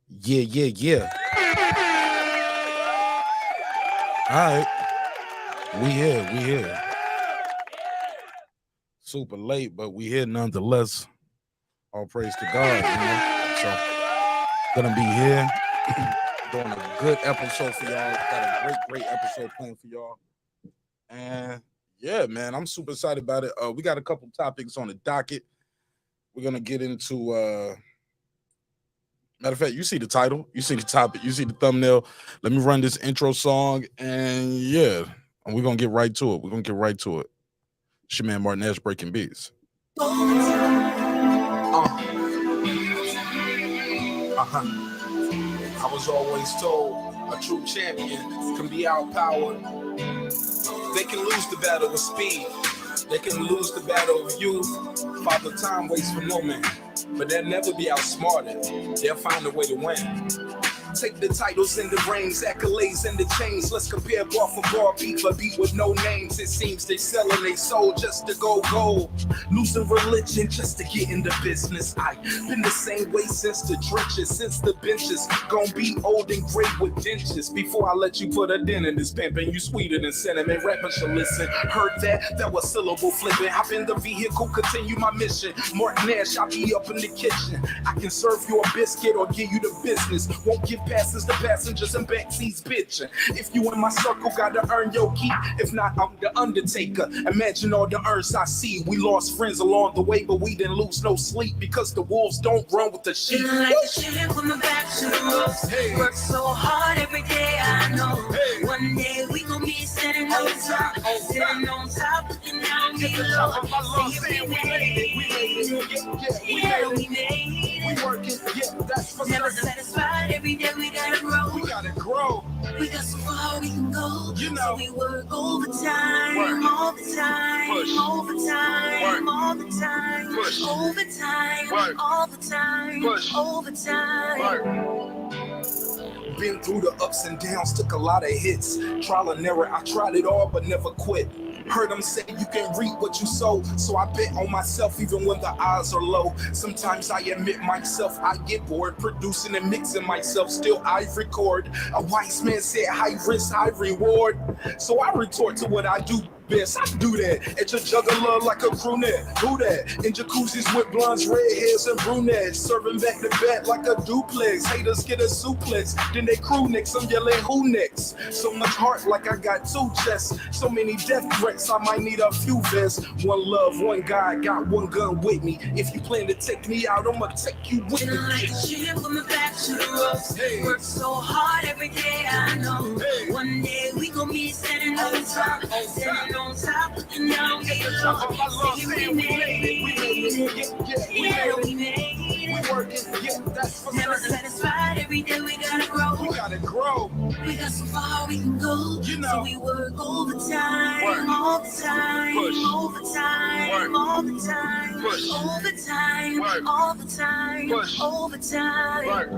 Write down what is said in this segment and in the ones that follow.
Yeah. All right. We here. Super late, but we here nonetheless. All praise to God. So gonna be here doing a good episode for y'all. Got a great episode planned for y'all. And yeah, man, I'm super excited about it. We got a couple topics on the docket. We're gonna get into matter of fact, you see the title, you see the topic, you see the thumbnail. Let me run this intro song, and yeah, and we're gonna get right to it. It's your man Martinez breaking beats. I was always told a true champion can be outpowered. They can lose the battle with speed. They can lose the battle of youth. Father time waits for no man, but they'll never be outsmarted. They'll find a way to win. Take the titles and the rings, accolades and the chains. Let's compare bar for bar, beat for beat with no names. It seems they selling their soul just to go gold. Losing religion just to get in the business. I've been the same way since the trenches, since the benches. Gonna be old and gray with dentures. Before I let you put a dent in this pimpin', you sweeter than cinnamon. Rappers should listen. Heard that? That was syllable flipping. Hop in the vehicle, continue my mission. Martin Nash, I'll be up in the kitchen. I can serve you a biscuit or give you the business. Won't give passes to passengers and backseats bitching. If you in my circle, gotta earn your keep. If not, I'm the Undertaker. Imagine all the urns I see. We lost friends along the way, but we didn't lose no sleep because the wolves don't run with the sheep. Feeling like the shit with my back to the ropes. Hey. Work so hard every day, I know. Hey. One day we gon' be sitting on top, sitting on top, looking down below. See, we made it. Yeah, we made it. We working, yeah, that's for Never certain. satisfied, every day we gotta grow. We gotta grow. We got so far we can go. You know. So we work overtime, Work. all the time, Push. overtime, Work. all the time, Push. overtime, Work. all the time, Push. overtime. Been through the ups and downs, took a lot of hits. Trial and error, I tried it all but never quit. Heard them say you can reap what you sow, so I bet on myself even when the odds are low. Sometimes I admit myself, I get bored, producing and mixing myself, still I record. A wise man said high risk, high reward. So I retort to what I do best. I do that at your juggler like a brunette. Who that? In jacuzzis with blondes, redheads, and brunettes. Serving back to back like a duplex. Haters get a suplex, then they crew next. I'm yelling who next? So much heart like I got two chests. So many death threats, I might need a few vests. One love, one God, got one gun with me. If you plan to take me out, I'ma take you with me. Feeling like a shit with my back to the ropes. Hey. Work so hard every day, I know. Hey. One day we gon' be sitting on top, sitting on top, looking down below. See, we made it. Yeah, we made it. We working, yeah, that's for Never certain. satisfied, every day we gotta grow. We gotta grow. We got so far we can go. You know. So we work overtime, Work. all the time, Push. overtime, Work. all the time, Push. overtime, Work. all the time, Push. overtime. Mark,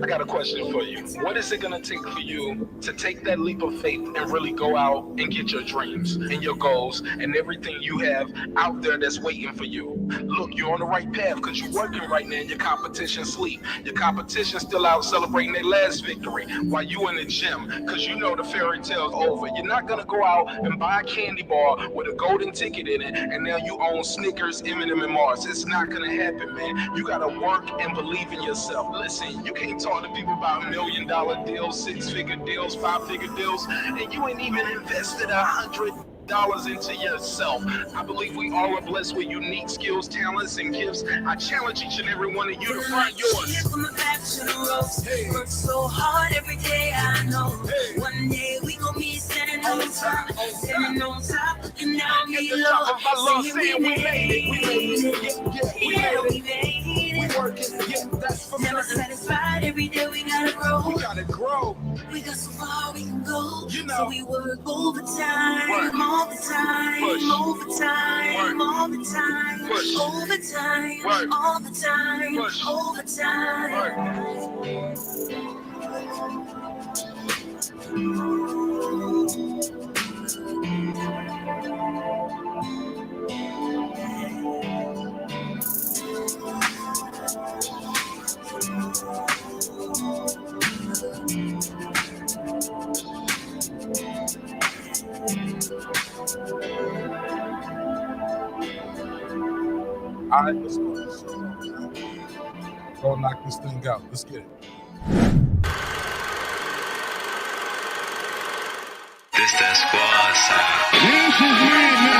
I got a question for you. What is it gonna take for you to take that leap of faith and really go out and get your dreams and your goals and everything you have out there that's waiting for you? Look, you're on the right path because you're working right now and your competition sleep. Your competition still out celebrating their last victory while you in the gym because you know the fairy tale's over. You're not gonna go out and buy a candy bar with a golden ticket in it and now you own Snickers, M&M, and Mars. It's not gonna happen, man. You gotta work and believe in yourself. Listen, you can't talk to people about $1 million deals, 6-figure deals, 5-figure deals, and you ain't even invested $100 into yourself. I believe we all are blessed with unique skills, talents, and gifts. I challenge each and every one of you to find yours. From the back to the ropes. Hey. Work so hard every day, I know. Hey. One day we gon' be sitting on top, sitting on top, looking down At the below. top of my lungs, Saying saying we made it. We made it. Yeah, We we made We it. working, yeah, that's for Never certain. satisfied, every day we gotta grow. We gotta grow. We got so far we can go. You know. So we work overtime, Work. all the time, Push. overtime, Work. all the time, Push. overtime, Work. all the time, Push. overtime. All right, let's go. Go knock this thing out. Let's get it. This that squad sound. This is me now.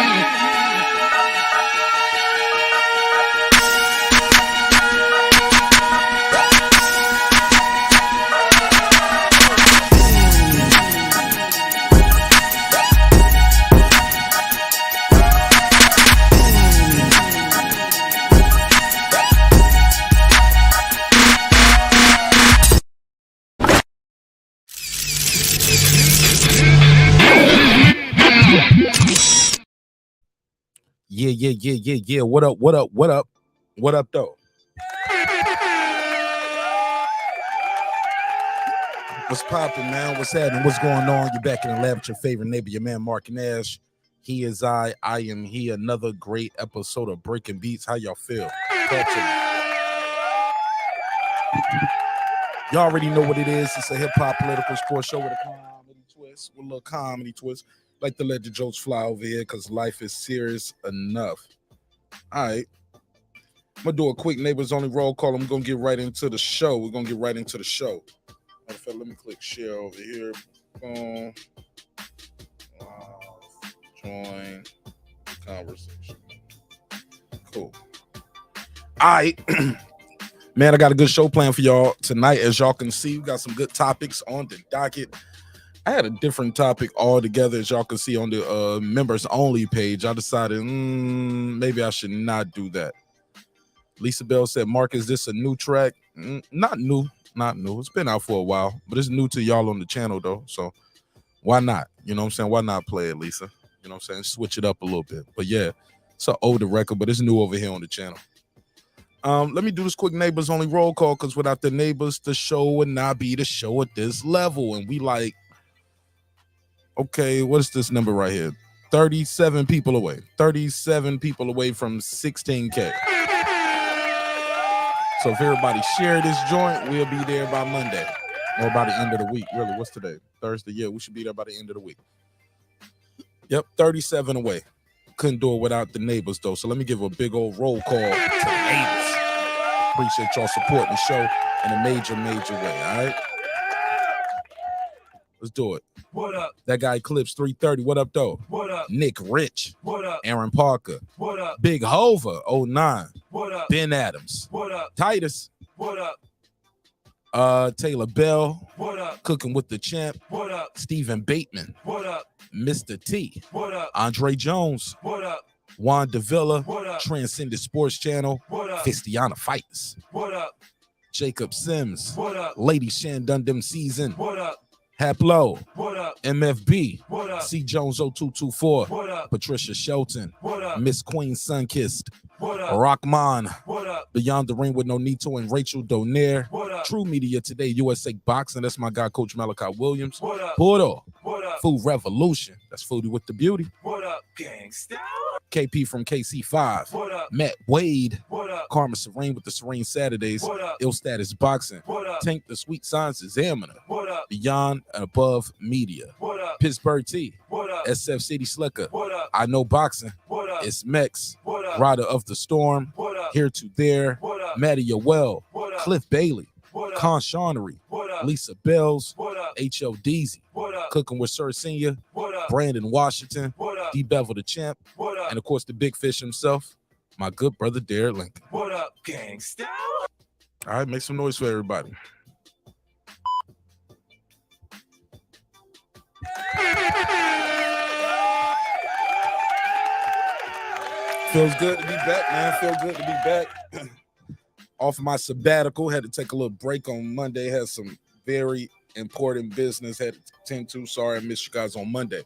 Yeah. What up, though? What's poppin', man? What's happening? What's going on? You're back in the lab with your favorite neighbor, your man, Mark Nash. He is I am he. Another great episode of Breaking Beats. How y'all feel? Talk to me. Y'all already know what it is. It's a hip-hop political sports show with a comedy twist. With a little comedy twist. Like to let the jokes fly over here because life is serious enough. All right. I'm going to do a quick neighbors only roll call. I'm going to get right into the show. We're going to get right into the show. Matter of fact, let me click share over here. Boom. Join conversation. Cool. All right. Man, I got a good show planned for y'all tonight. As y'all can see, we got some good topics on the docket. I had a different topic altogether, as y'all can see on the members only page. I decided maybe I should not do that. Lisa Bell said, Mark, is this a new track? Not new. It's been out for a while, but it's new to y'all on the channel, though. So why not? You know what I'm saying? Why not play it, Lisa? You know what I'm saying? Switch it up a little bit. But yeah, it's an older record, but it's new over here on the channel. Let me do this quick neighbors only roll call, because without the neighbors, the show would not be the show at this level. And we like, okay, what's this number right here? 37 people away. 37 people away from 16K. So if everybody share this joint, we'll be there by Monday or by the end of the week. Really, what's today? Thursday. Yeah, we should be there by the end of the week. Yep, 37 away. Couldn't do it without the neighbors, though. So let me give a big old roll call to the neighbors. Appreciate y'all supporting the show in a major way, all right? Let's do it. What up? That guy Clips 330. What up, though? What up? Nick Rich. What up? Aaron Parker. What up? Big Hova 09. What up? Ben Adams. What up? Titus. What up? Taylor Bell. What up? Cooking with the Champ. What up? Stephen Bateman. What up? Mr. T. What up? Andre Jones. What up? Juan Davila. What up? Transcendent Sports Channel. What up? Fistiana Fights. What up? Jacob Sims. What up? Lady Shan Dundam Season. What up? Haplo. What up? MFB. What up? C Jones 0224. What up? Patricia Shelton. What up? Miss Queen Sunkissed. What up? Rockman. What up? Beyond the Ring with Nonito and Rachel Donaire. What up? True Media Today, USA Boxing. That's my guy, Coach Malachi Williams. What up? Puro. What up? Food Revolution. That's Foodie with the Beauty. What up? Gangsta. KP from KC5. What up? Matt Wade. What up? Karma Serene with the Serene Saturdays. What up? Ill Status Boxing. What up? Tank the Sweet Science Examiner. What up? Beyond and Above Media. What up? Pittsburgh T. What up? SF City Slicker. What up? I Know Boxing. What up? It's Mex. What up? Rider of the Storm. What up? Here to There. What up? Maddie Yoel. What up? Cliff Bailey. What up? Con Shawnery. What up? Lisa Bells. What up? H.O. Deasy. What up? Cooking with Sir Senior. What up? Brandon Washington. What up? D. Bevel the Champ. What up? And of course the big fish himself, my good brother Derek Lincoln. What up? Gangsta. All right, make some noise for everybody. Feels good to be back, man. Feel good to be back. Off my sabbatical, had to take a little break on Monday. Had some very important business had to tend to. Sorry I missed you guys on Monday.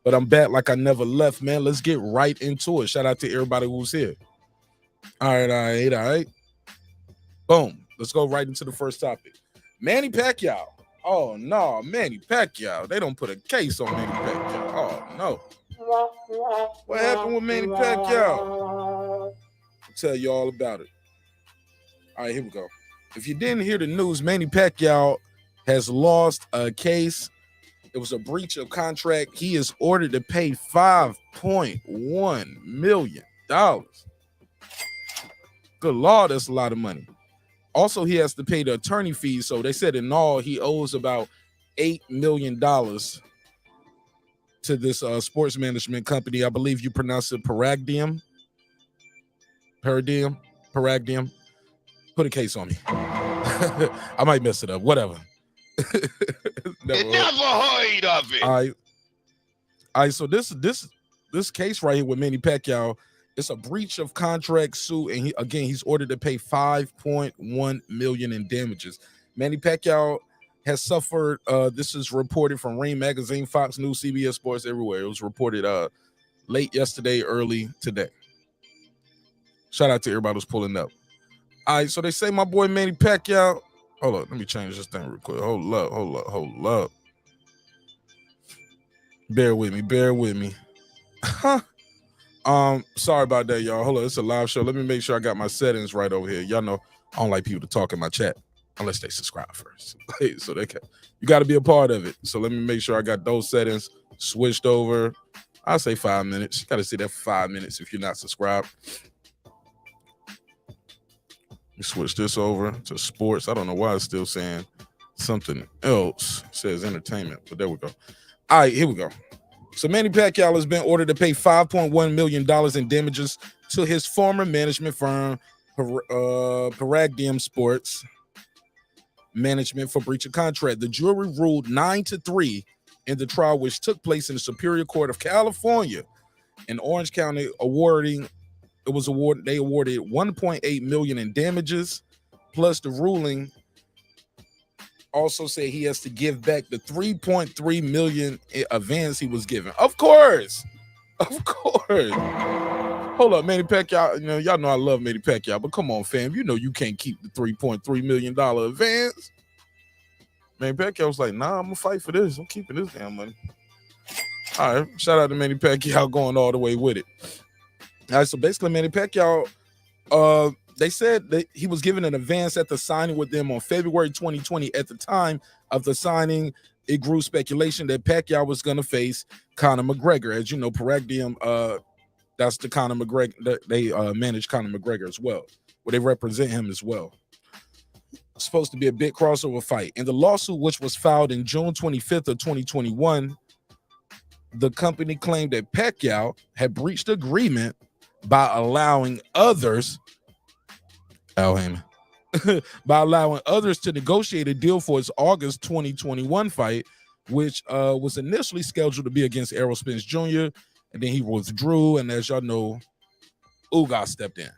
But I'm back like I never left, man. Let's get right into it. Shout out to everybody who's here. All right. Boom. Let's go right into the first topic. Manny Pacquiao. Oh, no. Manny Pacquiao. They don't put a case on Manny Pacquiao. Oh, no. What happened with Manny Pacquiao? I'll tell you all about it. All right, here we go. If you didn't hear the news, Manny Pacquiao has lost a case. It was a breach of contract. He is ordered to pay $5.1 million. Good Lord, that's a lot of money. Also, he has to pay the attorney fees. So they said in all, he owes about $8 million to this sports management company. I believe you pronounce it Paragdium. Paragdium. Put a case on me. I might mess it up. Whatever. Never heard of it. All right. So this case right here with Manny Pacquiao, it's a breach of contract suit, and he's ordered to pay $5.1 million in damages. Manny Pacquiao has suffered. This is reported from Rain Magazine, Fox News, CBS Sports, everywhere. It was reported late yesterday, early today. Shout out to everybody who's pulling up. All right, so they say my boy Manny Pacquiao. Hold up, let me change this thing real quick. Hold up. Bear with me. Sorry about that, y'all. Hold on, it's a live show. Let me make sure I got my settings right over here. Y'all know I don't like people to talk in my chat unless they subscribe first. So you got to be a part of it. So let me make sure I got those settings switched over. I'll say 5 minutes. You got to sit there for 5 minutes if you're not subscribed. We switch this over to sports. I don't know why it's still saying something else. It says entertainment, but there we go. All right, here we go. So Manny Pacquiao has been ordered to pay $5.1 million in damages to his former management firm, Paragdium Sports Management, for breach of contract. The jury ruled 9-3 in the trial, which took place in the Superior Court of California in Orange County, they awarded $1.8 million in damages, plus the ruling also said he has to give back the $3.3 million advance he was given. Of course. Hold up, Manny Pacquiao. Y'all know I love Manny Pacquiao, but come on, fam. You know you can't keep the $3.3 million advance. Manny Pacquiao was like, nah, I'm gonna fight for this. I'm keeping this damn money. All right, shout out to Manny Pacquiao going all the way with it. All right, so basically, Manny Pacquiao, they said that he was given an advance at the signing with them on February 2020. At the time of the signing, it grew speculation that Pacquiao was going to face Conor McGregor. As you know, Paragdium, that's the Conor McGregor. They manage Conor McGregor as well, where they represent him as well. It's supposed to be a big crossover fight. In the lawsuit, which was filed in June 25th of 2021, the company claimed that Pacquiao had breached agreement by allowing others, by allowing others to negotiate a deal for his August 2021 fight, which was initially scheduled to be against Errol Spence Jr., and then he withdrew, and as y'all know, Ugas stepped in.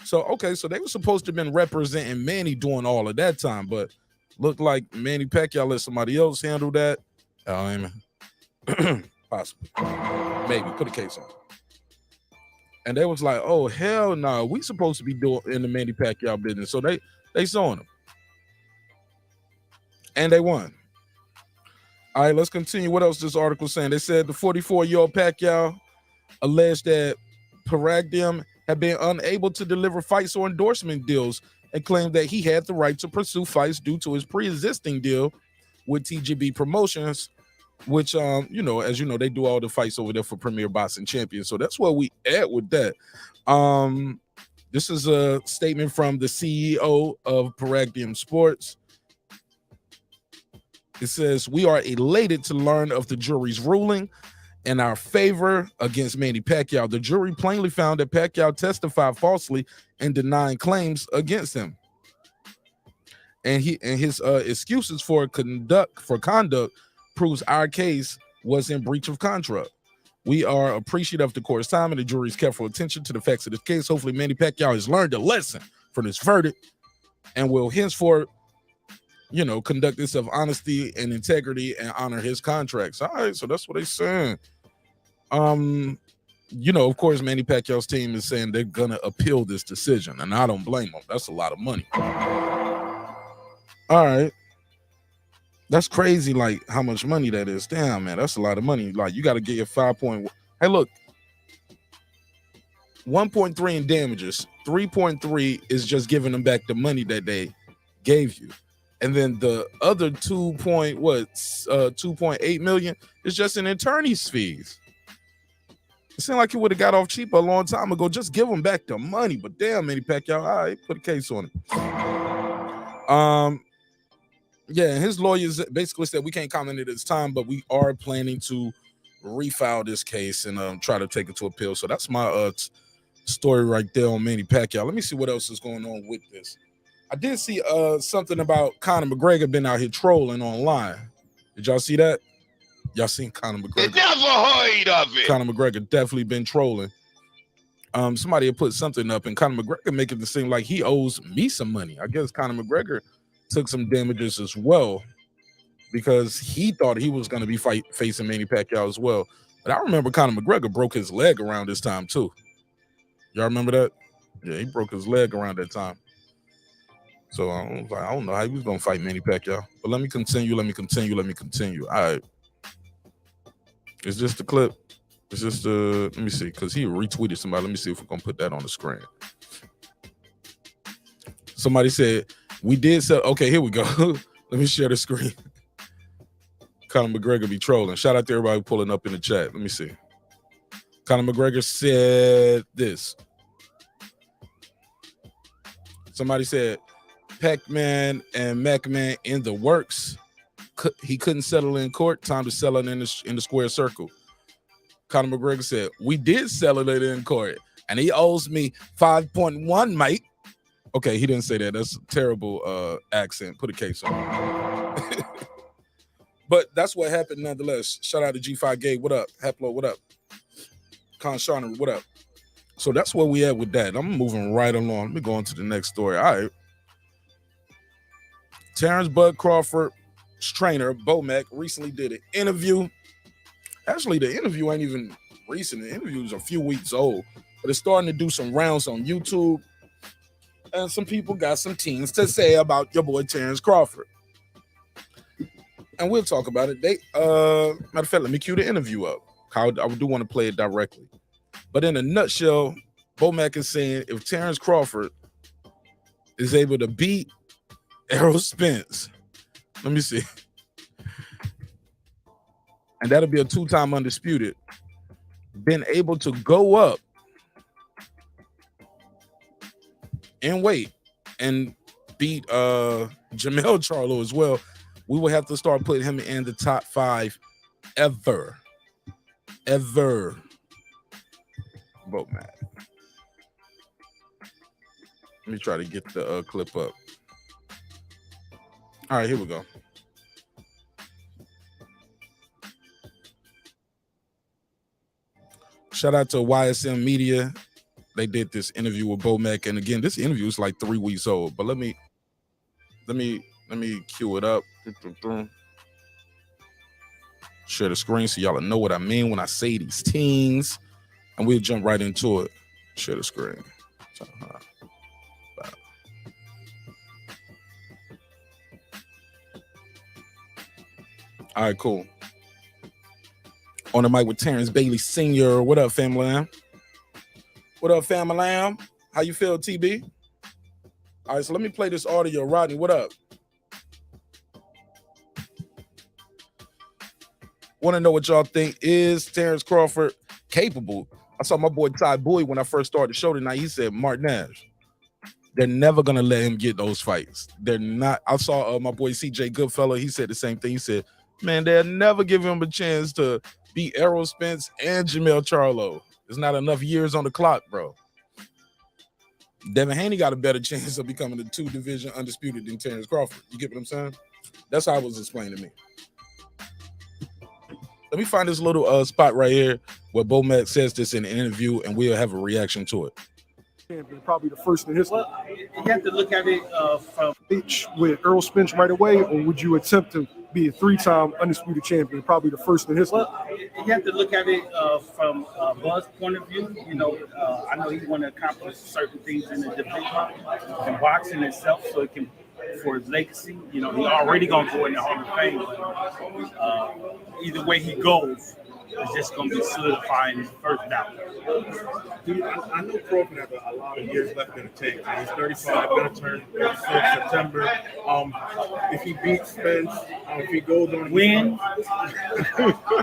So they were supposed to have been representing Manny during all of that time, but looked like Manny Pacquiao let somebody else handle that. Possibly. Maybe. Put a case on. And they was like, oh, hell no, we supposed to be doing in the Manny Pacquiao business. So they suing him. And they won. All right, let's continue. What else this article saying? They said the 44-year-old Pacquiao alleged that Paragdium had been unable to deliver fights or endorsement deals and claimed that he had the right to pursue fights due to his pre-existing deal with TGB Promotions, which, as you know, they do all the fights over there for Premier Boxing Champions. So that's where we at with that. This is a statement from the CEO of Paragdium Sports. It says, we are elated to learn of the jury's ruling in our favor against Manny Pacquiao. The jury plainly found that Pacquiao testified falsely and denying claims against him. And his excuses for conduct proves our case was in breach of contract. We are appreciative of the court's time and the jury's careful attention to the facts of this case. Hopefully, Manny Pacquiao has learned a lesson from this verdict and will henceforth, conduct this of honesty and integrity and honor his contracts. All right, so that's what they're saying. Of course, Manny Pacquiao's team is saying they're gonna appeal this decision, and I don't blame them. That's a lot of money. All right. That's crazy, like how much money that is. Damn, man, that's a lot of money. Like you got to get your 5 point. Hey, look, 1.3 in damages. 3.3 is just giving them back the money that they gave you, and then the other 2.8 million is just in attorney's fees. It seemed like he would have got off cheap a long time ago. Just give him back the money. But damn, Manny Pacquiao, all right, put a case on him. Yeah, and his lawyers basically said we can't comment at this time, but we are planning to refile this case and try to take it to appeal. So that's my story right there on Manny Pacquiao. Let me see what else is going on with this. I did see something about Conor McGregor been out here trolling online. Did y'all see that? Y'all seen Conor McGregor? Never heard of it. Conor McGregor definitely been trolling. Somebody had put something up, and Conor McGregor making it seem like he owes me some money. I guess Conor McGregor took some damages as well because he thought he was going to be facing Manny Pacquiao as well. But I remember Conor McGregor broke his leg around this time too. Y'all remember that? Yeah, he broke his leg around that time. So I don't know how he was going to fight Manny Pacquiao. But let me continue. All right. Is this the clip? Is this the, let me see, because he retweeted somebody. Let me see if we're going to put that on the screen. Somebody said, we did sell. Okay, here we go. Let me share the screen. Conor McGregor be trolling. Shout out to everybody pulling up in the chat. Let me see. Conor McGregor said this. Somebody said, Pac-Man and Mac-Man in the works. He couldn't settle in court. Time to sell it in the square circle. Conor McGregor said, we did settle it in court, and he owes me 5.1, mate. Okay, he didn't say that. That's a terrible accent. Put a case on it. But that's what happened nonetheless. Shout out to G5 Gay. What up? Haplo, what up? Con Sharner, what up? So that's where we at with that. I'm moving right along. Let me go on to the next story. All right. Terence Bud Crawford's trainer, Bomac, recently did an interview. Actually, the interview ain't even recent. The interview is a few weeks old. But it's starting to do some rounds on YouTube. And some people got some things to say about your boy Terence Crawford. And we'll talk about it. Matter of fact, let me cue the interview up. I do want to play it directly. But in a nutshell, Bomac is saying if Terence Crawford is able to beat Errol Spence, let me see. And that'll be a 2-time undisputed. Been able to go up in weight and beat Jermell Charlo as well, we will have to start putting him in the top 5 ever. Bomac. Let me try to get the clip up. All right, here we go. Shout out to YSM Media. They did this interview with Bomac, and again, this interview is like 3 weeks old. But let me cue it up. Share the screen so y'all know what I mean when I say these things, and we'll jump right into it. Share the screen. All right, cool. On the mic with Terrence Bailey Sr. What up, family? What up, family? How you feel, TB? All right, so let me play this audio. Rodney, what up? Want to know what y'all think. Is Terence Crawford capable? I saw my boy Ty Boyd when I first started the show tonight. He said, Martinez, they're never going to let him get those fights. They're not. I saw my boy CJ Goodfellow. He said the same thing. He said, man, they'll never give him a chance to beat Errol Spence and Jermell Charlo. There's not enough years on the clock, bro. Devin Haney got a better chance of becoming the 2-division undisputed than Terence Crawford. You get what I'm saying? That's how it was explained to me. Let me find this little spot right here where Bomac says this in an interview, and we'll have a reaction to it. Probably the first in history. Well, you have to look at it from with Errol Spence right away, or would you attempt to be a 3-time undisputed champion? Probably the first in history. Well, you have to look at it from Bud's point of view. You know, I know he want to accomplish certain things in the division, in boxing itself, so it can, for his legacy. You know, he already gonna go in the Hall of Fame. Either way he goes, is just going to be solidifying his first bout. Dude, I know Crawford has a lot of years left in the tank. He's 35, going to turn 36 September. If he beats Spence, if he goes on... Win?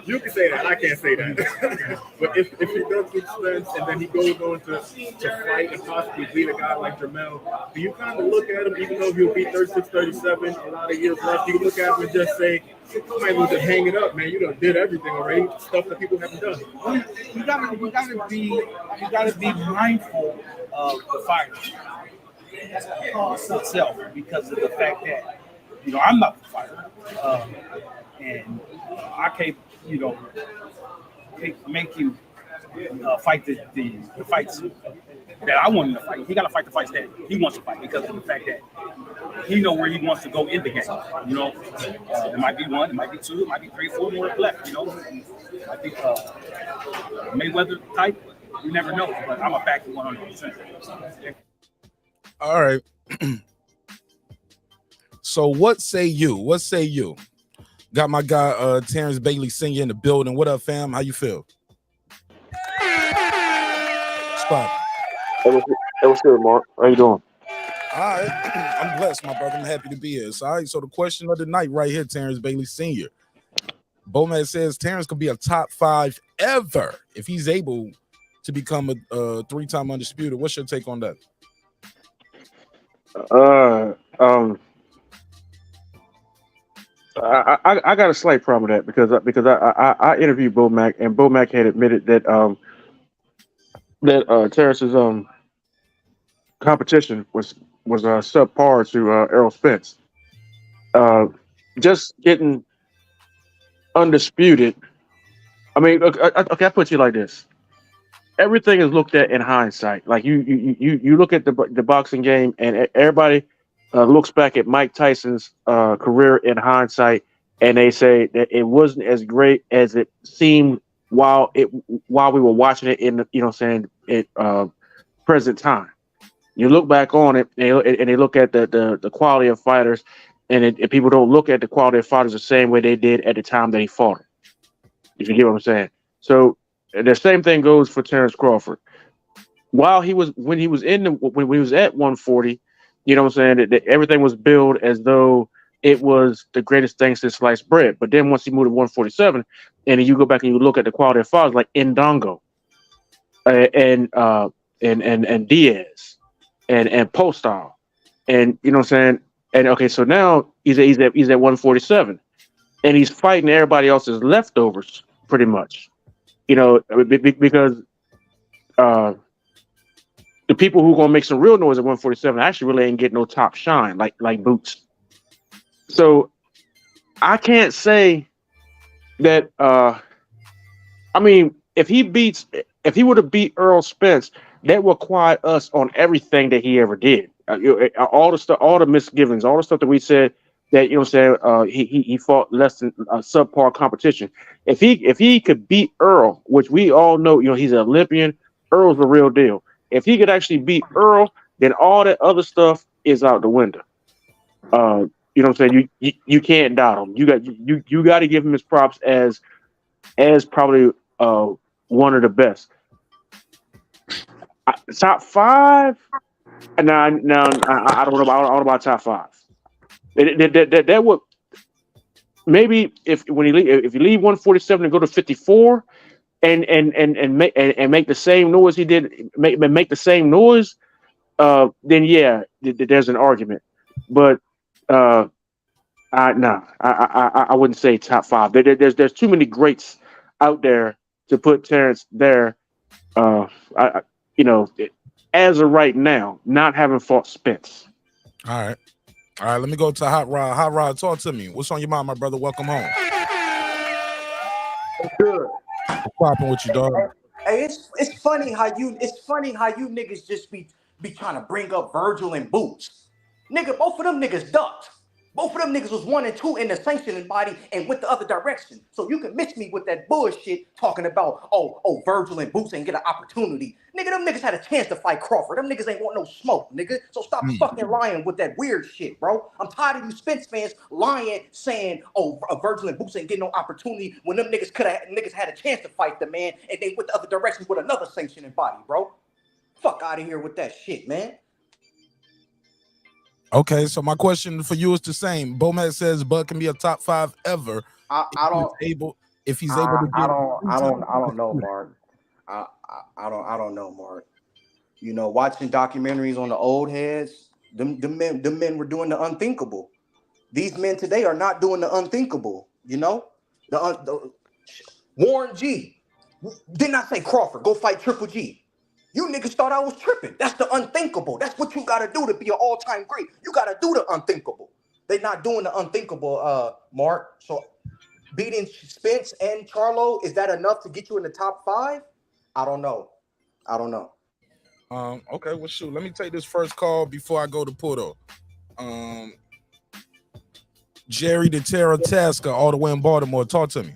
You can say that. I can't say that. But if he does beat Spence and then he goes on to fight and possibly beat a guy like Jermell, do you kind of look at him, even though he'll be 36, 37, a lot of years left, you look at him and just say, you might as well just hang it up, man. You done did everything already, stuff that people haven't done. You gotta be mindful of the fight itself because of the fact that I'm not the fighter, and I can't make you fight the fights that I want him to fight. He got to fight the fights that he wants to fight because of the fact that he know where he wants to go in the game. It might be one, it might be two, it might be 3, 4 more left. I think Mayweather type, you never know. But I'm a back 100%. All right. So what say you? What say you? Got my guy Terence Bailey Sr. in the building. What up, fam? How you feel? Stop. Hey, what's good, Mark? How you doing? All right. I'm blessed, my brother. I'm happy to be here. So, all right, so the question of the night right here, Terence Bailey Sr. Bowman says Terence could be a top 5 ever if he's able to become a 3-time undisputed. What's your take on that? I got a slight problem with that because I interviewed Bo Mack, and Bo Mack had admitted that Terrence's competition was subpar to Errol Spence. Just getting undisputed. I mean, okay, I put you like this. Everything is looked at in hindsight. Like you look at the boxing game, and everybody looks back at Mike Tyson's career in hindsight, and they say that it wasn't as great as it seemed while we were watching it in the present time. You look back on it, and they look at the quality of fighters, and people don't look at the quality of fighters the same way they did at the time that he fought him. If you get what I'm saying. So the same thing goes for Terence Crawford. When he was at 140, you know what I'm saying, that everything was billed as though it was the greatest thing since sliced bread. But then once he moved to 147, and then you go back and you look at the quality of fighters like Ndongo and Diaz and Postal, and you know what I'm saying. And okay, so now he's at 147, and he's fighting everybody else's leftovers pretty much. Because the people who are gonna make some real noise at 147 actually really ain't getting no top shine like Boots. So I can't say that. I mean, if he were to beat Errol Spence, that would quiet us on everything that he ever did. All the stuff, all the misgivings, all the stuff that we said that he fought less than subpar competition. If he could beat Errol, which we all know, he's an Olympian. Earl's the real deal. If he could actually beat Errol, then all that other stuff is out the window. You know what I'm saying? You can't doubt him. You got to give him his props as probably one of the best. Top 5? No, I don't know about top 5. That would maybe if you leave 147 and go to 54 and make the same noise he did, make the same noise, then yeah, there's an argument. But I wouldn't say top 5. There's too many greats out there to put Terence there. As of right now, not having fought Spence. All right. Let me go to Hot Rod. Hot Rod, talk to me. What's on your mind, my brother? Welcome home. Good. What's popping with you, dog? Hey, it's funny how you niggas just be trying to bring up Virgil and Boots. Nigga, both of them niggas ducked. Both of them niggas was 1 and 2 in the sanctioning body and went the other direction. So you can mix me with that bullshit talking about, oh, Virgil and Boots ain't get an opportunity. Nigga, them niggas had a chance to fight Crawford. Them niggas ain't want no smoke, nigga. So stop fucking lying with that weird shit, bro. I'm tired of you Spence fans lying, saying, oh, Virgil and Boots ain't getting no opportunity when them niggas had a chance to fight the man and they went the other direction with another sanctioning body, bro. Fuck out of here with that shit, man. Okay, so my question for you is the same. Bomez says Bud can be a top 5 ever. I don't know, Mark. I don't know, Mark. You know, watching documentaries on the old heads, them men were doing the unthinkable. These men today are not doing the unthinkable. You know, the Warren G. Did not say Crawford go fight Triple G. You niggas thought I was tripping. That's the unthinkable. That's what you gotta do to be an all-time great. You gotta do the unthinkable. They're not doing the unthinkable, Mark. So beating Spence and Charlo, is that enough to get you in the top 5? I don't know. Okay, well, shoot. Let me take this first call before I go to Puerto. Jerry the Terror Tasker, all the way in Baltimore. Talk to me.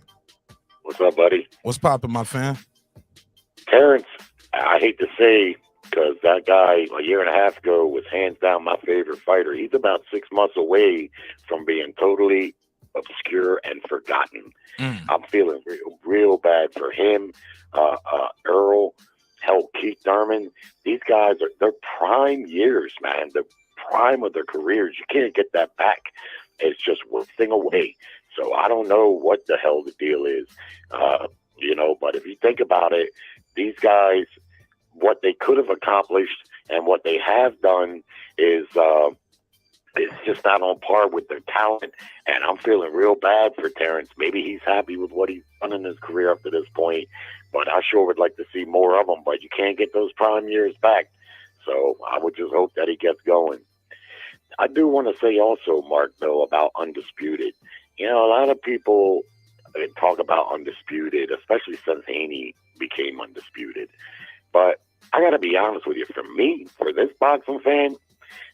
What's up, buddy? What's popping, my fan? Terrence, I hate to say, because that guy a year and a half ago was hands down my favorite fighter. He's about 6 months away from being totally obscure and forgotten. I'm feeling real bad for him. Errol, hell, Keith Thurman. These guys are their prime years, man. The prime of their careers. You can't get that back. It's just wasting away. So I don't know what the hell the deal is. But if you think about it, these guys, what they could have accomplished and what they have done is it's just not on par with their talent. And I'm feeling real bad for Terrence. Maybe he's happy with what he's done in his career up to this point, but I sure would like to see more of them. But you can't get those prime years back. So I would just hope that he gets going. I do want to say also, Mark, though, about Undisputed. A lot of people talk about Undisputed, especially since Haney became Undisputed. But I got to be honest with you. For me, for this boxing fan,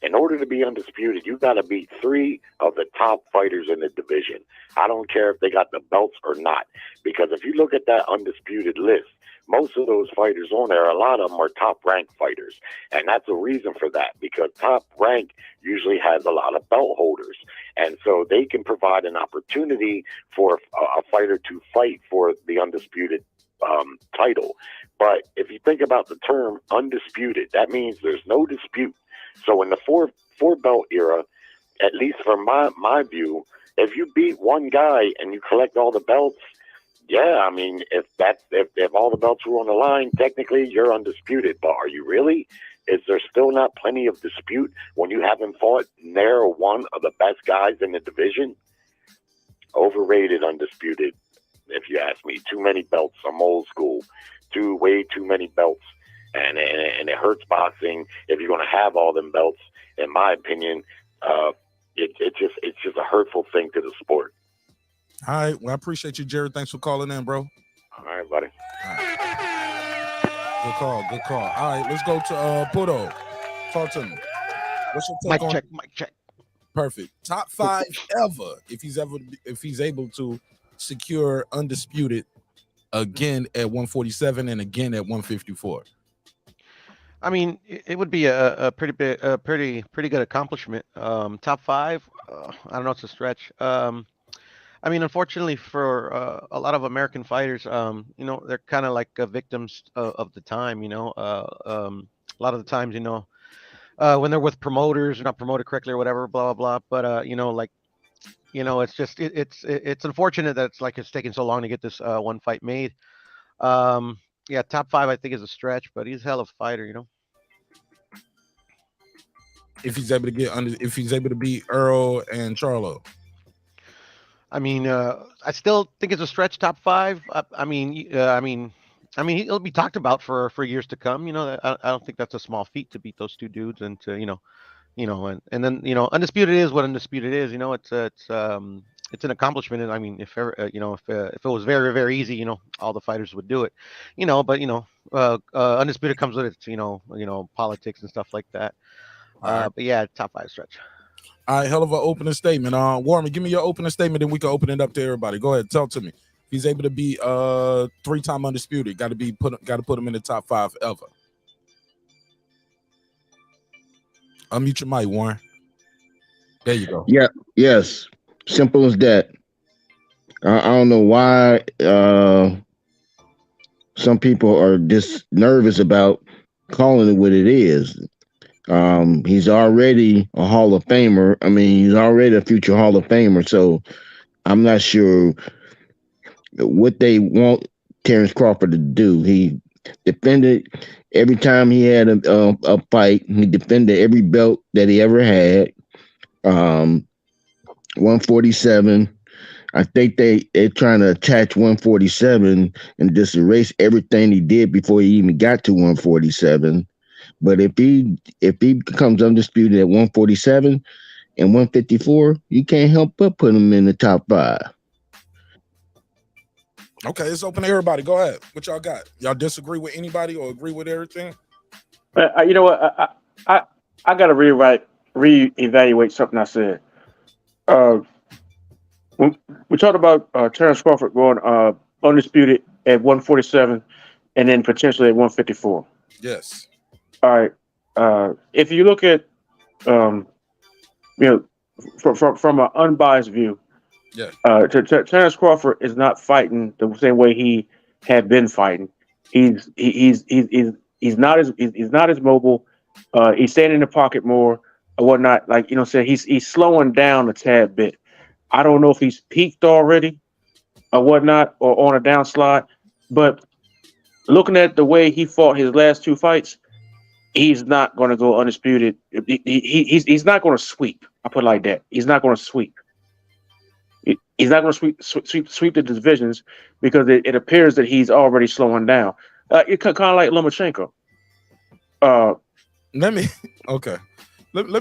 in order to be undisputed, you got to beat 3 of the top fighters in the division. I don't care if they got the belts or not. Because if you look at that undisputed list, most of those fighters on there, a lot of them are top-ranked fighters. And that's a reason for that, because top rank usually has a lot of belt holders. And so they can provide an opportunity for a fighter to fight for the undisputed title. But if you think about the term undisputed, that means there's no dispute. So in the four belt era, at least from my view, if you beat one guy and you collect all the belts, yeah, I mean, if all the belts were on the line, technically you're undisputed. But are you really? Is there still not plenty of dispute when you haven't fought near one of the best guys in the division? Overrated, undisputed, if you ask me. Too many belts. I'm old school. Way too many belts. And it hurts boxing if you're going to have all them belts. In my opinion, it's just a hurtful thing to the sport. All right. Well, I appreciate you, Jared. Thanks for calling in, bro. All right, buddy. All right. Good call. All right, let's go to Puto. Talk to me. What's your take on Mic check. Perfect. Top 5 ever if he's able to secure undisputed again at 147 and again at 154. I mean, it would be a pretty good accomplishment. Top 5, I don't know, it's a stretch. I mean, unfortunately for a lot of American fighters, they're kind of like victims of the time. A lot of the times, when they're with promoters, they're not promoted correctly or whatever, blah blah blah. But it's just it's unfortunate that it's taking so long to get this one fight made. Yeah, top 5 I think is a stretch, but he's a hell of a fighter, If he's able to beat Errol and Charlo. I mean, I still think it's a stretch top 5. I mean, he'll be talked about for years to come. I don't think that's a small feat to beat those 2 dudes and to, and then undisputed is what undisputed is. It's an accomplishment. And I mean, if it was very, very easy, all the fighters would do it. But undisputed comes with its, politics and stuff like that. But yeah, top 5 stretch. All right, hell of an opening statement. Warren, give me your opening statement, then we can open it up to everybody. Go ahead, tell to me. He's able to be 3-time undisputed. Got to put him in the top 5 ever. Unmute your mic, Warren. There you go. Yeah. Yes. Simple as that. I don't know why some people are just nervous about calling it what it is. He's already a Hall of Famer. I mean, he's already a future Hall of Famer. So I'm not sure what they want Terence Crawford to do. He defended every time he had a fight. He defended every belt that he ever had. 147. I think they're trying to attach 147 and just erase everything he did before he even got to 147. But if he becomes undisputed at 147 and 154, you can't help but put him in the top 5. Okay, it's open to everybody. Go ahead. What y'all got? Y'all disagree with anybody or agree with everything? You know what? I got to reevaluate something I said. When we talked about Terence Crawford going undisputed at 147 and then potentially at 154. Yes. All right. If you look at, from an unbiased view, yeah, Terence Crawford is not fighting the same way he had been fighting. He's not as mobile. He's staying in the pocket more or whatnot. Like, you know, he's slowing down a tad bit. I don't know if he's peaked already or whatnot or on a downslide, but looking at the way he fought his last 2 fights, he's not going to go undisputed. He's not going to sweep. I put it like that. He's not going to sweep. He's not going to sweep the divisions because it appears that he's already slowing down. It kind of like Lomachenko. Let me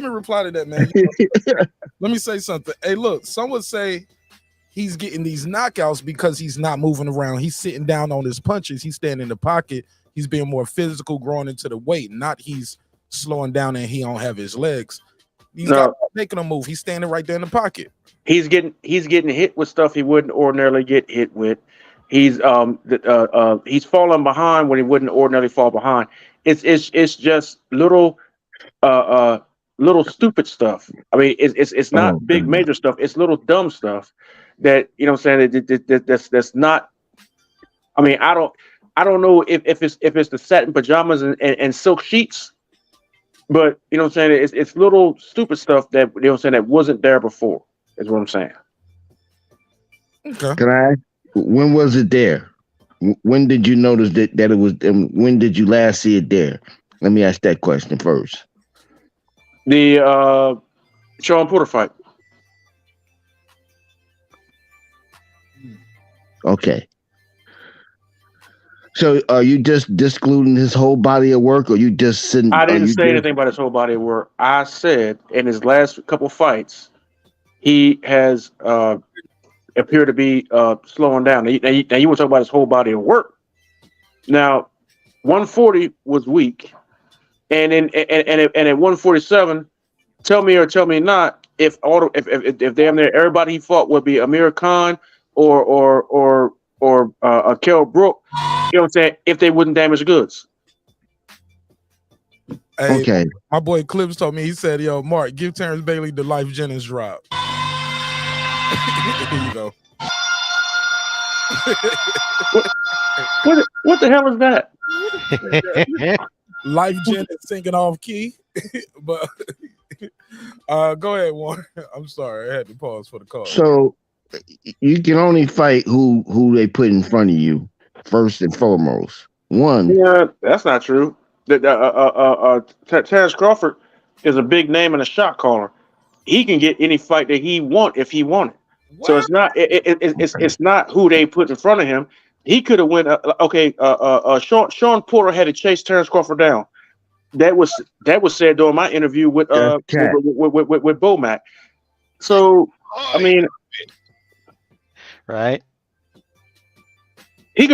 reply to that, man. Let me say something. Hey, look, some would say he's getting these knockouts because he's not moving around. He's sitting down on his punches. He's staying in the pocket. He's being more physical, growing into the weight. Not he's slowing down and he don't have his legs. He's not making a move. He's standing right there in the pocket. He's getting hit with stuff he wouldn't ordinarily get hit with. He's falling behind when he wouldn't ordinarily fall behind. It's just little stupid stuff. I mean, it's not big major stuff. It's little dumb stuff that, you know what I'm saying, that's not. I mean, I don't know if it's the satin pajamas and silk sheets, but you know what I'm saying, it's little stupid stuff that, you know what I'm saying, that wasn't there before. Is what I'm saying. Okay. Can I ask, when was it there? When did you notice that it was? When did you last see it there? Let me ask that question first. The Sean Porter fight. Okay. So are you just discluding his whole body of work, or you just sitting? I didn't say anything about his whole body of work. I said in his last couple fights, he has appeared to be slowing down. Now you want to talk about his whole body of work. Now, 140 was weak, and at 147, tell me or tell me not, if damn near everybody he fought would be Amir Khan or Kell Brook, you know what I'm saying, if they wouldn't damage goods. Hey, okay. My boy Clips told me, he said, yo, Mark, give Terrence Bailey the Life Jennings drop. Here you go. What the hell is that? Life Jennings singing off key. But go ahead, Warren. I'm sorry, I had to pause for the call. So you can only fight who they put in front of you first and foremost. Yeah, that's not true. Terence Crawford is a big name and a shot caller. He can get any fight that he want if he wanted. What? So it's not who they put in front of him. He could have went. Sean Porter had to chase Terence Crawford down. That was said during my interview with Bomac. So I mean, right? He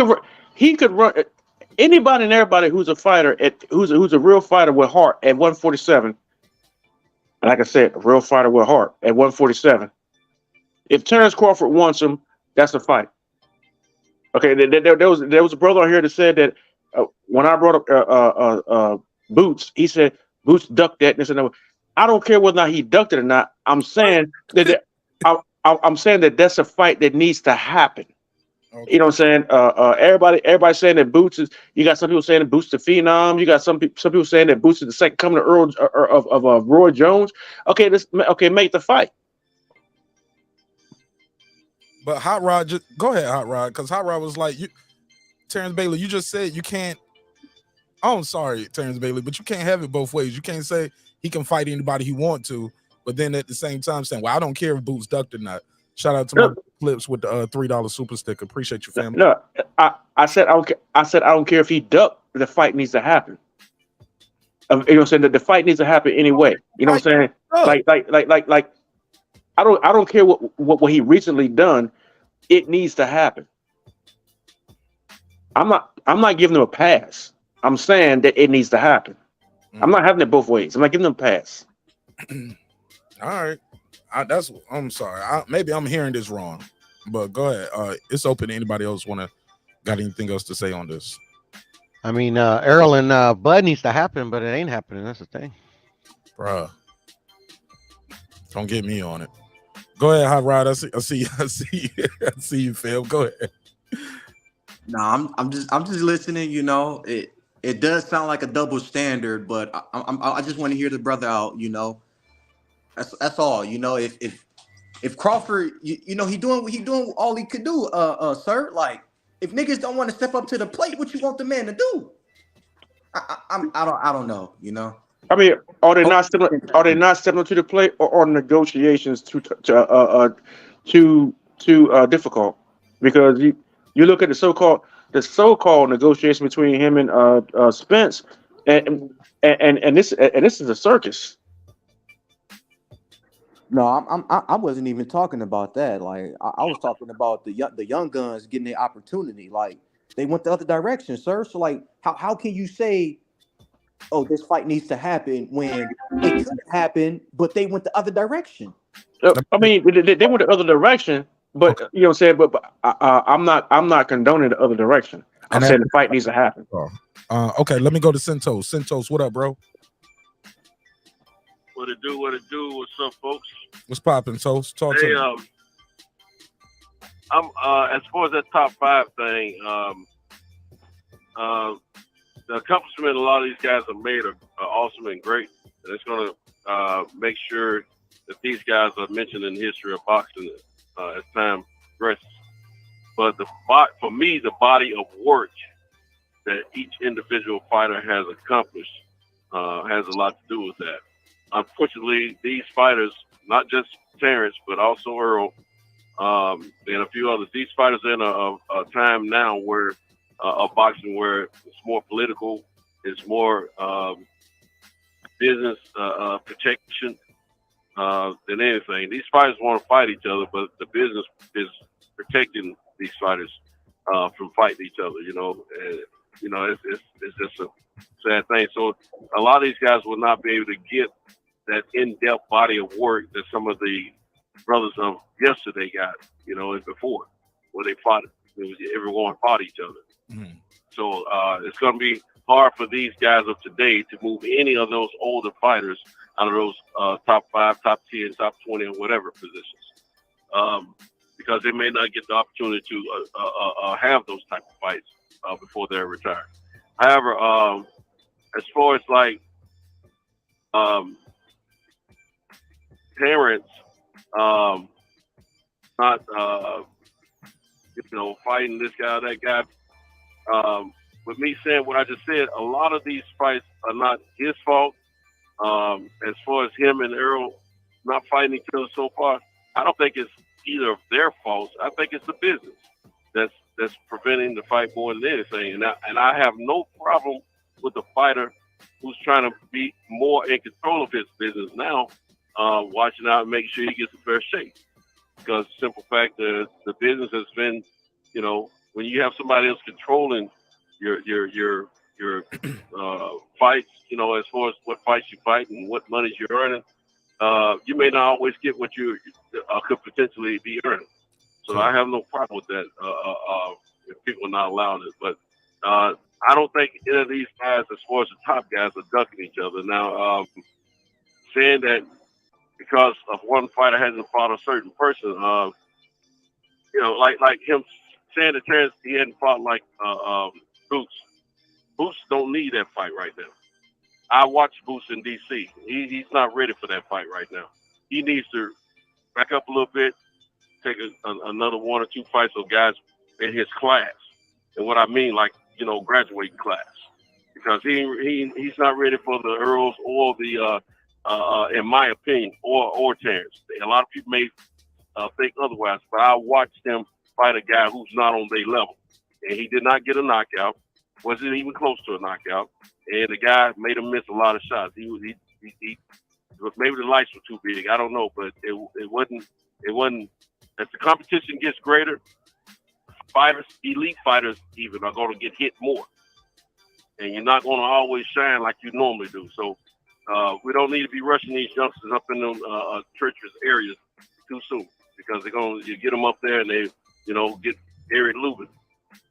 could run. Anybody and everybody who's a fighter who's a real fighter with heart at 147 Like I said, a real fighter with heart at 147. If Terence Crawford wants him, that's a fight. Okay, there was a brother on here that said that when I brought up Boots, he said Boots ducked that and this and that. I don't care whether or not he ducked it or not. I'm saying I'm saying that that's a fight that needs to happen. Okay. You know what I'm saying? Everybody saying that Boots is. You got some people saying that Boots the phenom. You got some people saying that Boots is the second coming to Earl of Roy Jones. Okay, make the fight. But Hot Rod, just go ahead, Hot Rod, because Hot Rod was like, Terrence Bailey, you just said you can't. Oh, I'm sorry, Terrence Bailey, but you can't have it both ways. You can't say he can fight anybody he want to, but then at the same time saying, well, I don't care if Boots ducked or not. Shout out to my clips with the $3 super sticker. Appreciate you, family. No, I said I don't care if he ducked. The fight needs to happen. You know what I'm saying? That the fight needs to happen anyway. You know what I'm saying? Like. I don't care what he recently done. It needs to happen. I'm not giving him a pass. I'm saying that it needs to happen. I'm not having it both ways. I'm not giving him a pass. All right. I'm sorry. Maybe I'm hearing this wrong, but go ahead. It's open to anybody else got anything else to say on this. I mean, Errol and Bud needs to happen, but it ain't happening. That's the thing. Bruh. Don't get me on it. Go ahead, Hot Rod. I see you, Phil. Go ahead. Nah, I'm just listening. You know, it does sound like a double standard, but I just want to hear the brother out. You know, that's all. You know, if Crawford, you know, he doing all he could do, sir. Like, if niggas don't want to step up to the plate, what you want the man to do? I don't know. You know. I mean, are they not stepping up to the plate, or are negotiations too difficult? Because you look at the so-called negotiation between him and Spence, and this is a circus. No, I wasn't even talking about that. Like, I was talking about the young guns getting the opportunity. Like, they went the other direction, sir. So, like, how can you say, oh, this fight needs to happen when it could happen, but they went the other direction? I mean, they went the other direction, but you know what I'm saying. But I'm not condoning the other direction. I'm saying the fight needs to happen. Okay, let me go to Centos. Centos, what up, bro? What it do? What's up, folks? What's popping, Toast? Talk to me. I'm as far as that top 5 thing, the accomplishment a lot of these guys have made are awesome and great, and it's going to make sure that these guys are mentioned in the history of boxing as time progresses. But for me, the body of work that each individual fighter has accomplished has a lot to do with that. Unfortunately, these fighters, not just Terence, but also Errol, and a few others, these fighters are in a time now where of boxing where it's more political, it's more business protection than anything. These fighters want to fight each other, but the business is protecting these fighters from fighting each other. You know, it's just a sad thing. So a lot of these guys will not be able to get that in-depth body of work that some of the brothers of yesterday got, you know, and before, where they fought, everyone fought each other. Mm-hmm. So it's going to be hard for these guys of today to move any of those older fighters out of those top 5, top 10, top 20, or whatever positions, because they may not get the opportunity to have those type of fights before they're retired. However, as far as like Terence, not fighting this guy, that guy. With me saying what I just said, a lot of these fights are not his fault. As far as him and Errol not fighting each other so far, I don't think it's either of their faults. I think it's the business that's preventing the fight more than anything. And I have no problem with the fighter who's trying to be more in control of his business now, watching out and making sure he gets a fair shake. Because the simple fact that the business has been, when you have somebody else controlling your fights, as far as what fights you fight and what monies you're earning, you may not always get what you could potentially be earning. So I have no problem with that. If people are not allowing it, but I don't think any of these guys, as far as the top guys, are ducking each other. Now, saying that because of one fighter hasn't fought a certain person, like him saying that Terence he hadn't fought like Boots. Boots don't need that fight right now. I watched Boots in DC. He's not ready for that fight right now. He needs to back up a little bit, take another 1 or 2 fights of guys in his class. And what I mean, like, graduating class. Because he's not ready for the Earls or the, in my opinion, or Terence. A lot of people may think otherwise, but I watched him fight a guy who's not on their level. And he did not get a knockout. Wasn't even close to a knockout. And the guy made him miss a lot of shots. He maybe the lights were too big. I don't know, but it wasn't. As the competition gets greater, fighters, elite fighters, even are going to get hit more, and you're not going to always shine like you normally do. So we don't need to be rushing these youngsters up in them treacherous areas too soon, because you get them up there and they, get Eric Lubin.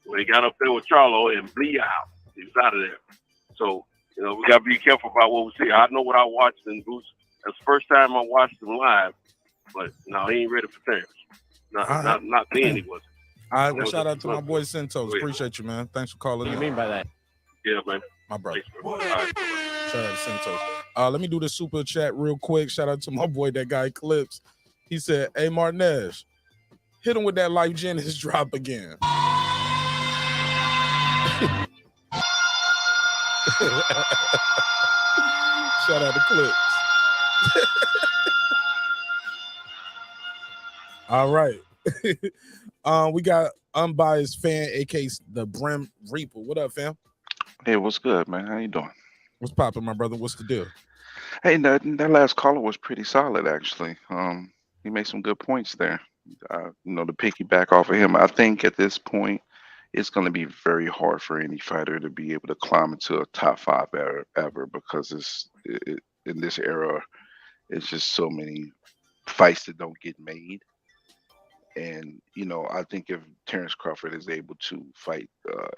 When he got up there with Charlo and bleed out, he was out of there. So, we got to be careful about what we see. I know what I watched in Boots. That's the first time I watched him live, but no, he ain't ready for Terence. Not then he wasn't. All right, well, shout out to my boy Santos. Appreciate you, man. Thanks for calling. What do you mean by that? Yeah, man. My brother. Right. Shout out to Santos. Let me do the super chat real quick. Shout out to my boy, that guy Clips. He said, "Hey, Martinez, hit him with that Life Genesis drop again." Shout out to Clips. All right. We got unbiased fan, aka the Brim Reaper. What up, fam? Hey, what's good, man? How you doing? What's poppin', my brother? What's the deal? Hey, that last caller was pretty solid, actually. He made some good points there. To piggyback off of him, I think at this point, it's going to be very hard for any fighter to be able to climb into a top 5 ever because in this era, it's just so many fights that don't get made. And, I think if Terence Crawford is able to fight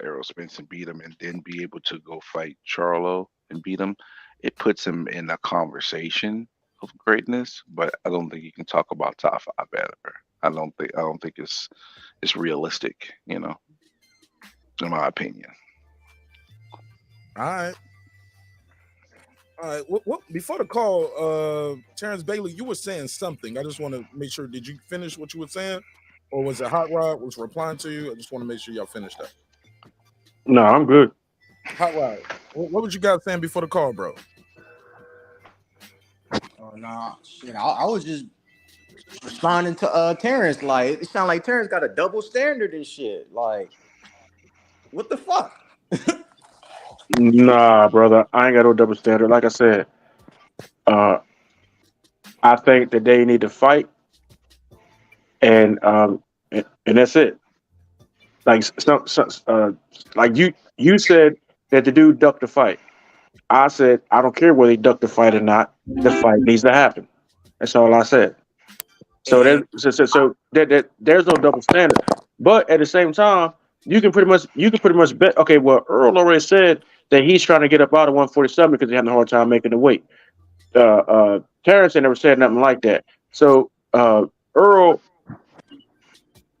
Errol Spence and beat him and then be able to go fight Charlo and beat him, it puts him in a conversation of greatness, but I don't think you can talk about top 5 ever. I don't think it's realistic, in my opinion. All right. What before the call, Terrence Bailey, you were saying something. I just want to make sure. Did you finish what you were saying, or was it Hot Rod was replying to you? I just want to make sure y'all finished that. No, I'm good. Hot Rod, what was you guys saying before the call, bro? Oh no, shit! I was just responding to Terrence. Like, it sounded like Terrence got a double standard and shit. Like, what the fuck? Nah, brother, I ain't got no double standard. Like I said, I think that they need to fight, and that's it. Like like you said that the dude ducked the fight. I said I don't care whether he ducked the fight or not. The fight needs to happen. That's all I said. So there's no double standard. But at the same time, you can pretty much bet. Okay, well, Earl already said that he's trying to get up out of 147 because he's having a hard time making the weight. Terrence ain't never said nothing like that. So Earl,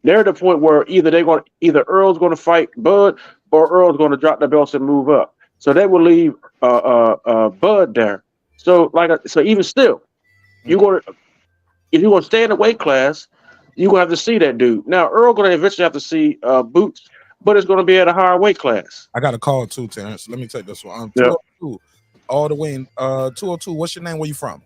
they're at the point where either Earl's going to fight Bud or Earl's going to drop the belts and move up. So that will leave Bud there. So even still, if you're going to stay in the weight class, you're going to have to see that dude. Now Earl going to eventually have to see Boots, but it's going to be at a higher weight class. I got a call too, Terrence. Let me take this one. 202, all the way in 202. What's your name? Where you from?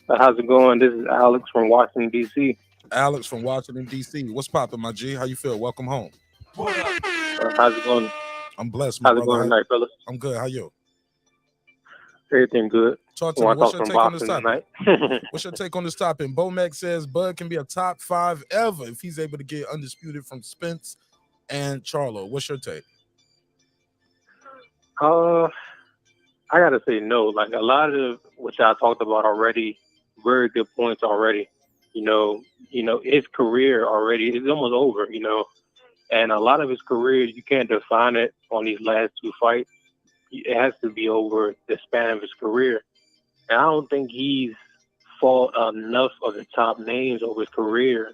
How's it going? This is Alex from Washington, D.C. Alex from Washington, D.C. What's poppin', my G? How you feel? Welcome home. How's it going? I'm blessed, my How's brother. it going tonight, fellas? I'm good. How you? Everything good. Talk to me. What's your take on this topic? What's your take on this topic? Bomac says Bud can be a top 5 ever if he's able to get undisputed from Spence and Charlo. What's your take? I gotta say no. Like a lot of which I talked about already, very good points already. His career already is almost over. And a lot of his career, you can't define it on these last two fights. It has to be over the span of his career. And I don't think he's fought enough of the top names over his career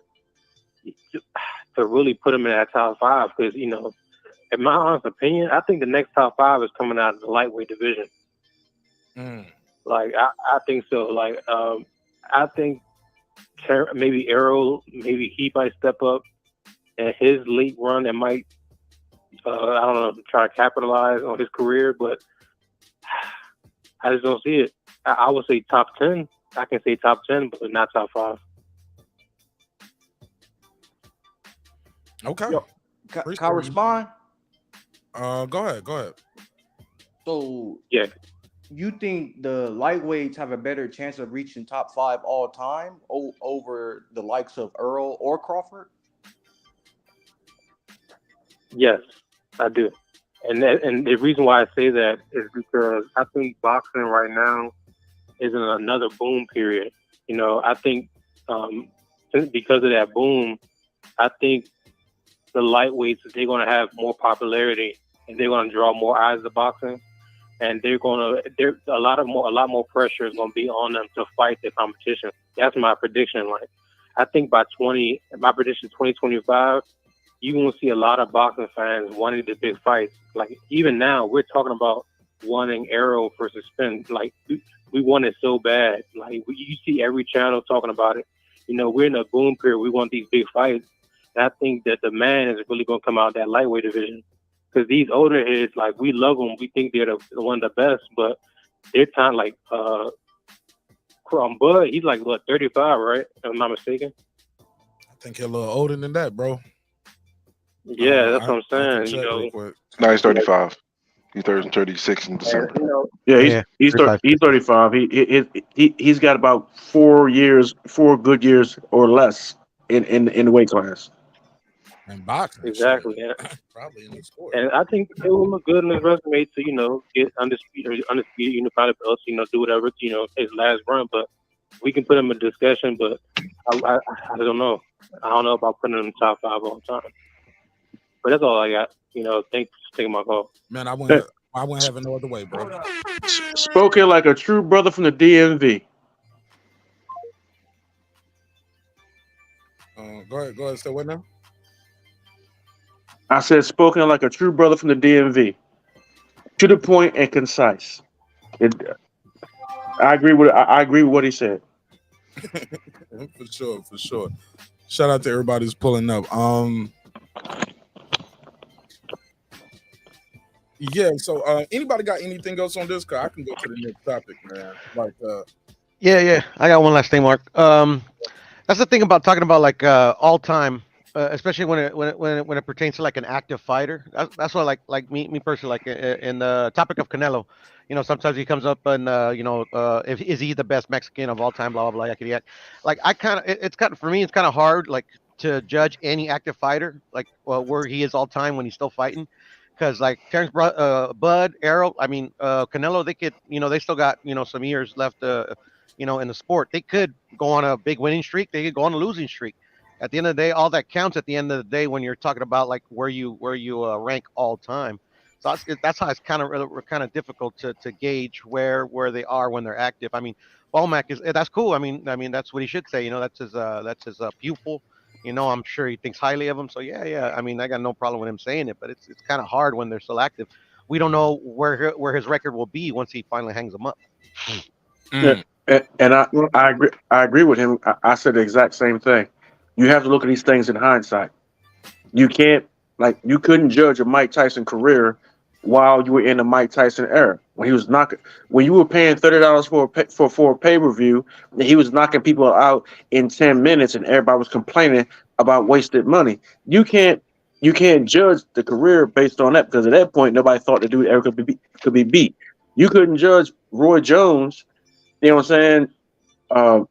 to really put him in that top five. Because, in my honest opinion, I think the next top five is coming out of the lightweight division. Like, I think so. Like, I think maybe Errol, maybe he might step up in his late run and might, I don't know, try to capitalize on his career, but I just don't see it. I would say top 10. I can say top 10, but not top 5. Okay. Can I respond? Go ahead. So, yeah, you think the lightweights have a better chance of reaching top 5 all time over the likes of Errol or Crawford? Yes, I do. And the reason why I say that is because I think boxing right now is in another boom period. I think because of that boom, I think the lightweights, they're going to have more popularity and they're going to draw more eyes to boxing. And a lot more pressure is going to be on them to fight the competition. That's my prediction. Like, I think by 2025, you won't see a lot of boxing fans wanting the big fights. Like, even now, we're talking about wanting Errol versus Spence. Like, we want it so bad. Like, you see every channel talking about it. We're in a boom period. We want these big fights. And I think that the man is really going to come out of that lightweight division. Because these older heads, like, we love them. We think they're the one of the best. But they're kind of like, Bud, he's like, what, 35, right? If I'm not mistaken. I think you're a little older than that, bro. Yeah, that's what I'm saying. No, he's 35. He's 36 in December. He's 35. He's got about 4 good years or less in the weight class. And boxing. Exactly. Yeah. Probably in the sport. And I think it will look good in his resume to, get undisputed unified belts, do whatever, his last run. But we can put him in discussion, but I don't know. I don't know about putting him in the top 5 all the time. But that's all I got. Thanks for taking my call. Man, I wouldn't have it no other way, bro. Spoken like a true brother from the DMV. Go ahead. Say what now? I said spoken like a true brother from the DMV. To the point and concise. I agree with what he said. For sure. Shout out to everybody who's pulling up. Yeah, so anybody got anything else on this? Cause I can go to the next topic, man. Like Yeah. I got one last thing, Mark. That's the thing about talking about like all time, especially when it pertains to like an active fighter. That's what like me personally, like in the topic of Canelo, sometimes he comes up and if is he the best Mexican of all time, blah blah blah. Like it's kind of for me, it's kind of hard like to judge any active fighter like where he is all time when he's still fighting. Because like Terence, Bud, Errol, Canelo, they could, they still got, some years left, in the sport. They could go on a big winning streak. They could go on a losing streak. At the end of the day, all that counts at the end of the day when you're talking about like where you rank all time. So that's how it's kind of difficult to gauge where they are when they're active. Womack that's cool. That's what he should say. That's his pupil. I'm sure he thinks highly of him. So yeah. I got no problem with him saying it, but it's kind of hard when they're still active. We don't know where his record will be once he finally hangs them up. Yeah, and I agree with him. I said the exact same thing. You have to look at these things in hindsight. You couldn't judge a Mike Tyson career while you were in the Mike Tyson era when he was when you were paying $30 for a pay-per-view and he was knocking people out in 10 minutes and everybody was complaining about wasted money. You can't judge the career based on that because at that point nobody thought the dude ever could be beat. You couldn't judge Roy Jones, you know what I'm saying?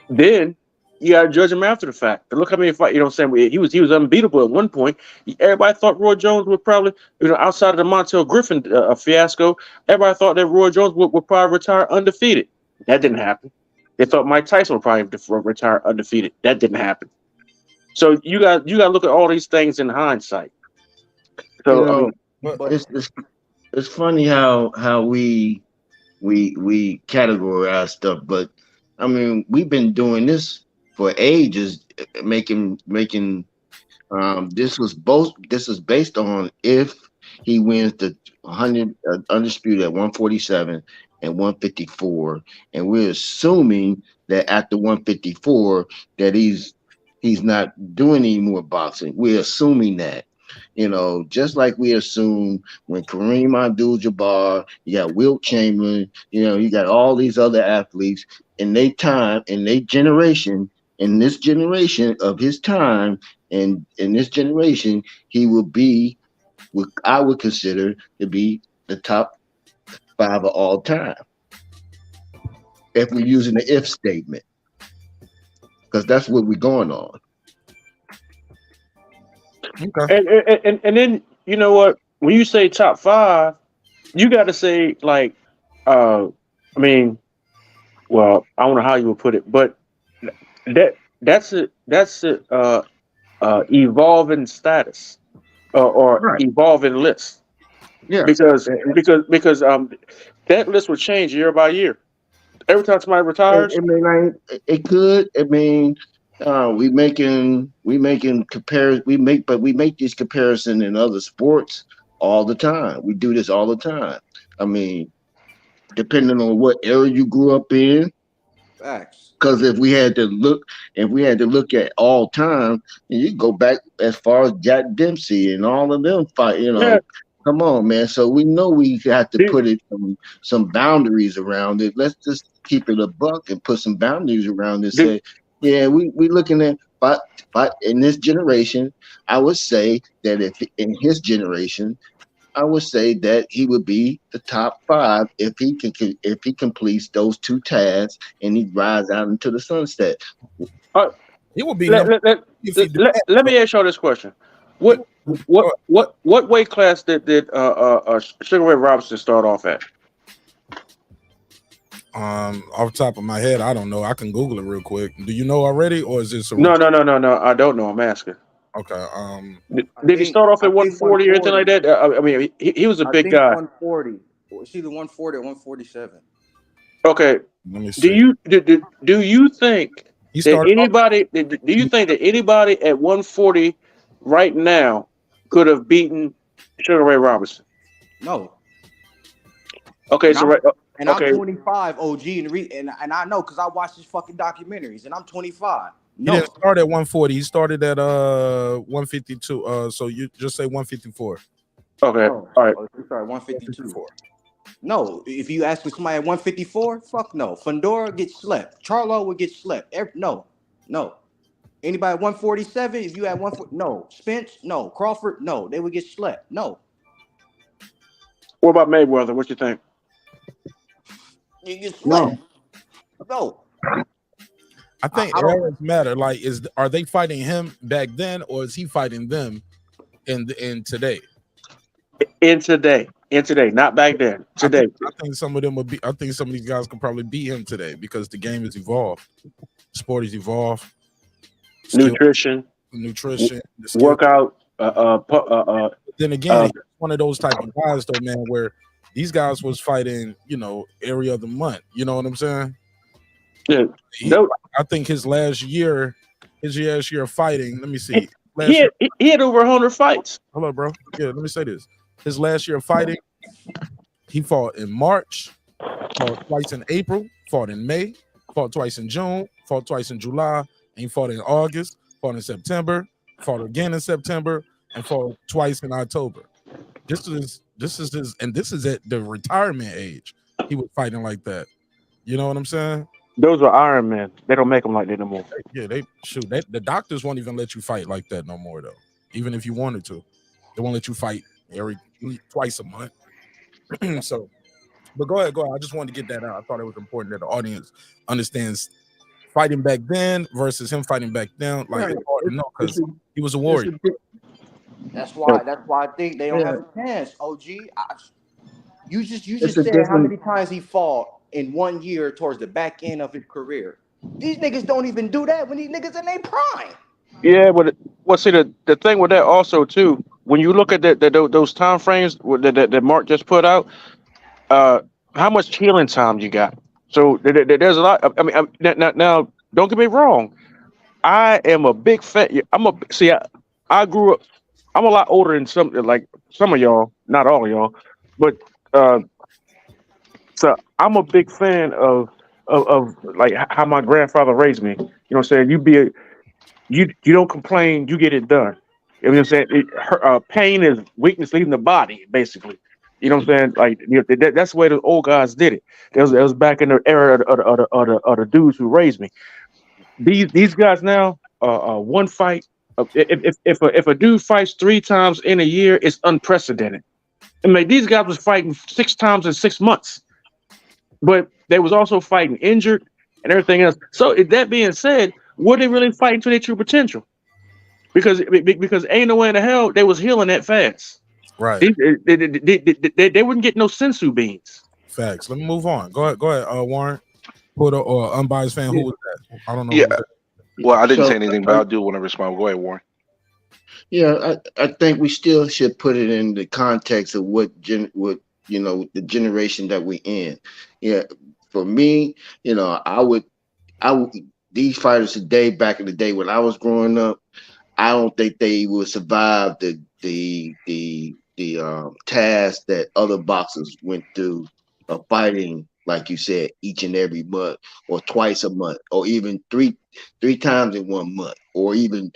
Then you got to judge him after the fact. And look how many fight. You know what I'm saying? He was unbeatable at one point. Everybody thought Roy Jones would probably, outside of the Montel Griffin fiasco, everybody thought that Roy Jones would probably retire undefeated. That didn't happen. They thought Mike Tyson would probably retire undefeated. That didn't happen. So you got to look at all these things in hindsight. So it's funny how we categorize stuff, but I mean we've been doing this for ages, making this is based on if he wins the 100 undisputed at 147 and 154, and we're assuming that after 154 that he's not doing any more boxing. We're assuming that. Just like we assume when Kareem Abdul-Jabbar, you got Wilt Chamberlain, you got all these other athletes in their time, in their generation, in this generation of his time, and in this generation, he will be what I would consider to be the top 5 of all time. If we're using the if statement, because that's what we're going on. Okay. And then you know what? When you say top 5, you got to say like, I mean, well, I don't know how you would put it, but that's evolving status or Right. evolving list. Yeah. Because that list will change year by year. Every time somebody retires, it could. I mean, we make these comparisons in other sports all the time. We do this all the time. I mean, depending on what era you grew up in. Facts. Because if we had to look at all time, and you go back as far as Jack Dempsey and all of them fight, Yeah. Come on, man. So we know we have to put it some boundaries around it. Let's just keep it a buck and put some boundaries around it. Say, yeah, we looking at, but in this generation, I would say that if in his generation, I would say that he would be the top 5 if he completes those 2 tasks and he rides out into the sunset. He would be. Let me ask y'all this question: What weight class did Sugar Ray Robinson start off at? Off the top of my head, I don't know. I can Google it real quick. Do you know already, or is this No. I don't know. I'm asking. Okay. Did he start off at 140 or anything like that? I mean, he was a big guy. 140. It's either 140 or 147. Okay. Let me see. Do you think that anybody? Do you think that anybody at 140 right now could have beaten Sugar Ray Robinson? No. Okay, and I'm 25, OG, and I know because I watch his fucking documentaries, and I'm 25. He didn't start at 140. He started at 152. So you just say 154. Okay. All right. Sorry, 152. No, if you ask somebody at 154, fuck no. Fundora gets slept. Charlo would get slept. No. Anybody at 147? If you at 140, no. Spence, no. Crawford, no. They would get slept. No. What about Mayweather? What you think? You get slept. No. I think eras matter. Like, are they fighting him back then, or is he fighting them in today? In today, not back then. Today, I think some of them would be. I think some of these guys could probably beat him today because the game has evolved, sport has evolved, nutrition, workout. Then again, one of those type of guys, though, man, where these guys was fighting, area of the month. You know what I'm saying? Yeah. I think his last year of fighting. Let me see. He had over 100 fights. Hello, bro. Yeah, let me say this. His last year of fighting, he fought in March, fought twice in April, fought in May, fought twice in June, fought twice in July, and he fought in August, fought in September, fought again in September, and fought twice in October. This is his, and this is at the retirement age. He was fighting like that. You know what I'm saying? Those were Iron Men. They don't make them like that no more. Yeah, the doctors won't even let you fight like that no more, though. Even if you wanted to, they won't let you fight twice a month. So, but go ahead. I just wanted to get that out. I thought it was important that the audience understands fighting back then versus him fighting back now, like it's hard to know because he was a warrior. That's why I think they don't have a chance. OG, you just said how many times he fought in 1 year towards the back end of his career. These niggas don't even do that when these niggas in their prime. Yeah, but see the thing with that also too, when you look at those time frames that Mark just put out, how much healing time you got? So there's a lot. I mean, now don't get me wrong. I am a big fan. I grew up. I'm a lot older than some of y'all, not all of y'all, but so I'm a big fan of like how my grandfather raised me. You know what I'm saying? You don't complain, you get it done. You know what I'm saying? Pain is weakness leaving the body, basically. You know what I'm saying? Like that's the way the old guys did it. It was back in the era of the dudes who raised me. These guys now, one fight. If a dude fights 3 times in a year, it's unprecedented. I mean, these guys was fighting 6 times in 6 months, but they was also fighting injured and everything else. So that being said, were they really fighting to their true potential? Because ain't no way in the hell they was healing that fast. Right. They wouldn't get no sensu beans. Facts. Let me move on. Go ahead, Warren. Put or unbiased fan. Who was that? I don't know. Yeah. Well, I didn't say anything, but I do want to respond. Go ahead, Warren. Yeah, I think we still should put it in the context of what the generation that we in. Yeah, for me, I would these fighters today, back in the day when I was growing up, I don't think they would survive the task that other boxers went through of fighting, like you said, each and every month, or twice a month, or even three times in 1 month, or even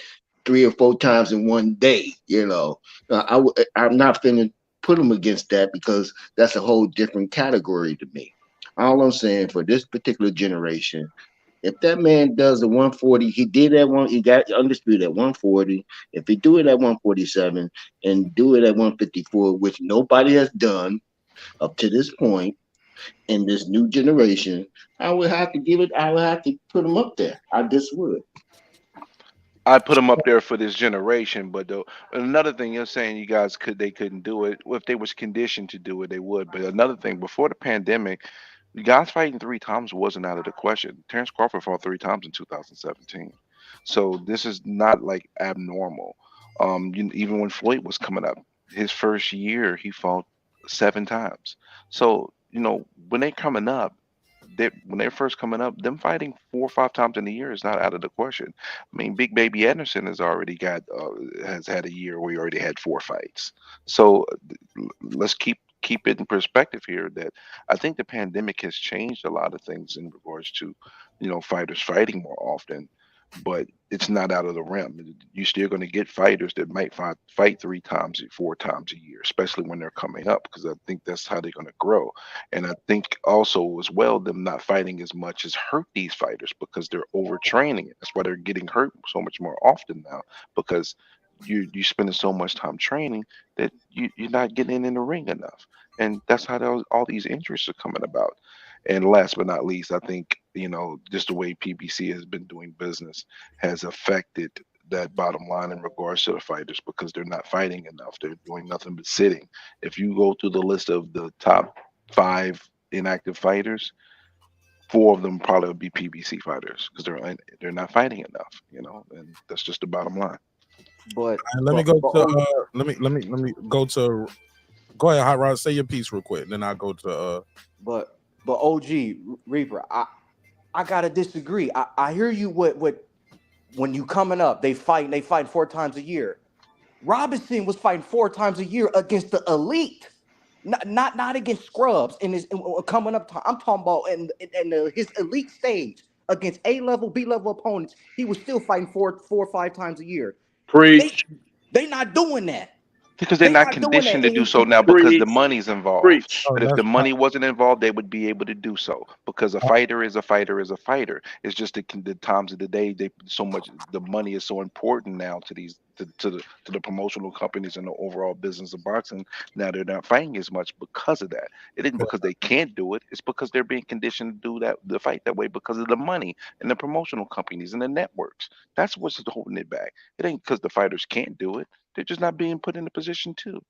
3 or 4 times in 1 day. I'm not finna put them against that because that's a whole different category to me. All I'm saying, for this particular generation, if that man does the 140, he did that one, he got undisputed at 140. If he do it at 147 and do it at 154, which nobody has done up to this point in this new generation, I would have to put him up there. I just would. I put them up there for this generation, but another thing you're saying, you guys they couldn't do it. Well, if they was conditioned to do it, they would. But another thing, before the pandemic, the guys fighting 3 times wasn't out of the question. Terence Crawford fought 3 times in 2017, so this is not like abnormal. Even when Floyd was coming up, his first year he fought 7 times. So when they coming up, when they're first coming up, them fighting 4 or 5 times in a year is not out of the question. I mean, Big Baby Anderson has already has had a year where he already had 4 fights. So let's keep it in perspective here that I think the pandemic has changed a lot of things in regards to fighters fighting more often, but it's not out of the realm. You're still going to get fighters that might fight 3 times, 4 times a year, especially when they're coming up, because I think that's how they're going to grow. And I think also as well, them not fighting as much has hurt these fighters because they're overtraining it. That's why they're getting hurt so much more often now, because you're spending so much time training that you're not getting in the ring enough. And that's how all these injuries are coming about. And last but not least, I think, just the way PBC has been doing business has affected that bottom line in regards to the fighters, because they're not fighting enough. They're doing nothing but sitting. If you go through the list of the top 5 inactive fighters, 4 of them probably would be PBC fighters because they're not fighting enough, and that's just the bottom line. But let me go to go ahead, Hot Rod, say your piece real quick, then I'll go to But OG Reaper, I gotta disagree. I hear you with when you coming up, they fight 4 times a year. Robinson was fighting 4 times a year against the elite, not against scrubs. And coming up, I'm talking about in his elite stage against A-level, B-level opponents. He was still fighting 4 or 5 times a year. Preach. They not doing that. Because they're not conditioned to do so now because the money's involved. Preach. But if the money wasn't involved, they would be able to do so. Because a fighter is a fighter is a fighter. It's just the times of the day, the money is so important now to these to the promotional companies and the overall business of boxing. Now they're not fighting as much because of that. It isn't because they can't do it. It's because they're being conditioned to do the fight that way because of the money and the promotional companies and the networks. That's what's holding it back. It ain't because the fighters can't do it. They're just not being put in a position to.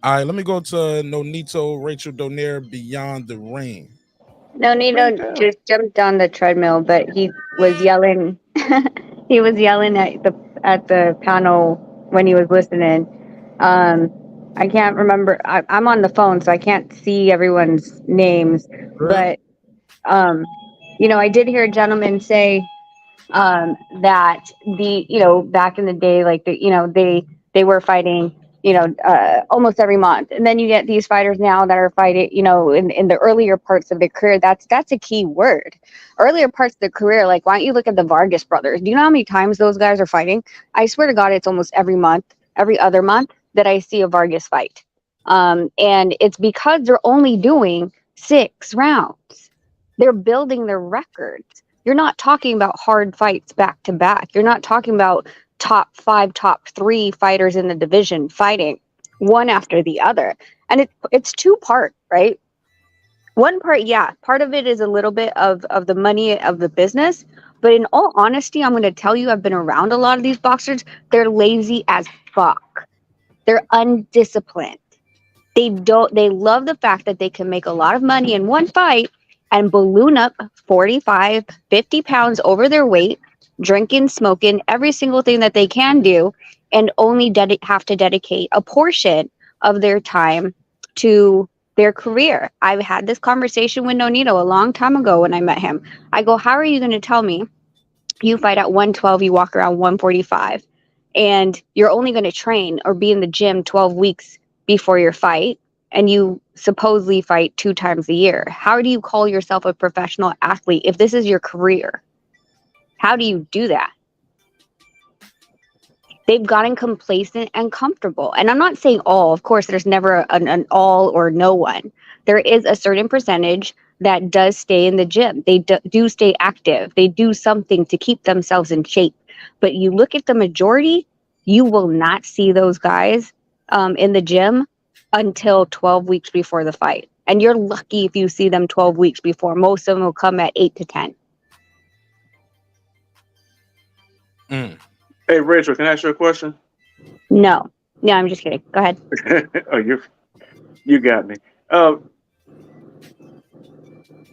All right, let me go to Nonito Rachel Donaire, Beyond the Ring. No, Nino just jumped on the treadmill, but he was yelling. He was yelling at the panel when he was listening. I can't remember. I'm on the phone, so I can't see everyone's names. But I did hear a gentleman say that back in the day, like they were fighting almost every month, and then you get these fighters now that are fighting in the earlier parts of their career. That's a key word. Earlier parts of the career, like why don't you look at the Vargas brothers? Do you know how many times those guys are fighting? I swear to God, it's almost every month, every other month that I see a Vargas fight, and it's because they're only doing 6 rounds. They're building their records. You're not talking about hard fights back to back. You're not talking about top 5, top 3 fighters in the division fighting one after the other. And it's 2-part, right? One part, yeah, part of it is a little bit of the money of the business. But in all honesty, I'm going to tell you, I've been around a lot of these boxers. They're lazy as fuck. They're undisciplined. They love the fact that they can make a lot of money in one fight and balloon up 45, 50 pounds over their weight, drinking, smoking, every single thing that they can do, and only have to dedicate a portion of their time to their career. I've had this conversation with Nonito a long time ago when I met him. I go, how are you going to tell me you fight at 112, you walk around 145, and you're only going to train or be in the gym 12 weeks before your fight, and you supposedly fight 2 times a year? How do you call yourself a professional athlete if this is your career? How do you do that? They've gotten complacent and comfortable. And I'm not saying all. Of course, there's never an all or no one. There is a certain percentage that does stay in the gym. They do stay active. They do something to keep themselves in shape. But you look at the majority, you will not see those guys in the gym until 12 weeks before the fight. And you're lucky if you see them 12 weeks before. Most of them will come at 8 to 10. Hey, Rachel, can I ask you a question? No, I'm just kidding. Go ahead. Oh, you got me.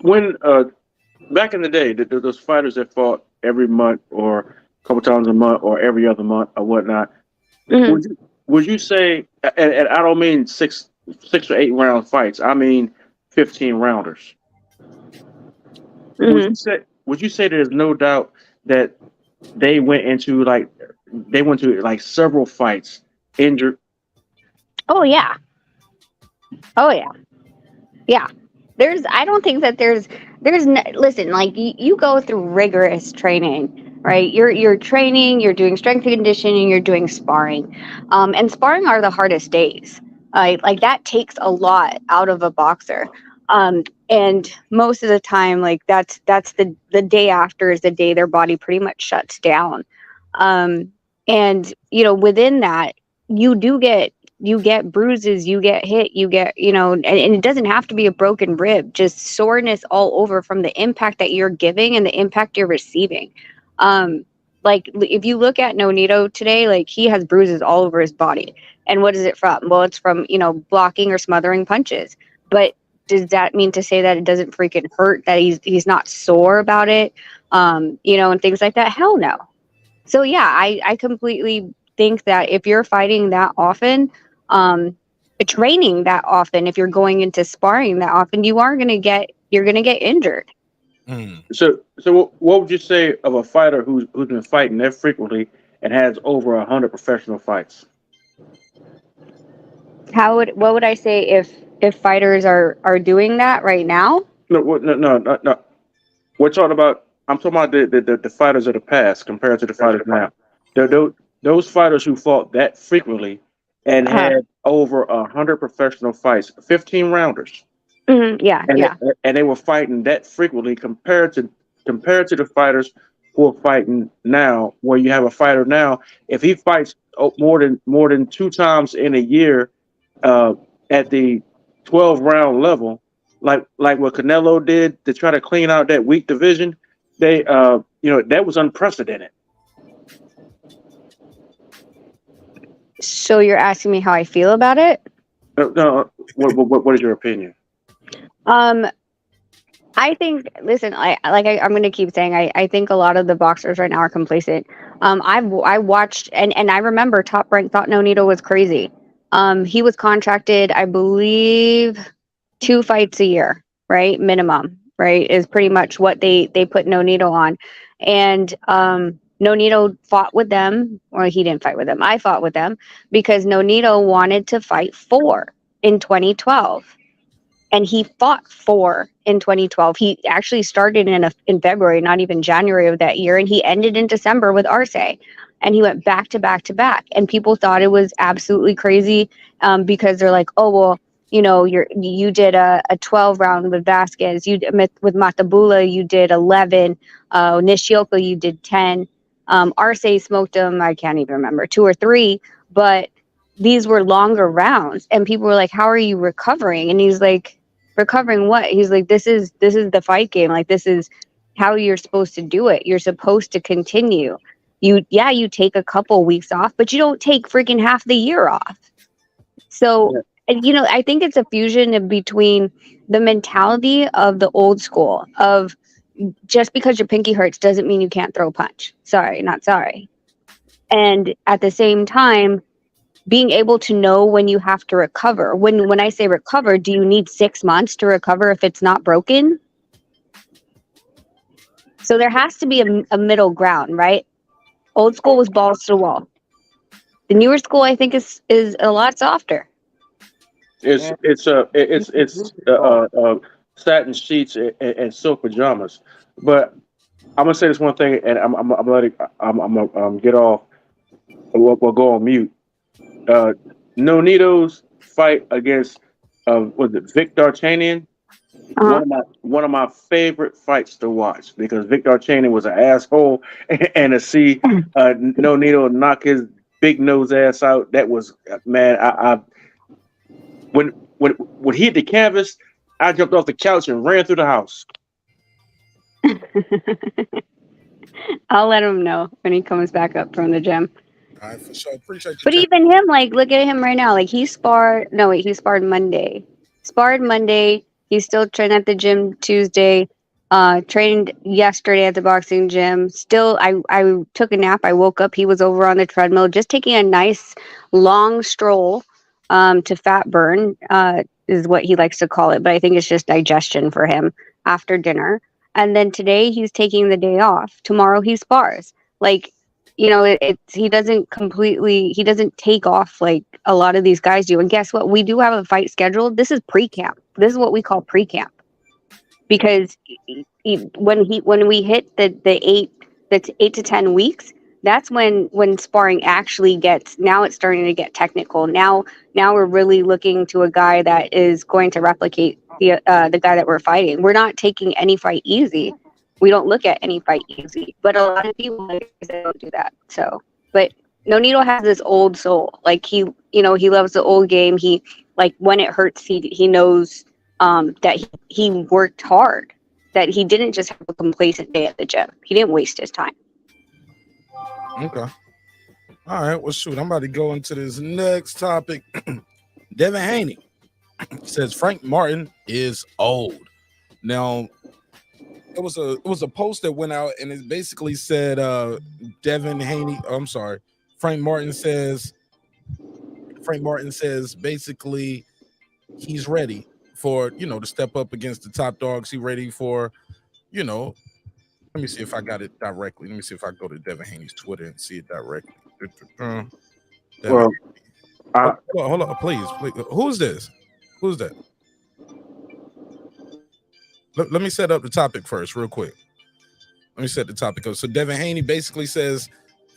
When back in the day, those fighters that fought every month or a couple times a month or every other month or whatnot, would you say? And I don't mean 6 or 8 round fights. I mean 15 rounders. Would you say there's no doubt that they went into several fights injured? Oh yeah. I don't think that listen, like you go through rigorous training, right? You're training, you're doing strength and conditioning, you're doing sparring. And sparring are the hardest days. Like that takes a lot out of a boxer. And most of the time, like that's the day after is the day their body pretty much shuts down. And within that, you get bruises, you get hit, you get, and it doesn't have to be a broken rib, just soreness all over from the impact that you're giving and the impact you're receiving. Like if you look at Nonito today, like he has bruises all over his body. And what is it from? Well, it's from, blocking or smothering punches. But does that mean to say that it doesn't freaking hurt, that he's not sore about it? And things like that? Hell no. So yeah, I completely think that if you're fighting that often, training that often, if you're going into sparring that often, you're gonna get injured. So what would you say of a fighter who's been fighting that frequently and has over 100 professional fights? What would I say if fighters are doing that right now? No. I'm talking about the fighters of the past compared to the fighters now. Those fighters who fought that frequently and had over 100 professional fights, 15 rounders. Yeah. And they were fighting that frequently compared to the fighters who are fighting now. Where you have a fighter now, if he fights more than 2 times in a year, at the 12-round level, like what Canelo did to try to clean out that weak division, they that was unprecedented. So you're asking me how I feel about it? No, what is your opinion? I think, listen, I'm going to keep saying, I think a lot of the boxers right now are complacent. I watched, and I remember Top Rank thought Nonito was crazy. He was contracted, I believe, 2 fights a year, right? Minimum, right? Is pretty much what they put Nonito on. And Nonito fought with them, or he didn't fight with them. I fought with them because Nonito wanted to fight 4 in 2012. And he fought 4 in 2012. He actually started in February, not even January of that year, and he ended in December with Arce. And he went back to back to back. And people thought it was absolutely crazy because they're like, oh well, you did a 12 round with Vasquez. With Matabula, you did 11. Nishioka, you did 10. Arce smoked him. I can't even remember 2 or 3, but these were longer rounds. And people were like, how are you recovering? And he's like, recovering what? He's like, this is the fight game. Like, this is how you're supposed to do it. You're supposed to continue. You take a couple weeks off, but you don't take freaking half the year off. So, I think it's a fusion between the mentality of the old school of just because your pinky hurts doesn't mean you can't throw a punch. Sorry, not sorry. And at the same time, being able to know when you have to recover. When I say recover, do you need 6 months to recover if it's not broken? So there has to be a middle ground, right? Old school was balls to the wall. The newer school, I think, is a lot softer. It's satin sheets and silk pajamas. But I'm gonna say this one thing, and I'm gonna get off. We'll go on mute. Nonito's fight against was it Vic D'Artagnan? One of my favorite fights to watch because Vic D'Artagnan was an asshole, and to see Nonito knock his big nose ass out, that was, man. I when he hit the canvas, I jumped off the couch and ran through the house. I'll let him know when he comes back up from the gym. All right, for sure. Appreciate you. But even him, like, look at him right now. Like, he sparred Monday. Sparred Monday. He's still training at the gym Tuesday. Trained yesterday at the boxing gym. Still, I took a nap. I woke up. He was over on the treadmill, just taking a nice long stroll to fat burn, is what he likes to call it. But I think it's just digestion for him after dinner. And then today he's taking the day off. Tomorrow he spars. Like, he doesn't take off like a lot of these guys do. And guess what? We do have a fight scheduled. This is pre-camp. This is what we call pre-camp. Because when we hit the 8 to 10 weeks, that's when sparring actually now it's starting to get technical. Now we're really looking to a guy that is going to replicate the guy that we're fighting. We're not taking any fight easy. We don't look at any fight easy, but a lot of people don't do that. So, but Nonito has this old soul. Like he loves the old game. He, like, when it hurts, he knows that he worked hard. That he didn't just have a complacent day at the gym. He didn't waste his time. Okay. All right. Well, shoot, I'm about to go into this next topic. Devin Haney says Frank Martin is old. Now, it was a post that went out and it basically said Frank Martin says basically he's ready for, to step up against the top dogs. He's ready for, let me see if I got it directly. Let me see if I go to Devin Haney's Twitter and see it directly. Well, hold on, please. Who's this? Who's that? Let me set up the topic first, real quick. Let me set the topic up. So Devin Haney basically says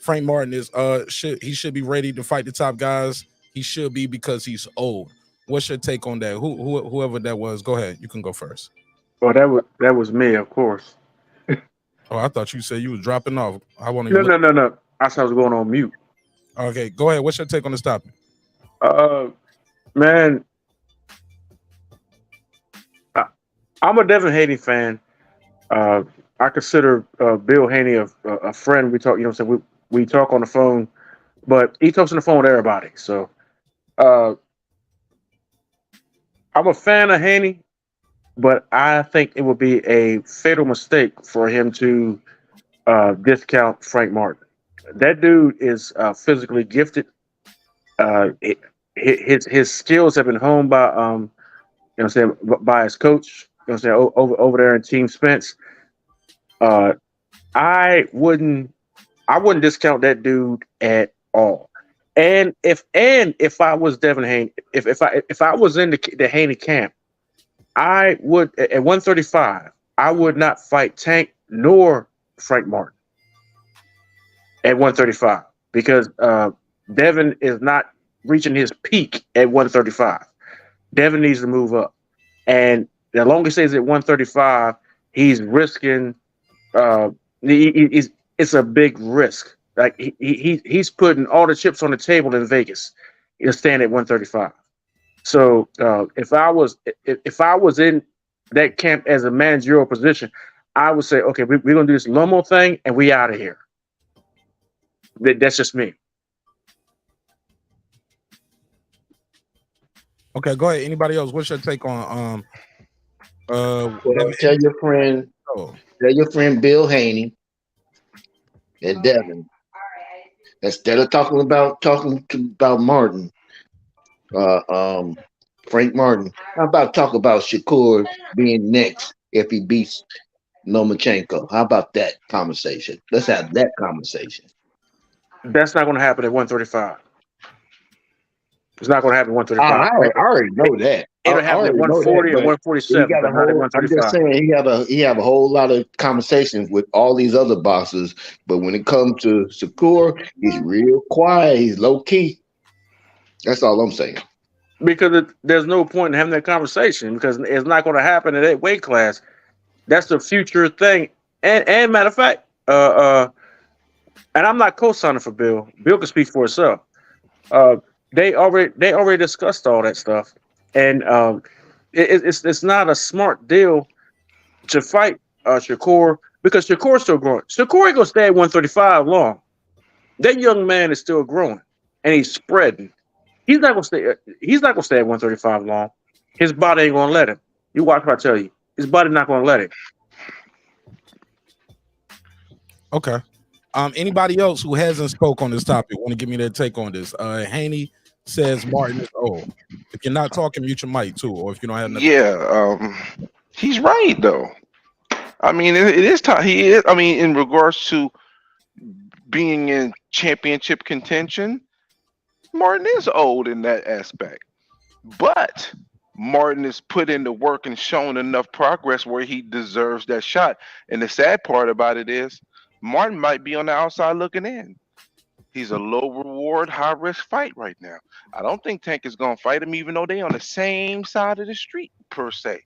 Frank Martin is he should be ready to fight the top guys. He should be because he's old. What's your take on that? Whoever that was, go ahead. You can go first. Well, that was me, of course. Oh, I thought you said you was dropping off. I want to. No. I said I was going on mute. Okay, go ahead. What's your take on this topic? Man, I'm a Devin Haney fan. I consider Bill Haney a friend. We talk, you know, so we talk on the phone, but he talks on the phone with everybody. So I'm a fan of Haney, but I think it would be a fatal mistake for him to discount Frank Martin. That dude is physically gifted. His skills have been honed by by his coach. You know what I'm saying, over there in Team Spence. I wouldn't discount that dude at all. And if I was Devin Haney, if I was in the Haney camp, I would at 135. I would not fight Tank nor Frank Martin at 135 because Devin is not reaching his peak at 135. Devin needs to move up, and as long as he stays at 135, he's risking. It's a big risk. Like he's putting all the chips on the table in Vegas. He'll stand at 135. So if I was in that camp as a managerial position, I would say, okay, we're gonna do this Lomo thing and we out of here. That's just me. Okay, go ahead. Anybody else? What's your take on tell your friend Bill Haney and Devin, instead of talking about Martin, Frank Martin, how about talk about Shakur being next if he beats Lomachenko? How about that conversation? Let's have that conversation. That's not going to happen at 135. It's not going to happen at 135. I already know that. It'll happen at 140 or 147. But not at 135. I'm just saying he have a whole lot of conversations with all these other boxers, but when it comes to Shakur, he's real quiet. He's low key. That's all I'm saying. Because there's no point in having that conversation because it's not going to happen in that weight class. That's the future thing. And matter of fact, and I'm not co-signing for Bill. Bill can speak for himself. They already discussed all that stuff, and it's not a smart deal to fight Shakur because Shakur's still growing. Shakur ain't gonna stay at 135 long. That young man is still growing, and he's spreading. He's not gonna stay. He's not gonna stay at 135 long. His body ain't gonna let him. You watch what I tell you. His body not gonna let it. Okay. Anybody else who hasn't spoke on this topic want to give me their take on this? Haney says Martin is old. If you're not talking, mute your mic too, or if you don't have nothing. Yeah, he's right though. I mean, it is time. He is. I mean, in regards to being in championship contention, Martin is old in that aspect, but Martin has put in the work and shown enough progress where he deserves that shot. And the sad part about it is, Martin might be on the outside looking in. He's a low reward, high risk fight right now. I don't think Tank is going to fight him, even though they're on the same side of the street per se.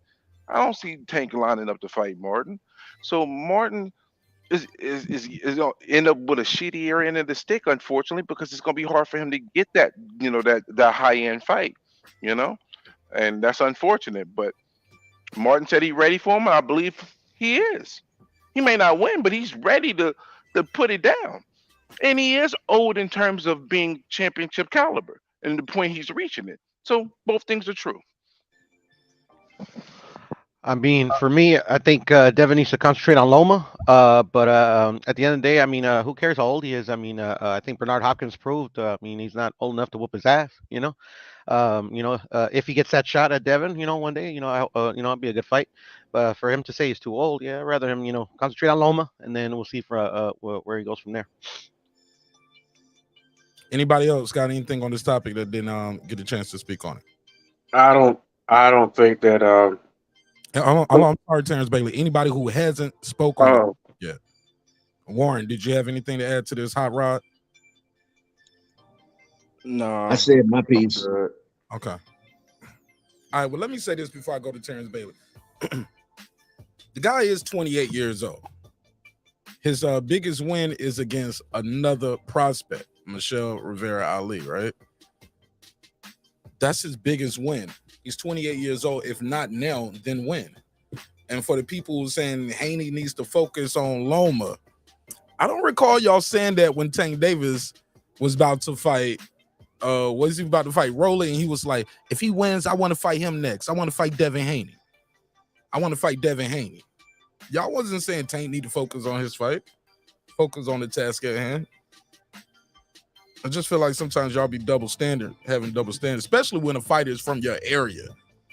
I don't see Tank lining up to fight Martin. So Martin is going to end up with a shittier end of the stick, unfortunately, because it's going to be hard for him to get that, that high end fight, and that's unfortunate. But Martin said he's ready for him, and I believe he is. He may not win, but he's ready to put it down. And he is old in terms of being championship caliber and the point he's reaching it. So both things are true. I mean, for me, I think Devin needs to concentrate on Loma. But at the end of the day, I mean, who cares how old he is? I mean, I think Bernard Hopkins proved. I mean, he's not old enough to whoop his ass. If he gets that shot at Devin, one day, it'll be a good fight. But for him to say he's too old, yeah, rather him, concentrate on Loma, and then we'll see for where he goes from there. Anybody else got anything on this topic that didn't get a chance to speak on it? I don't think that. I'm sorry, Terence Bailey. Anybody who hasn't spoken on it yet? Warren, did you have anything to add to this hot rod? No, I said my piece. Okay. All right. Well, let me say this before I go to Terence Bailey. The guy is 28 years old. His biggest win is against another prospect, Michelle Rivera Ali, right? That's his biggest win. He's 28 years old. If not now, then when? And for the people saying Haney needs to focus on Loma, I don't recall y'all saying that when Tank Davis was about to fight. Was he about to fight Rolly? And he was like, if he wins, I want to fight him next. I want to fight Devin Haney. I want to fight Devin Haney. Y'all wasn't saying Tank need to focus on his fight. Focus on the task at hand. I just feel like sometimes y'all be having double standard, especially when a fighter is from your area,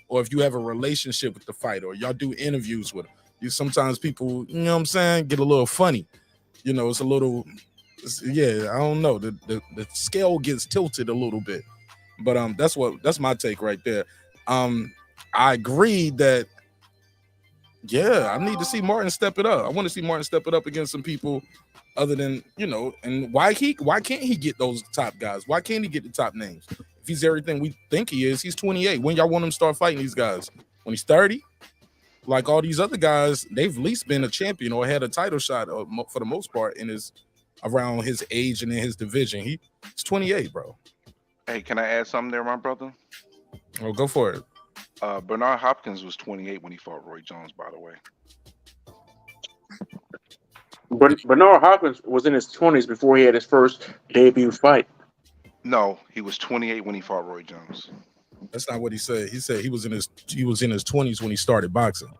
or if you have a relationship with the fighter, or y'all do interviews with him. Sometimes people, you know what I'm saying, get a little funny. You know, it's a little, I don't know. The scale gets tilted a little bit. But that's my take right there. I agree that, I need to see Martin step it up. I want to see Martin step it up against some people other than, and why can't he get those top guys? Why can't he get the top names? If he's everything we think he is, he's 28. When y'all want him to start fighting these guys? When he's 30? Like all these other guys, they've at least been a champion or had a title shot for the most part around his age and in his division. He's 28, bro. Hey, can I add something there, my brother? Oh, go for it. Bernard Hopkins was 28 when he fought Roy Jones, by the way. But Bernard Hopkins was in his 20s before he had his first debut fight. No, he was 28 when he fought Roy Jones. That's not what he said. He said he was in his 20s when he started boxing,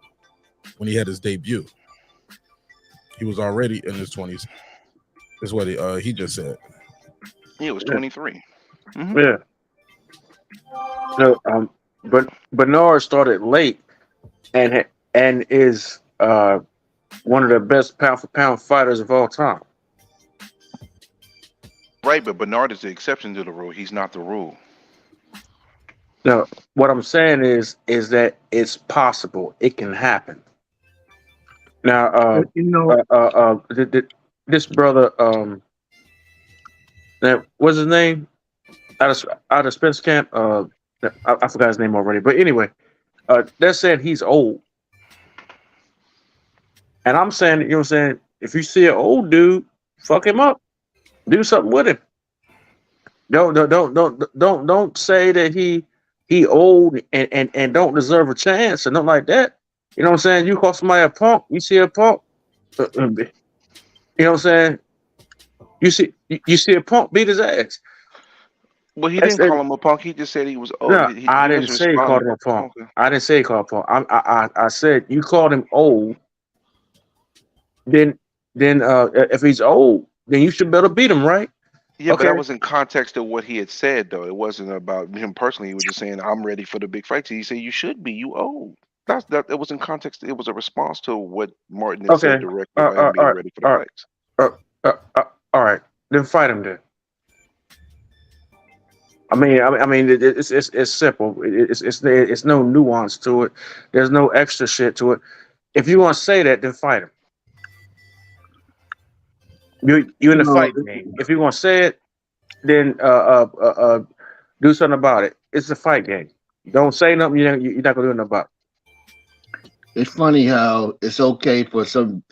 when he had his debut. He was already in his 20s. Is what he just said. He was 23. Mm-hmm. Yeah. So, but Bernard started late, and is one of the best pound for pound fighters of all time. Right, but Bernard is the exception to the rule. He's not the rule. No, what I'm saying is that it's possible. It can happen. Now, this brother, what's his name? Out of Spence camp. I forgot his name already. But anyway, they're saying he's old. And I'm saying, what I'm saying? If you see an old dude, fuck him up. Do something with him. Don't say that he old and don't deserve a chance or nothing like that. You know what I'm saying? You call somebody a punk, you see a punk. You know what I'm saying? You see a punk beat his ass. Well, he didn't call him a punk. He just said he was old. No, I didn't say he called him a punk. Okay. I didn't say he called him a punk. I said you called him old. Then if he's old, then you should better beat him, right? Yeah, okay. But that was in context of what he had said, though. It wasn't about him personally. He was just saying, "I'm ready for the big fights." He said, "You should be. You old." It was in context. It was a response to what Martin had said directly about him being ready for the fights. All right, then fight him then. I mean, it's simple. It's no nuance to it. There's no extra shit to it. If you want to say that, then fight him. You in the fight game. If you want to say it, then do something about it. It's a fight game. Don't say nothing. You're not gonna do nothing about it. It's funny how it's okay for certain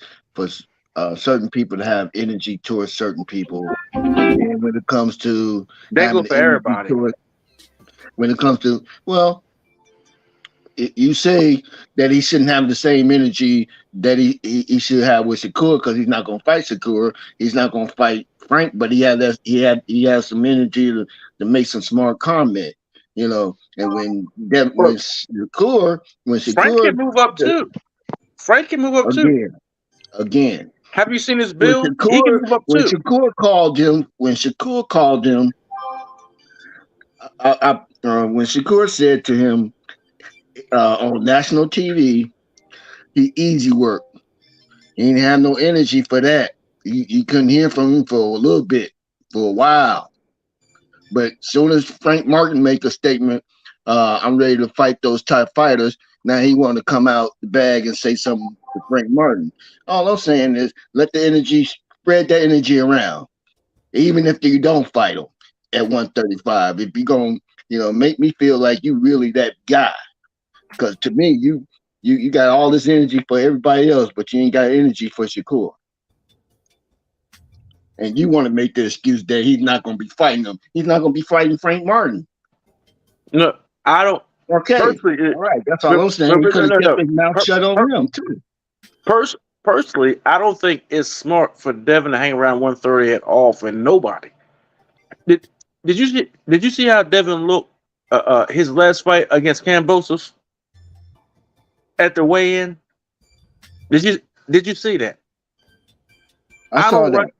people to have energy towards certain people, and when it comes to they go for everybody. When it comes to you say that he shouldn't have the same energy that he should have with Shakur because he's not going to fight Shakur. He's not going to fight Frank, but he has some energy to make some smart comment, And when Shakur Frank can move up too. Frank can move up too. Again. Have you seen his build? He can move up when too. Shakur called him, when Shakur said to him on national TV, he easy work. He didn't have no energy for that. You couldn't hear from him for a little bit, for a while. But soon as Frank Martin make a statement, I'm ready to fight those type fighters, now he want to come out the bag and say something to Frank Martin. All I'm saying is let the energy, spread that energy around. Even if you don't fight him at 135, if you're going to, make me feel like you really that guy. Because to me, you got all this energy for everybody else, but you ain't got energy for Shakur. and you want to make the excuse that he's not going to be fighting him. He's not going to be fighting Frank Martin. No, I don't. Okay, Personally, all right, that's all I'm saying. He could have kept his mouth shut on him too. Personally, I don't think it's smart for Devin to hang around 130 at all for nobody. Did you see how Devin looked his last fight against Kambosos at the weigh-in? Did you see that? I saw that.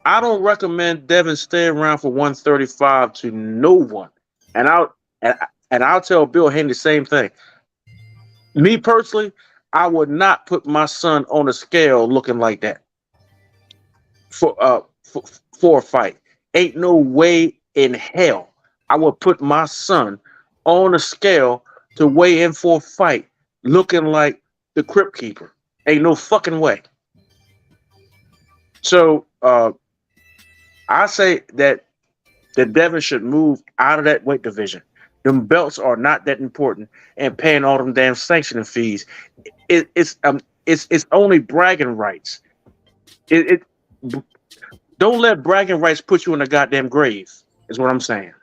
I don't recommend Devin stay around for 135 to no one, and I'll tell Bill Haney the same thing. Me personally, I would not put my son on a scale looking like that for a fight. Ain't no way in hell I would put my son on a scale to weigh in for a fight looking like the Crypt Keeper. Ain't no fucking way. So I say that Devin should move out of that weight division. Them belts are not that important, and paying all them damn sanctioning fees, it's only bragging rights. Don't let bragging rights put you in a goddamn grave. Is what I'm saying.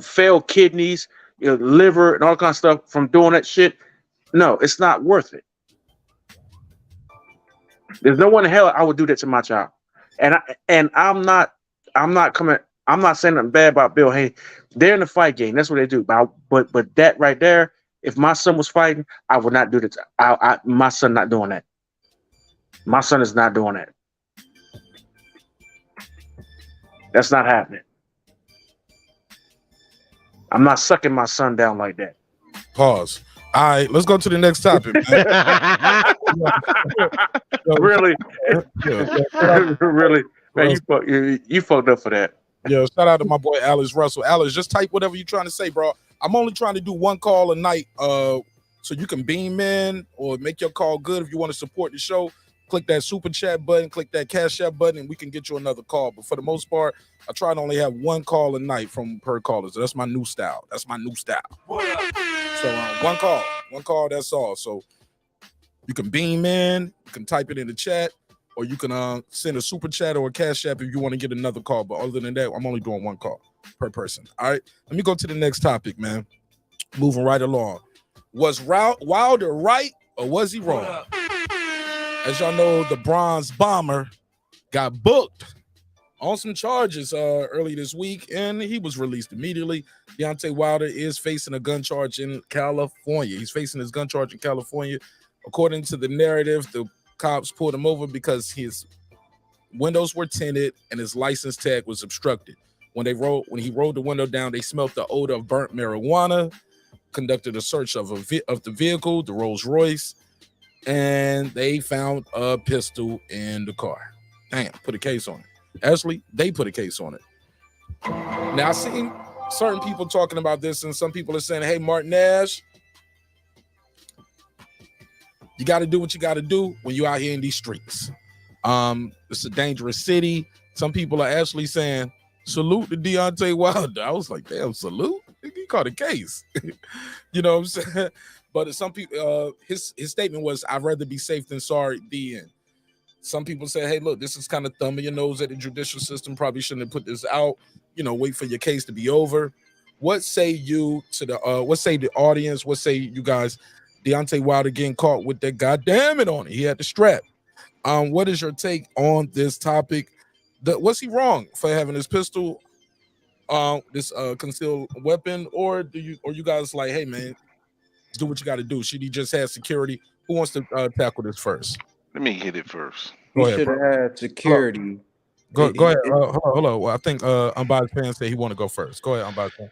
Failed kidneys, liver, and all kind of stuff from doing that shit. No, it's not worth it. There's no one in hell I would do that to my child, and I'm not saying nothing bad about Bill Haney. They're in the fight game. That's what they do. But that right there, if my son was fighting, I would not do that. My son not doing that. My son is not doing that. That's not happening. I'm not sucking my son down like that. Pause. All right, let's go to the next topic. Really? Really? Man, you fucked up for that. Yeah, shout out to my boy Alex Russell. Alex, just type whatever you're trying to say, bro. I'm only trying to do one call a night, so you can beam in or make your call good. If you want to support the show, click that super chat button, click that cash app button, and we can get you another call. But for the most part, I try to only have one call a night from per caller. So that's my new style. So one call, that's all. So you can beam in, you can type it in the chat, or you can send a super chat or a cash app if you want to get another call. But other than that, I'm only doing one call per person. All right, let me go to the next topic, man. Moving right along. Was Wilder right or was he wrong? As y'all know, the Bronze Bomber got booked on some charges early this week, and he was released immediately. Deontay Wilder is facing a gun charge in California. He's facing his gun charge in California. According to the narrative, the cops pulled him over because his windows were tinted and his license tag was obstructed. When he rolled the window down, they smelled the odor of burnt marijuana, conducted a search of the vehicle, the Rolls Royce, and they found a pistol in the car. Damn, put a case on it. Actually, they put a case on it. Now, I've seen certain people talking about this, and some people are saying, hey, Martin Nash, you got to do what you got to do when you're out here in these streets. It's a dangerous city. Some people are actually saying, salute to Deontay Wilder. I was like, damn, salute? He caught a case. You know what I'm saying? But some people, his statement was, I'd rather be safe than sorry, the end. Some people say, hey, look, this is kind of thumbing your nose at the judicial system. Probably shouldn't have put this out. Wait for your case to be over. What say you to the what say the audience? What say you guys? Deontay Wilder getting caught with that goddamn it on it. He had the strap. What is your take on this topic? Was he wrong for having his pistol, this concealed weapon, or you guys like, hey man, do what you got to do? Should he just have security? Who wants to tackle this first? Let me hit it first. He should have had security. Go ahead. Hold on. Well, I think Unbiased Fan said he want to go first. Go ahead, Unbiased Fan.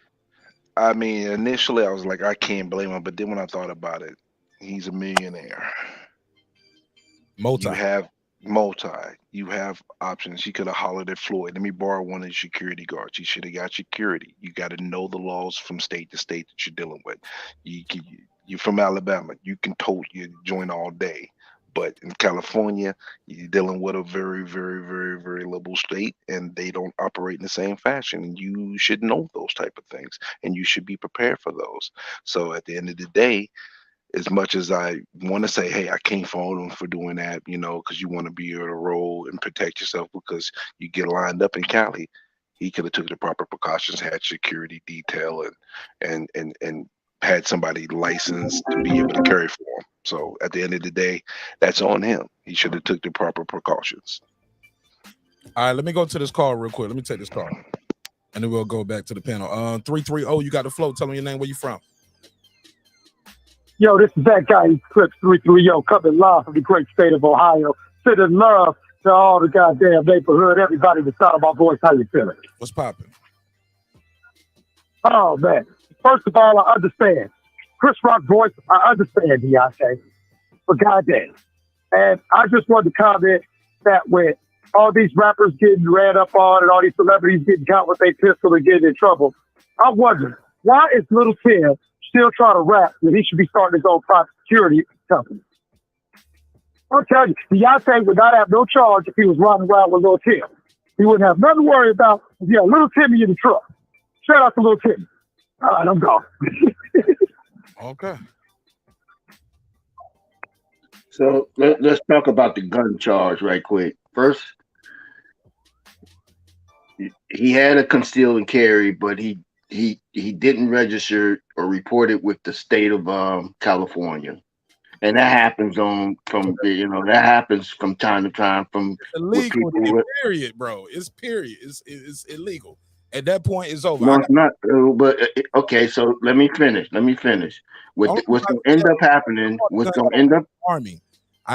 I mean, initially I was like, I can't blame him, but then when I thought about it, he's a millionaire. You have options. He could have hollered at Floyd, let me borrow one of the security guards. He should have got security. You got to know the laws from state to state that you're dealing with. You're from Alabama. You can tote your joint all day. But in California, you're dealing with a very, very, very, very liberal state, and they don't operate in the same fashion. And you should know those type of things, and you should be prepared for those. So at the end of the day, as much as I want to say, hey, I can't fault him for doing that, because you want to be able to roll and protect yourself because you get lined up in Cali. He could have took the proper precautions, had security detail, and had somebody licensed to be able to carry for him. So at the end of the day, that's on him. He should have took the proper precautions. All right, let me go to this call real quick. Let me take this call, and then we'll go back to the panel. 330, you got the flow. Tell me your name. Where you from? Yo, this is that guy who clips 330, coming live from the great state of Ohio. Sending love to all the goddamn neighborhood, everybody that's out of my voice. How you feeling? What's popping? Oh, man. First of all, I understand. Chris Rock voice, I understand, Deontay. But goddamn. And I just wanted to comment that with all these rappers getting ran up on and all these celebrities getting caught with their pistol and getting in trouble, I wonder, why is Little Tim still trying to rap that he should be starting his own private security company? I'll tell you, Deontay would not have no charge if he was riding around with Little Tim. He wouldn't have nothing to worry about. Yeah, Little Timmy in the truck. Shout out to Little Timmy. All right, I'm gone. Okay. So let's talk about the gun charge right quick. First, he had a conceal and carry, but he didn't register or report it with the state of California, and that happens that happens from time to time. Illegal, period, bro. It's period. It's illegal. At that point, it's over. No, it's not. But okay, so let me finish. What's going to end up happening? What's going to end up? Army.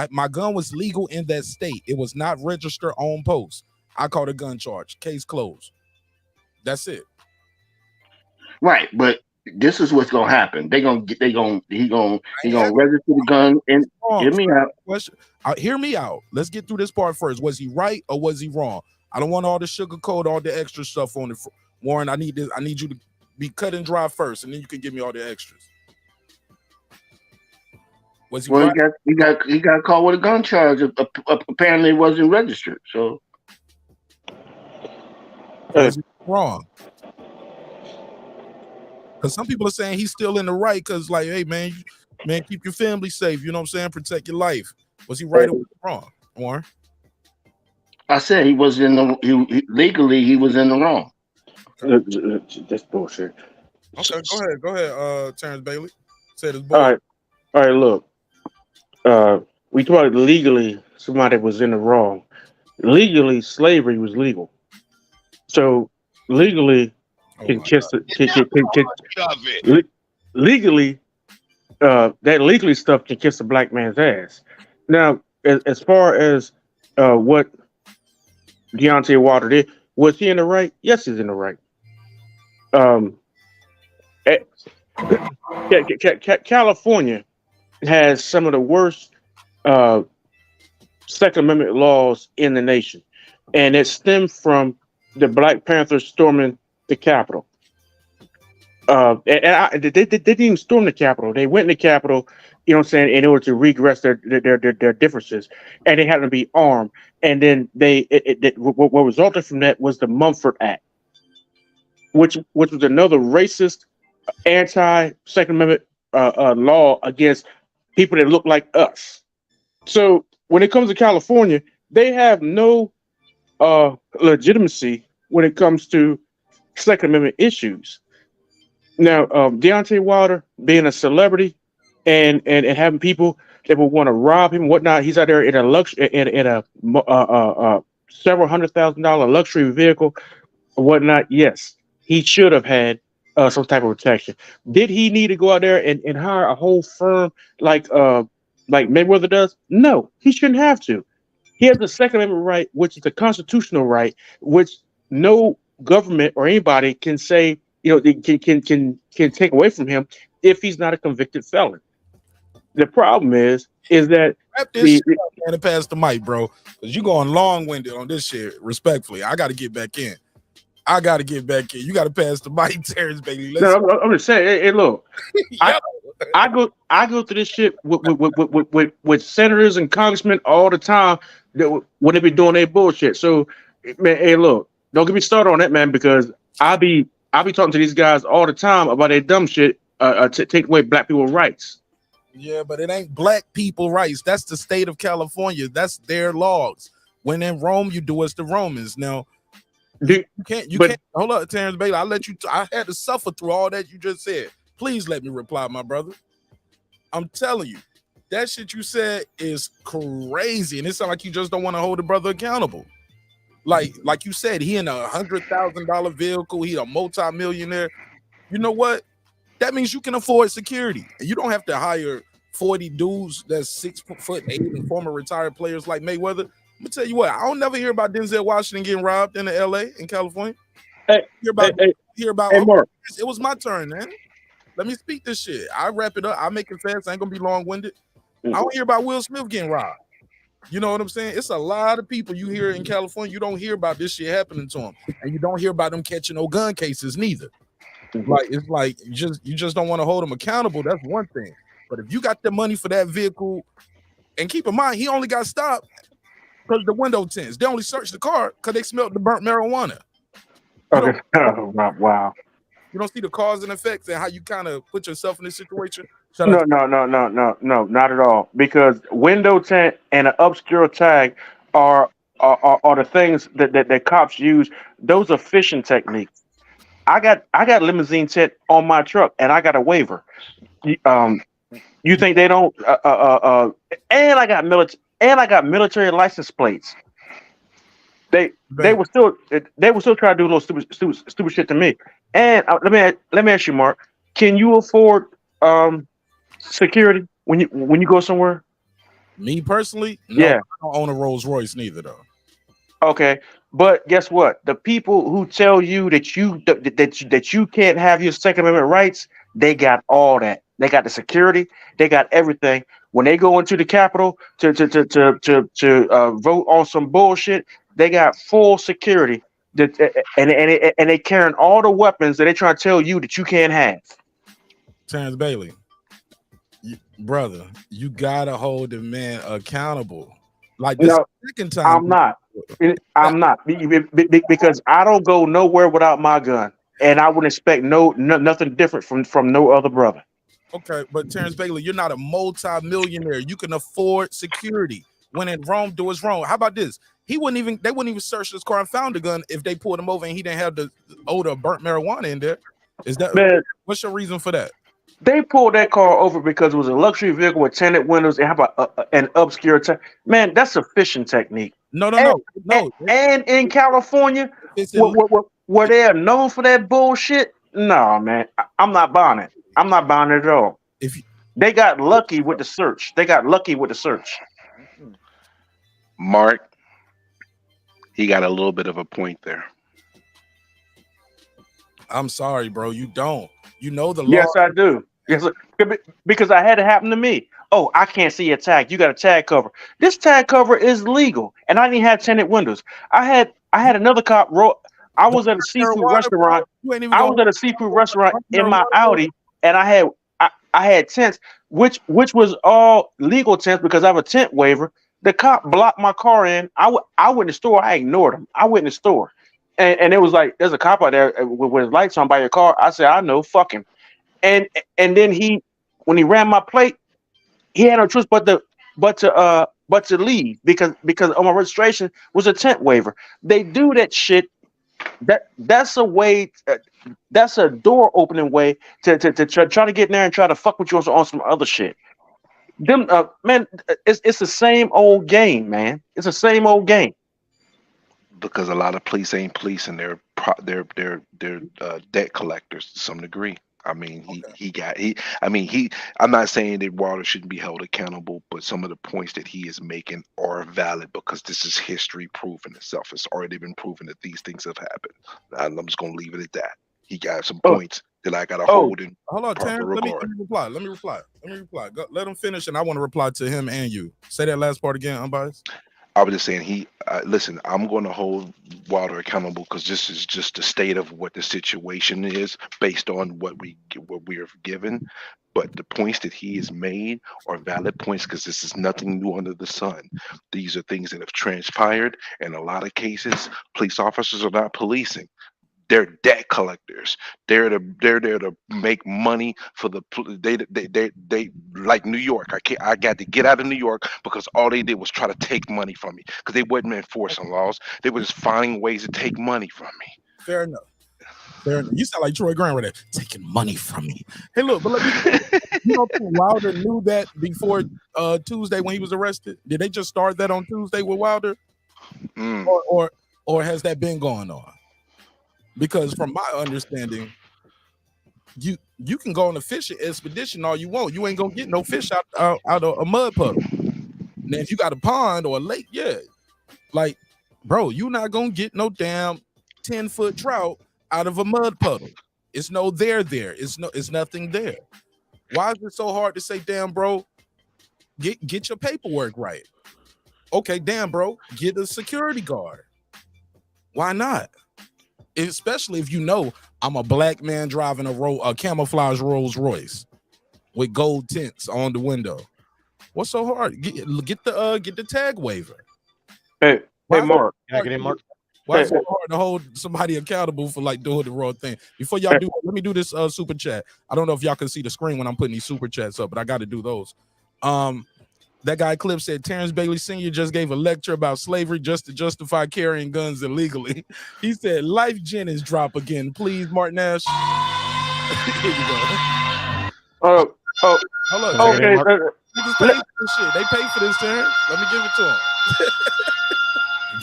My gun was legal in that state. It was not registered on post. I called a gun charge. Case closed. That's it. Right, but this is what's gonna happen. He gonna register the gun and hear me out. Hear me out. Let's get through this part first. Was he right or was he wrong? I don't want all the sugar coat, all the extra stuff on it. Warren, I need you to be cut and dry first, and then you can give me all the extras. Was he right? He got caught with a gun charge. Apparently, it wasn't registered. So was he wrong? Because some people are saying he's still in the right. Because like, hey man, keep your family safe. You know what I'm saying? Protect your life. Was he right or was he wrong, Warren? I said he was legally he was in the wrong. That's bullshit. Okay, go ahead, Terrence Bailey. Say this boy. All right, look. We thought legally somebody was in the wrong. Legally, slavery was legal. So legally legally that legally stuff can kiss a black man's ass. Now, as far as what Deontay Wilder did, was he in the right? Yes, he's in the right. California has some of the worst Second Amendment laws in the nation, and it stemmed from the Black Panthers storming the Capitol. They didn't even storm the Capitol. They went in the Capitol, you know what I'm saying, in order to regress their differences, and they had to be armed. And then what resulted from that was the Mumford Act, which was another racist, anti-Second Amendment law against people that look like us. So when it comes to California, they have no legitimacy when it comes to Second Amendment issues. Now, Deontay Wilder being a celebrity and having people that will want to rob him and whatnot, he's out there in a several $100,000 luxury vehicle or whatnot. Yes, he should have had some type of protection. Did he need to go out there and hire a whole firm like Mayweather does? No, he shouldn't have to. He has the Second Amendment right, which is a constitutional right, which no government or anybody can say, they can take away from him if he's not a convicted felon. The problem is that wrap this shit up, man, and pass the mic, bro, because you're going long-winded on this shit. Respectfully, I got to get back in. You got to pass the mic, Terrence Bailey. I'm just saying. Hey, look, I go through this shit with senators and congressmen all the time when they be doing their bullshit. So, man, hey, look, don't get me started on that, man, because I be talking to these guys all the time about their dumb shit to take away black people's rights. Yeah, but it ain't black people rights. That's the state of California. That's their laws. When in Rome, you do as the Romans. Now, you can't hold up, Terrence Bailey. I'll let you. I had to suffer through all that you just said. Please let me reply, my brother. I'm telling you, that shit you said is crazy, and it sounds like you just don't want to hold the brother accountable. Like you said, he in $100,000 vehicle. He a multi-millionaire. You know what? That means you can afford security, and you don't have to hire 40 dudes that's 6'8" and former retired players like Mayweather. I'm gonna tell you what, I don't never hear about Denzel Washington getting robbed in the LA in California. Hear about Mark. It was my turn, man. Let me speak this shit. I wrap it up. I make it fast. I ain't gonna be long-winded. I don't hear about Will Smith getting robbed. You know what I'm saying? It's a lot of people you hear in California. You don't hear about this shit happening to them, and you don't hear about them catching no gun cases neither. Like it's like you just don't want to hold them accountable. That's one thing. But if you got the money for that vehicle, and keep in mind he only got stopped because the window tints. They only searched the car because they smelled the burnt marijuana. Okay. Wow. You don't see the cause and effects and how you kind of put yourself in this situation. No, not at all. Because window tint and an obscure tag are the things that cops use. Those are fishing techniques. I got limousine tint on my truck and I got a waiver. You think they don't? And I got military license plates. They were still trying to do a little stupid shit to me. And let me ask you, Mark, can you afford security when you go somewhere? Me personally, no, yeah, I don't own a Rolls Royce neither though. Okay, but guess what? The people who tell you that you can't have your Second Amendment rights, they got all that. They got the security. They got everything. When they go into the Capitol to vote on some bullshit, they got full security. And they carrying all the weapons that they trying to tell you that you can't have. Terrence Bailey, brother, you gotta hold the man accountable. Like this second time, I'm not because I don't go nowhere without my gun, and I wouldn't expect nothing different from no other brother. Okay, but Terrence Bailey, you're not a multi-millionaire. You can afford security. When in Rome, do is wrong. How about this? They wouldn't even search his car and found the gun if they pulled him over and he didn't have the odor of burnt marijuana in there. Is that what's your reason for that? They pulled that car over because it was a luxury vehicle with tinted windows and have an obscure man. That's a fishing technique. No. And in California, where they are known for that bullshit, no, man, I'm not buying it. I'm not buying it at all. They got lucky with the search. Mark, he got a little bit of a point there. I'm sorry, bro. You don't. You know the law. Yes, I do. Yes, because I had it happen to me. Oh, I can't see a tag. You got a tag cover. This tag cover is legal, and I didn't have tinted windows. I had another cop. I was at a seafood restaurant. In my Audi, and I had tents, which was all legal tents because I have a tent waiver. The cop blocked my car in. I went in the store. I ignored him. I went in the store, and it was like, there's a cop out there with his lights on by your car. I said, I know, fuck him. And then when he ran my plate, he had no choice but to leave because on my registration was a tent waiver. They do that shit. That's a way. That's a door opening way to try to get in there and try to fuck with you on some other shit. Man, it's the same old game, man. It's the same old game. Because a lot of police ain't police, and they're debt collectors to some degree. I mean, I'm not saying that Wilder shouldn't be held accountable, but some of the points that he is making are valid because this is history proving itself. It's already been proven that these things have happened. I'm just gonna leave it at that. He got some points that I gotta hold in. Hold on, Terrence. Let me reply. Let him finish, and I want to reply to him and you. Say that last part again, unbiased. I was just saying, listen, I'm going to hold Wilder accountable because this is just the state of what the situation is based on what we are given. But the points that he has made are valid points because this is nothing new under the sun. These are things that have transpired. In a lot of cases, police officers are not policing. They're debt collectors. They're there to make money for they like New York. I got to get out of New York because all they did was try to take money from me because they wasn't enforcing laws. They were just finding ways to take money from me. Fair enough. Fair enough. You sound like Troy Graham right there, taking money from me. Hey, look, but let me. You don't think Wilder knew that before Tuesday when he was arrested? Did they just start that on Tuesday with Wilder, or has that been going on? Because from my understanding, you can go on a fishing expedition all you want. You ain't gonna get no fish out of a mud puddle. Now, if you got a pond or a lake, yeah, like, bro, you not gonna get no damn 10-foot trout out of a mud puddle. It's no there. It's nothing there. Why is it so hard to say, damn, bro, get your paperwork right? Okay, damn, bro, get a security guard. Why not? Especially if you know I'm a black man driving a camouflage Rolls Royce with gold tints on the window. What's so hard? Get the tag waiver. Hey, Mark. Can I get in, Mark? Why is it hard to hold somebody accountable for like doing the wrong thing? Before y'all do, let me do this super chat. I don't know if y'all can see the screen when I'm putting these super chats up, but I got to do those. That guy Clip said Terrence Bailey Sr. just gave a lecture about slavery just to justify carrying guns illegally. He said, "Life Jennings drop again, please, Martin Nash." Here you go. Hold on. Okay. They paid for this, Terrence. Let me give it to him.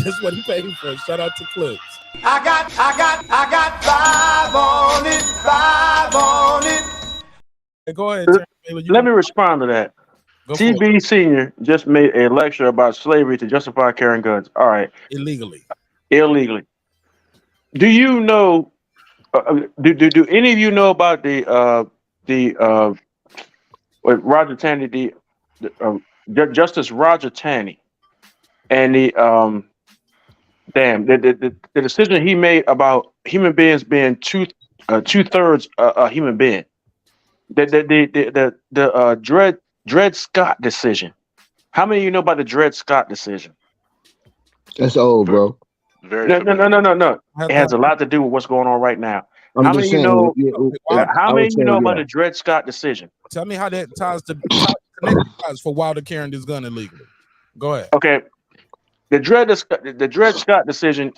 That's what he paid for. Shout out to Clips. I got 5 on it. Hey, go ahead, Terrence. Let me respond to that. TB Senior just made a lecture about slavery to justify carrying guns. All right, illegally. Do you know? Do any of you know about Roger Taney, Justice Roger Taney, and the decision he made about human beings being two-thirds a human being? The Dred Scott decision. How many of you know about the Dred Scott decision? That's old, bro. No. It has a lot to do with what's going on right now. How many of you know about the Dred Scott decision? Tell me how that ties to for Wilder carrying this gun illegally. Go ahead. Okay. The Dred Scott decision,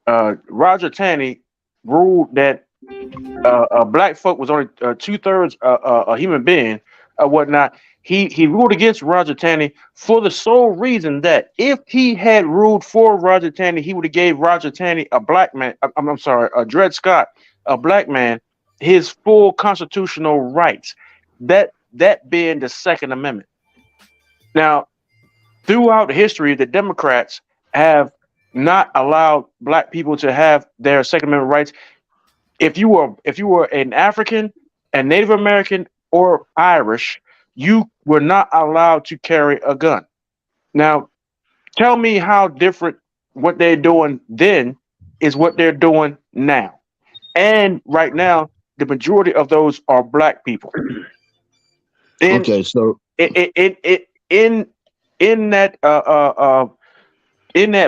Roger Taney ruled that black folk was only 2/3 a human being or whatnot. He ruled against Roger Taney for the sole reason that if he had ruled for Roger Taney, he would have gave Roger Taney, a black man, Dred Scott, a black man, his full constitutional rights. That being the Second Amendment. Now, throughout history, the Democrats have not allowed black people to have their Second Amendment rights. If you were an African, a Native American, or Irish, you were not allowed to carry a gun. Now, tell me how different what they're doing then is what they're doing now. And right now, the majority of those are black people. Okay, so in that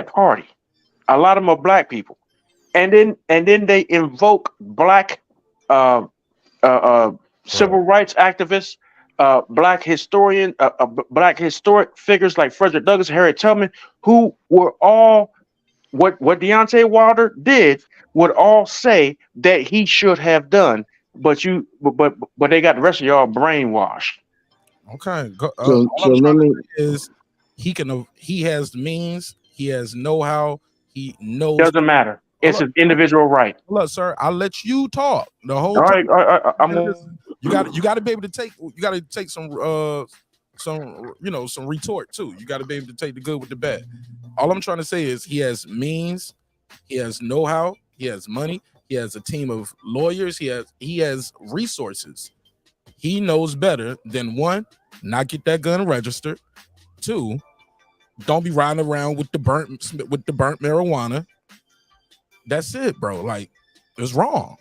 party, a lot of them are black people, and then they invoke black civil rights activists, black historian, black historic figures like Frederick Douglass, Harriet Tubman, who were all what Deontay Wilder did would all say that he should have done, but they got the rest of y'all brainwashed. Okay, so let me. Is he has means, he has know-how, he knows. Doesn't matter. It's an individual right. Look, sir, I'll let you talk the whole time. All right. You got to be able to take. You got to take some retort too. You got to be able to take the good with the bad. All I'm trying to say is he has means, he has know-how, he has money, he has a team of lawyers, he has resources. He knows better than one, not get that gun registered. Two, don't be riding around with the burnt marijuana. That's it, bro. Like, it's wrong.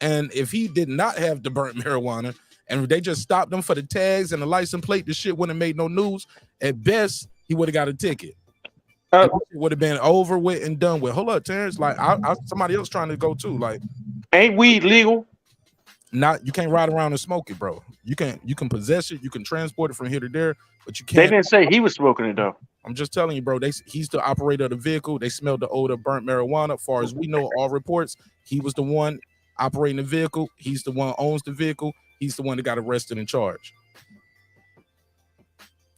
And if he did not have the burnt marijuana and they just stopped him for the tags and the license plate, the shit wouldn't have made no news. At best, he would have got a ticket. it would have been over with and done with. Hold up, Terrence. Like somebody else trying to go too. Like, ain't weed legal? Not, you can't ride around and smoke it, bro. You can possess it, you can transport it from here to there, but you can't. They didn't say he was smoking it though. I'm just telling you, bro. He's the operator of the vehicle. They smelled the odor of burnt marijuana. As far as we know, all reports, he was the one operating the vehicle. He's the one owns the vehicle. He's the one that got arrested and charged.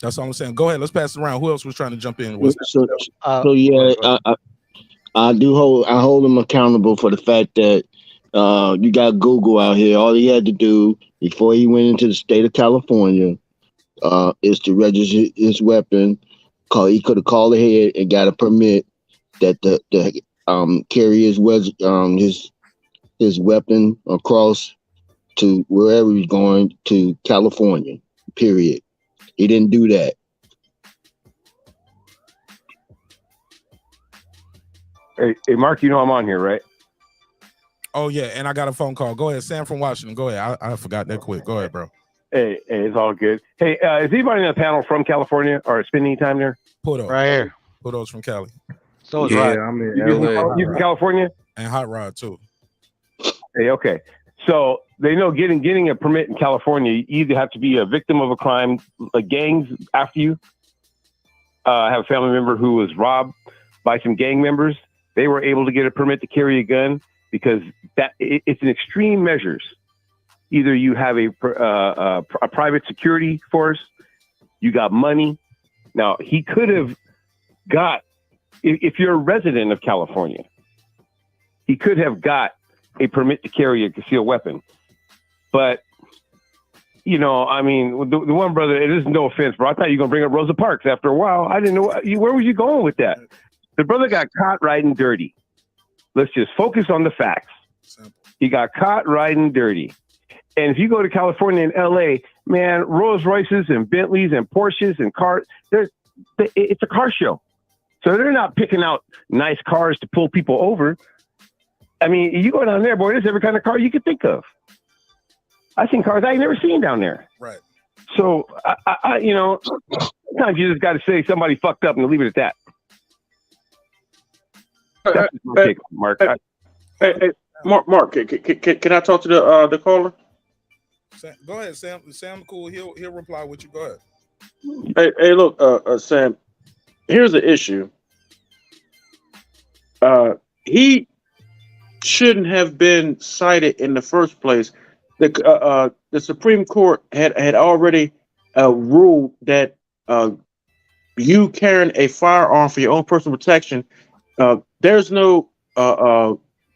That's all I'm saying. Go ahead. Let's pass it around. Who else was trying to jump in? So yeah, I hold him accountable for the fact that you got Google out here. All he had to do before he went into the state of California is to register his weapon. He could have called ahead and got a permit that the carry his weapon across to wherever he's going to California. Period. He didn't do that. Hey, Mark, you know I'm on here, right? Oh yeah, and I got a phone call. Go ahead, Sam from Washington. Go ahead. I forgot that quick. Go ahead, bro. Hey, it's all good. Hey, is anybody on the panel from California or spending any time there? Pudo. Right here. Pudo's from Cali. So is Rod. I'm in LA. You from California? And Hot Rod too. Hey, okay. So they know getting a permit in California, you either have to be a victim of a crime, like gangs after you. I have a family member who was robbed by some gang members. They were able to get a permit to carry a gun because it's an extreme measures. Either you have a private security force, you got money. Now he could have got, if you're a resident of California, he could have got a permit to carry a concealed weapon. But, you know, I mean, the one brother, it is no offense, bro. I thought you were going to bring up Rosa Parks after a while. I didn't know. Where were you going with that? The brother got caught riding dirty. Let's just focus on the facts. He got caught riding dirty. And if you go to California and LA, man, Rolls Royces and Bentleys and Porsches and cars, it's a car show. So they're not picking out nice cars to pull people over. I mean, you go down there, boy, there's every kind of car you could think of. I've seen cars I ain't never seen down there. Right. So, I you know, sometimes you just got to say somebody fucked up and leave it at that. That's my take, Mark. Hey, Mark, can I talk to the caller? Go ahead, Sam. Sam, cool. He'll reply with you. Go ahead. Hey, look, Sam. Here's the issue. He shouldn't have been cited in the first place. The Supreme Court had already ruled that you carrying a firearm for your own personal protection, there's no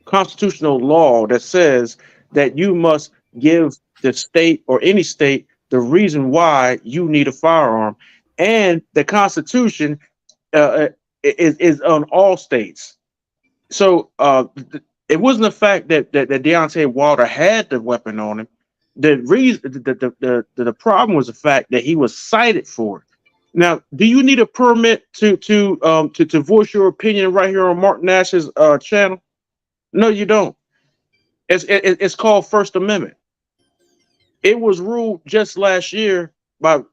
constitutional law that says that you must give the state or any state the reason why you need a firearm. And the Constitution is on all states. So it wasn't the fact that Deontay Wilder had the weapon on him. The reason, the problem was the fact that he was cited for it. Now, do you need a permit to voice your opinion right here on Mark Nash's channel? No, you don't. It's called First Amendment. It was ruled just last year by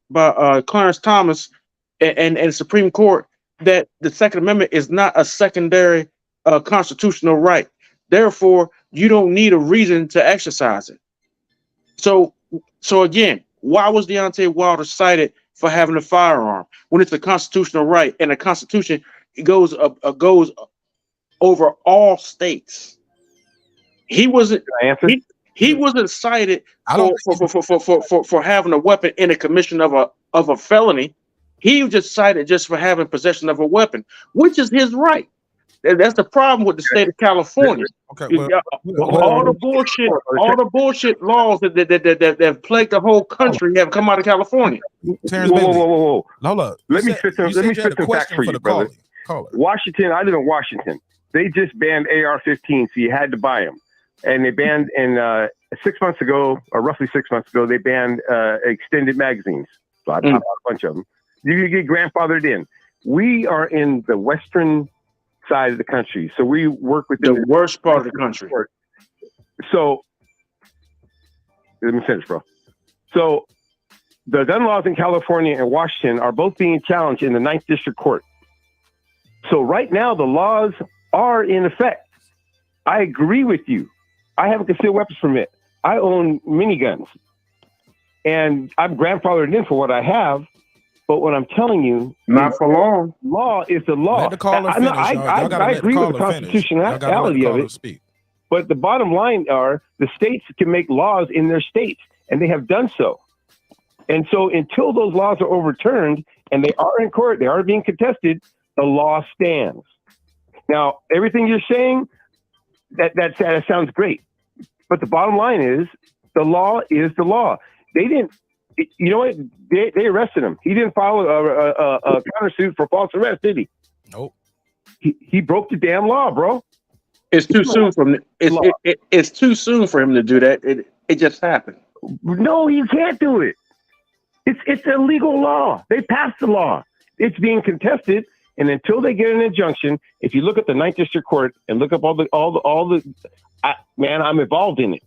Clarence Thomas and the Supreme Court that the Second Amendment is not a secondary constitutional right. Therefore, you don't need a reason to exercise it. So again, why was Deontay Wilder cited for having a firearm when it's a constitutional right and the Constitution goes over all states? He wasn't. He wasn't cited for having a weapon in the commission of a felony. He was just cited just for having possession of a weapon, which is his right. That's the problem with the state of California. Okay, all the bullshit laws that have plagued the whole country have come out of California. Terrence, whoa. Hold up. Let me spit some facts for you, brother. Washington, I live in Washington. They just banned AR-15, so you had to buy them. And they banned, 6 months ago, or roughly 6 months ago, they banned extended magazines. So I bought a bunch of them. You can get grandfathered in. We are in the western side of the country, so we work with the worst part of the country. So let me finish, bro. So the gun laws in California and Washington are both being challenged in the 9th District Court. So right now, the laws are in effect. I agree with you. I have a concealed weapons permit. I own miniguns. And I'm grandfathered in for what I have. But what I'm telling you, not for long. Law is the law. Let the caller finish, y'all. Y'all gotta I let the agree with the caller finish. Y'all gotta let the constitutionality of caller it. speak. But the bottom line are the states can make laws in their states, and they have done so. And so until those laws are overturned, and they are in court, they are being contested, the law stands. Now, everything you're saying, that sounds great. But the bottom line is, the law is the law. They didn't, you know what? They arrested him. He didn't file a countersuit for false arrest, did he? Nope. He broke the damn law, bro. It's too soon for him. It's too soon for him to do that. It just happened. No, you can't do it. It's a legal law. They passed the law. It's being contested, and until they get an injunction, if you look at the 9th District Court and look up man, I'm involved in it.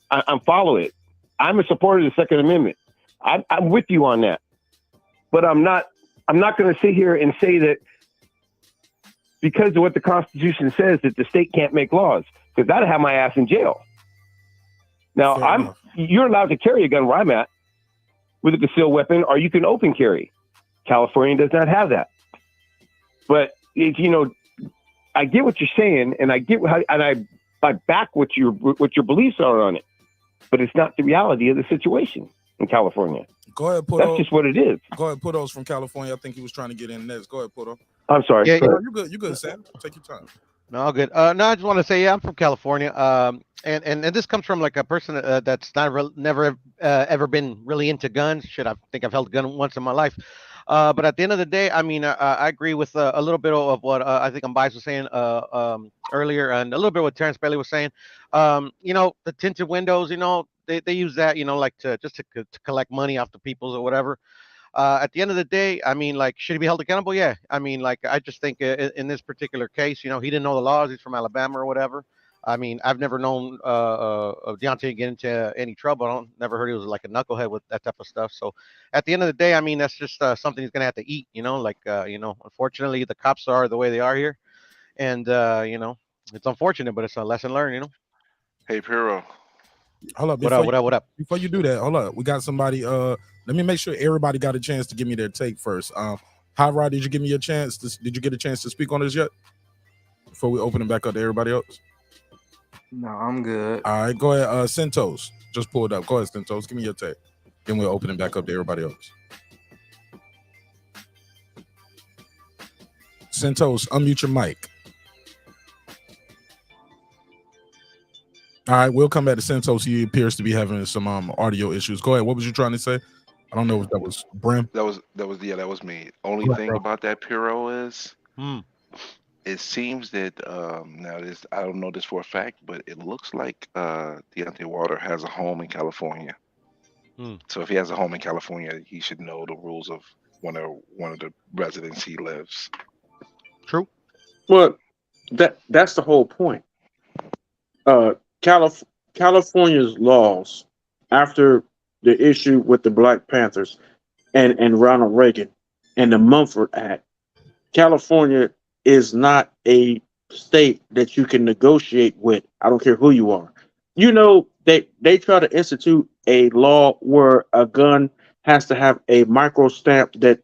I'm following it. I'm a supporter of the Second Amendment. I'm with you on that. But I'm not going to sit here and say that because of what the Constitution says that the state can't make laws, because that'd have my ass in jail. Now, you're allowed to carry a gun where I'm at with a concealed weapon, or you can open carry. California does not have that. But I get what you're saying, and I get I back what your beliefs are on it. But it's not the reality of the situation in California. Go ahead, Puto. That's just what it is. Go ahead, Puto's from California. I think he was trying to get in next. Go ahead, Puto. I'm sorry. Yeah, You good? You good, Sam? Take your time. No, all good. No, I just want to say, yeah, I'm from California. And this comes from like a person that's never ever been really into guns. Shit, I think I've held a gun once in my life. But at the end of the day, I mean, I agree with a little bit of what I think Bias was saying earlier, and a little bit what Terence Bailey was saying. The tinted windows, they use that, like to collect money off the peoples or whatever. At the end of the day, I mean, like, should he be held accountable? Yeah. I mean, like, I just think in this particular case, he didn't know the laws. He's from Alabama or whatever. I mean, I've never known Deontay get into any trouble. I never heard he was like a knucklehead with that type of stuff. So at the end of the day, I mean, that's just something he's gonna have to eat. Unfortunately, the cops are the way they are here, and it's unfortunate, but it's a lesson learned. Hey, Piro. Hold up. What up? Before you do that, hold up. We got somebody. Let me make sure everybody got a chance to give me their take first. High Rod, did you give me a chance? Did you get a chance to speak on this yet? Before we open it back up to everybody else. No, I'm good. All right, go ahead. Centos, just pull it up. Go ahead, Centos. Give me your take. Then we'll open it back up to everybody else. Centos, unmute your mic. All right, we'll come back to Centos. He appears to be having some audio issues. Go ahead. What was you trying to say? I don't know if that was Brim. That was me. Only thing about that Piro is it seems that now this, I don't know this for a fact, but it looks like Deontay Wilder has a home in California. So if he has a home in California, he should know the rules of one of the residents he lives. True. Well, that's the whole point. California's laws after the issue with the Black Panthers and Ronald Reagan and the Mumford Act, California is not a state that you can negotiate with. I don't care who you are. They try to institute a law where a gun has to have a micro stamp that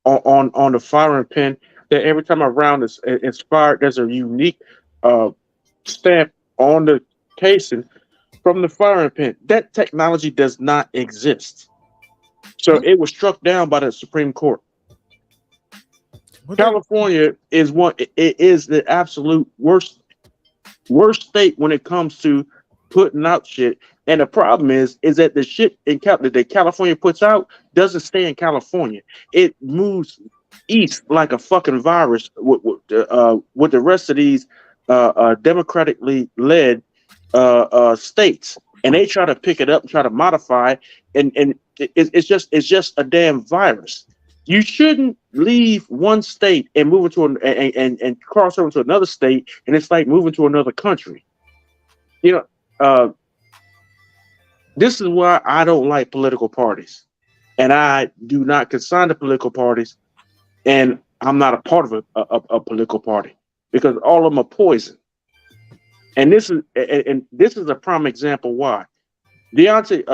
on the firing pin, that every time a round is fired, there's a unique stamp on the casing from the firing pin. That technology does not exist. So it was struck down by the Supreme Court. California is it is the absolute worst state when it comes to putting out shit. And the problem is that the shit that California puts out doesn't stay in California. It moves east like a fucking virus with the rest of these democratically led states, and they try to pick it up and try to modify, and it's just a damn virus. You shouldn't leave one state and move into and cross over to another state, and it's like moving to another country. This is why I don't like political parties, and I do not consign to political parties. And I'm not a part of a political party because all of them are poison. And this is a prime example why. Deontay,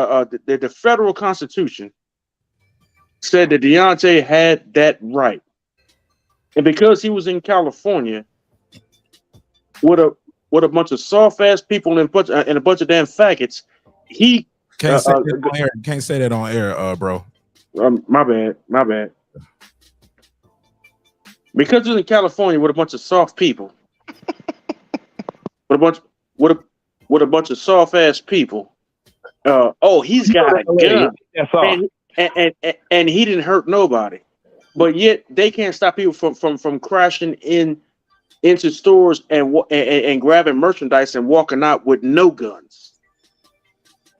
the federal constitution said that Deontay had that right. And because he was in California with a bunch of soft ass people and a bunch of damn faggots, he can't say that on air. Can't say that on air, bro. My bad. Because he's in California with a bunch of soft people, with a bunch of soft ass people. He's got a gun, and he didn't hurt nobody, but yet they can't stop people from crashing into stores and grabbing merchandise and walking out with no guns.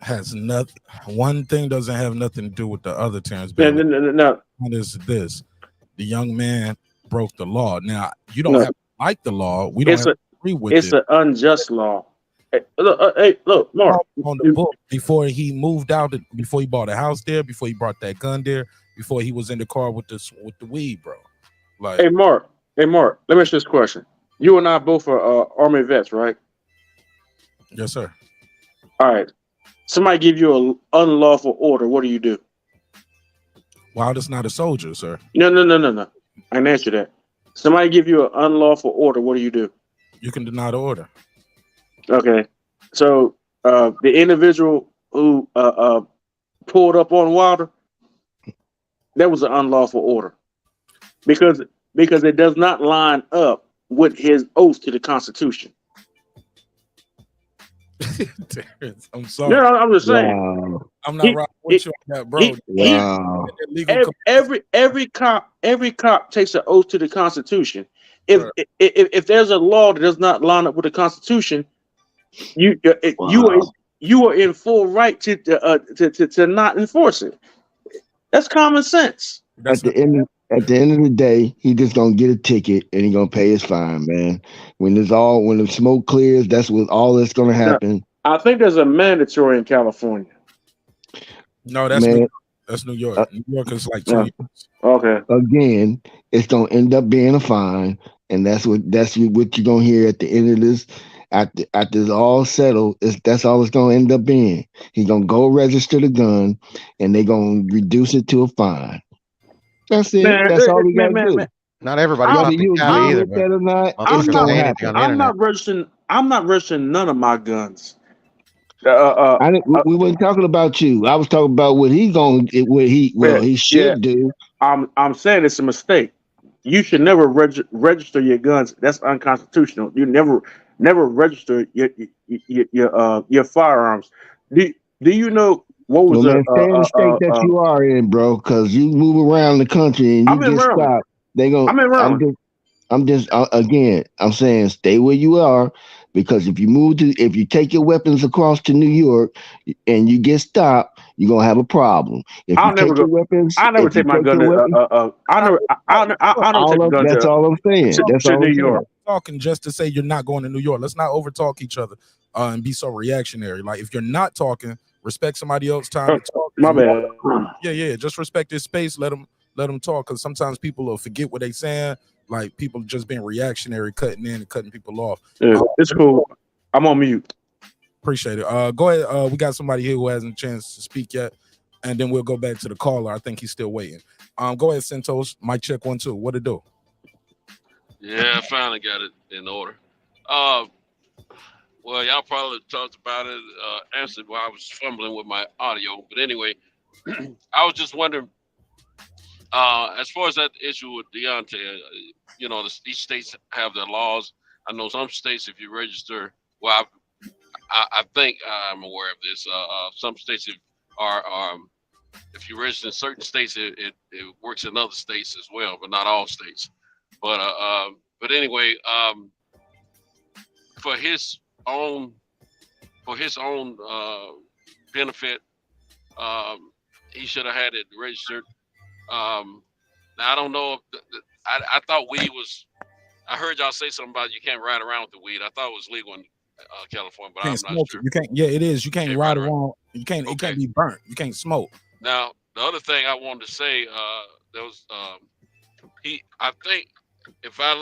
Has nothing. One thing doesn't have nothing to do with the other, Terrence. No. What is this? The young man broke the law. Now you don't have to like the law. We don't have to agree with it. It's an unjust law. Hey, look, Mark. On the book before he moved out, before he bought a house there, before he brought that gun there, before he was in the car with the weed, bro. Like, Hey, Mark. Let me ask you this question. You and I both are Army vets, right? Yes, sir. All right. Somebody give you an unlawful order. What do you do? Wow, that's not a soldier, sir. No. I didn't answer that. Somebody give you an unlawful order. What do you do? You can deny the order. Okay. So the individual who pulled up on Wilder, that was an unlawful order because it does not line up with his oath to the Constitution. Terrence, I'm sorry. No, I'm just saying. Wow. I'm not right with you on that, bro. Wow. Every cop takes an oath to the Constitution. If there's a law that does not line up with the Constitution, you are in full right to not enforce it. That's common sense. At the end of the day, he just gonna get a ticket and he gonna pay his fine, man. When the smoke clears, that's gonna happen. I think there's a mandatory in California. No, that's New York. That's New York. New York is like 2 years. Okay. Again, it's gonna end up being a fine, and that's what you're gonna hear at the end of this. After it's all settled, that's all it's gonna end up being. He's gonna go register the gun, and they're gonna reduce it to a fine. That's it. That's all we gotta do. Not everybody's not the guy either. I'm not registering none of my guns. We weren't talking about you. I was talking about what he should do. I'm saying it's a mistake. You should never register your guns. That's unconstitutional. You never register your firearms. Do you know what was stay in the state that you are in, bro? Because you move around the country and you get stopped. I'm saying stay where you are, because if you take your weapons across to New York and you get stopped, you're gonna have a problem. If you take your weapons, I never take my gun to That's all I'm saying. That's all New York. Talking just to say you're not going to New York. Let's not over talk each other and be so reactionary. Like, if you're not talking, respect somebody else's time to talk. My bad. Yeah. Just respect their space. Let them talk, because sometimes people will forget what they saying. Like, people just being reactionary, cutting in and cutting people off. Yeah, it's cool. I'm on mute. Appreciate it. Go ahead. We got somebody here who hasn't a chance to speak yet, and then we'll go back to the caller. I think he's still waiting. Go ahead, Santos. Mic check 1 2. What it do? Yeah, I finally got it in order. Well, y'all probably talked about it, answered while I was fumbling with my audio. But anyway, I was just wondering, as far as that issue with Deontay, each states have their laws. I know some states, if you register, well, I think I'm aware of this. Some states are if you register in certain states, it works in other states as well, but not all states. But anyway, for his own benefit, he should have had it registered. Now I don't know if I thought weed was. I heard y'all say something about you can't ride around with the weed. I thought it was legal in California, but I'm not sure. You can't. Yeah, it is. You can't ride around. You can't. It can't be burnt. You can't smoke. Now the other thing I wanted to say, there was I think if I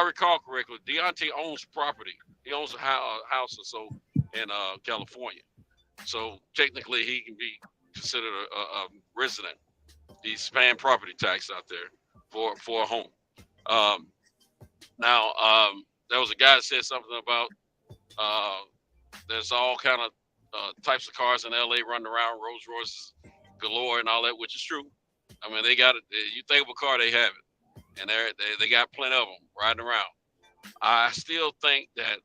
recall correctly, Deontay owns property. He owns a house or so in California. So technically, he can be considered a resident. He's paying property tax out there for a home. Um, there was a guy that said something about there's all kind of types of cars in LA running around, Rolls Royces galore and all that, which is true. I mean, they got it. You think of a car, they have it, and they got plenty of them riding around. I still think that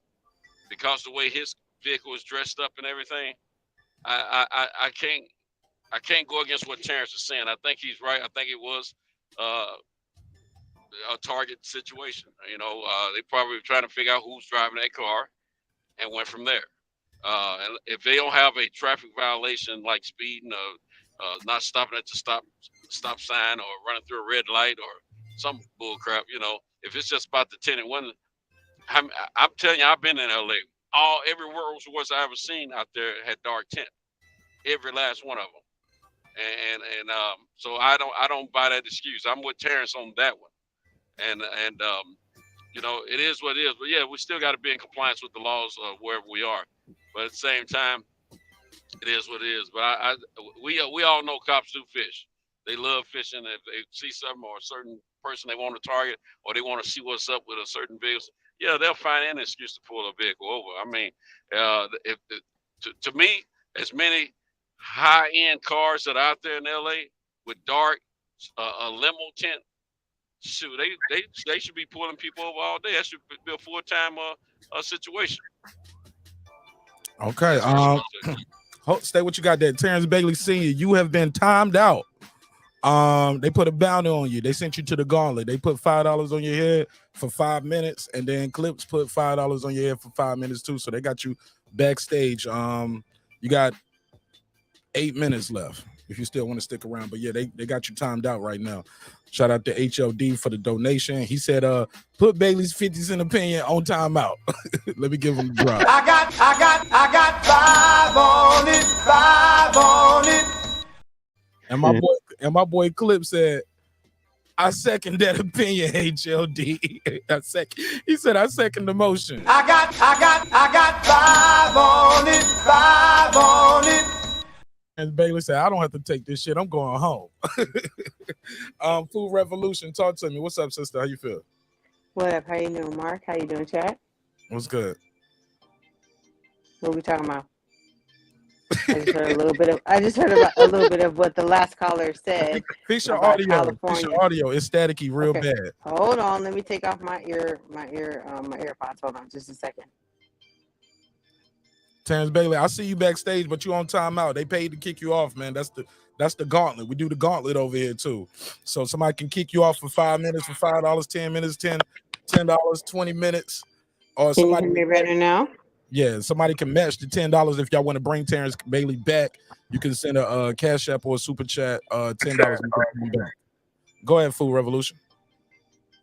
because the way his vehicle is dressed up and everything, I can't go against what Terrence is saying. I think he's right. I think it was a target situation. They probably were trying to figure out who's driving that car and went from there. And if they don't have a traffic violation like speeding or not stopping at the stop sign or running through a red light or some bull crap, if it's just about the tinted window, I'm telling you, I've been in LA. Every Rolls Royce I ever seen out there had dark tint. Every last one of them. And so I don't buy that excuse. I'm with Terrence on that one. And it is what it is. But yeah, we still got to be in compliance with the laws of wherever we are. But at the same time, it is what it is. But we all know cops do fish. They love fishing. If they see something or a certain person they want to target, or they want to see what's up with a certain vehicle, yeah, they'll find any excuse to pull a vehicle over. I mean, to me, as many high-end cars that are out there in LA with dark a limo tint, shoot, they should be pulling people over all day. That should be a full-time situation. Okay. Stay what you got there. Terrence Bailey Sr., you have been timed out. They put a bounty on you. They sent you to the gauntlet. They put $5 on your head for 5 minutes, and then Clips put $5 on your head for 5 minutes too. So they got you backstage. You got 8 minutes left if you still want to stick around. But yeah, they got you timed out right now. Shout out to HLD for the donation. He said, put Bailey's 50 cent opinion on timeout. Let me give him the drop. I got 5 on it. And my boy Clip said, I second that opinion, HLD. He said, I second the motion. I got 5 on it. And Bailey said, I don't have to take this shit. I'm going home. Food Revolution, talk to me. What's up, sister? How you feel? What up? How you doing, Mark? How you doing, chat? What's good? What are we talking about? I just heard a little bit of what the last caller said. Fix your about audio. California. Fix your audio. It's staticky real bad. Hold on. Let me take off my AirPods. Hold on just a second. Terrence Bailey, I see you backstage, but you on timeout. They paid to kick you off, man. That's the gauntlet. We do the gauntlet over here too. So somebody can kick you off for 5 minutes for $5, 10 minutes, $10, 20 minutes. Or Can somebody you hear me better now? Yeah, somebody can match the $10 if y'all want to bring Terrence Bailey back. You can send a Cash App or a Super Chat, $10. Go ahead, Food Revolution.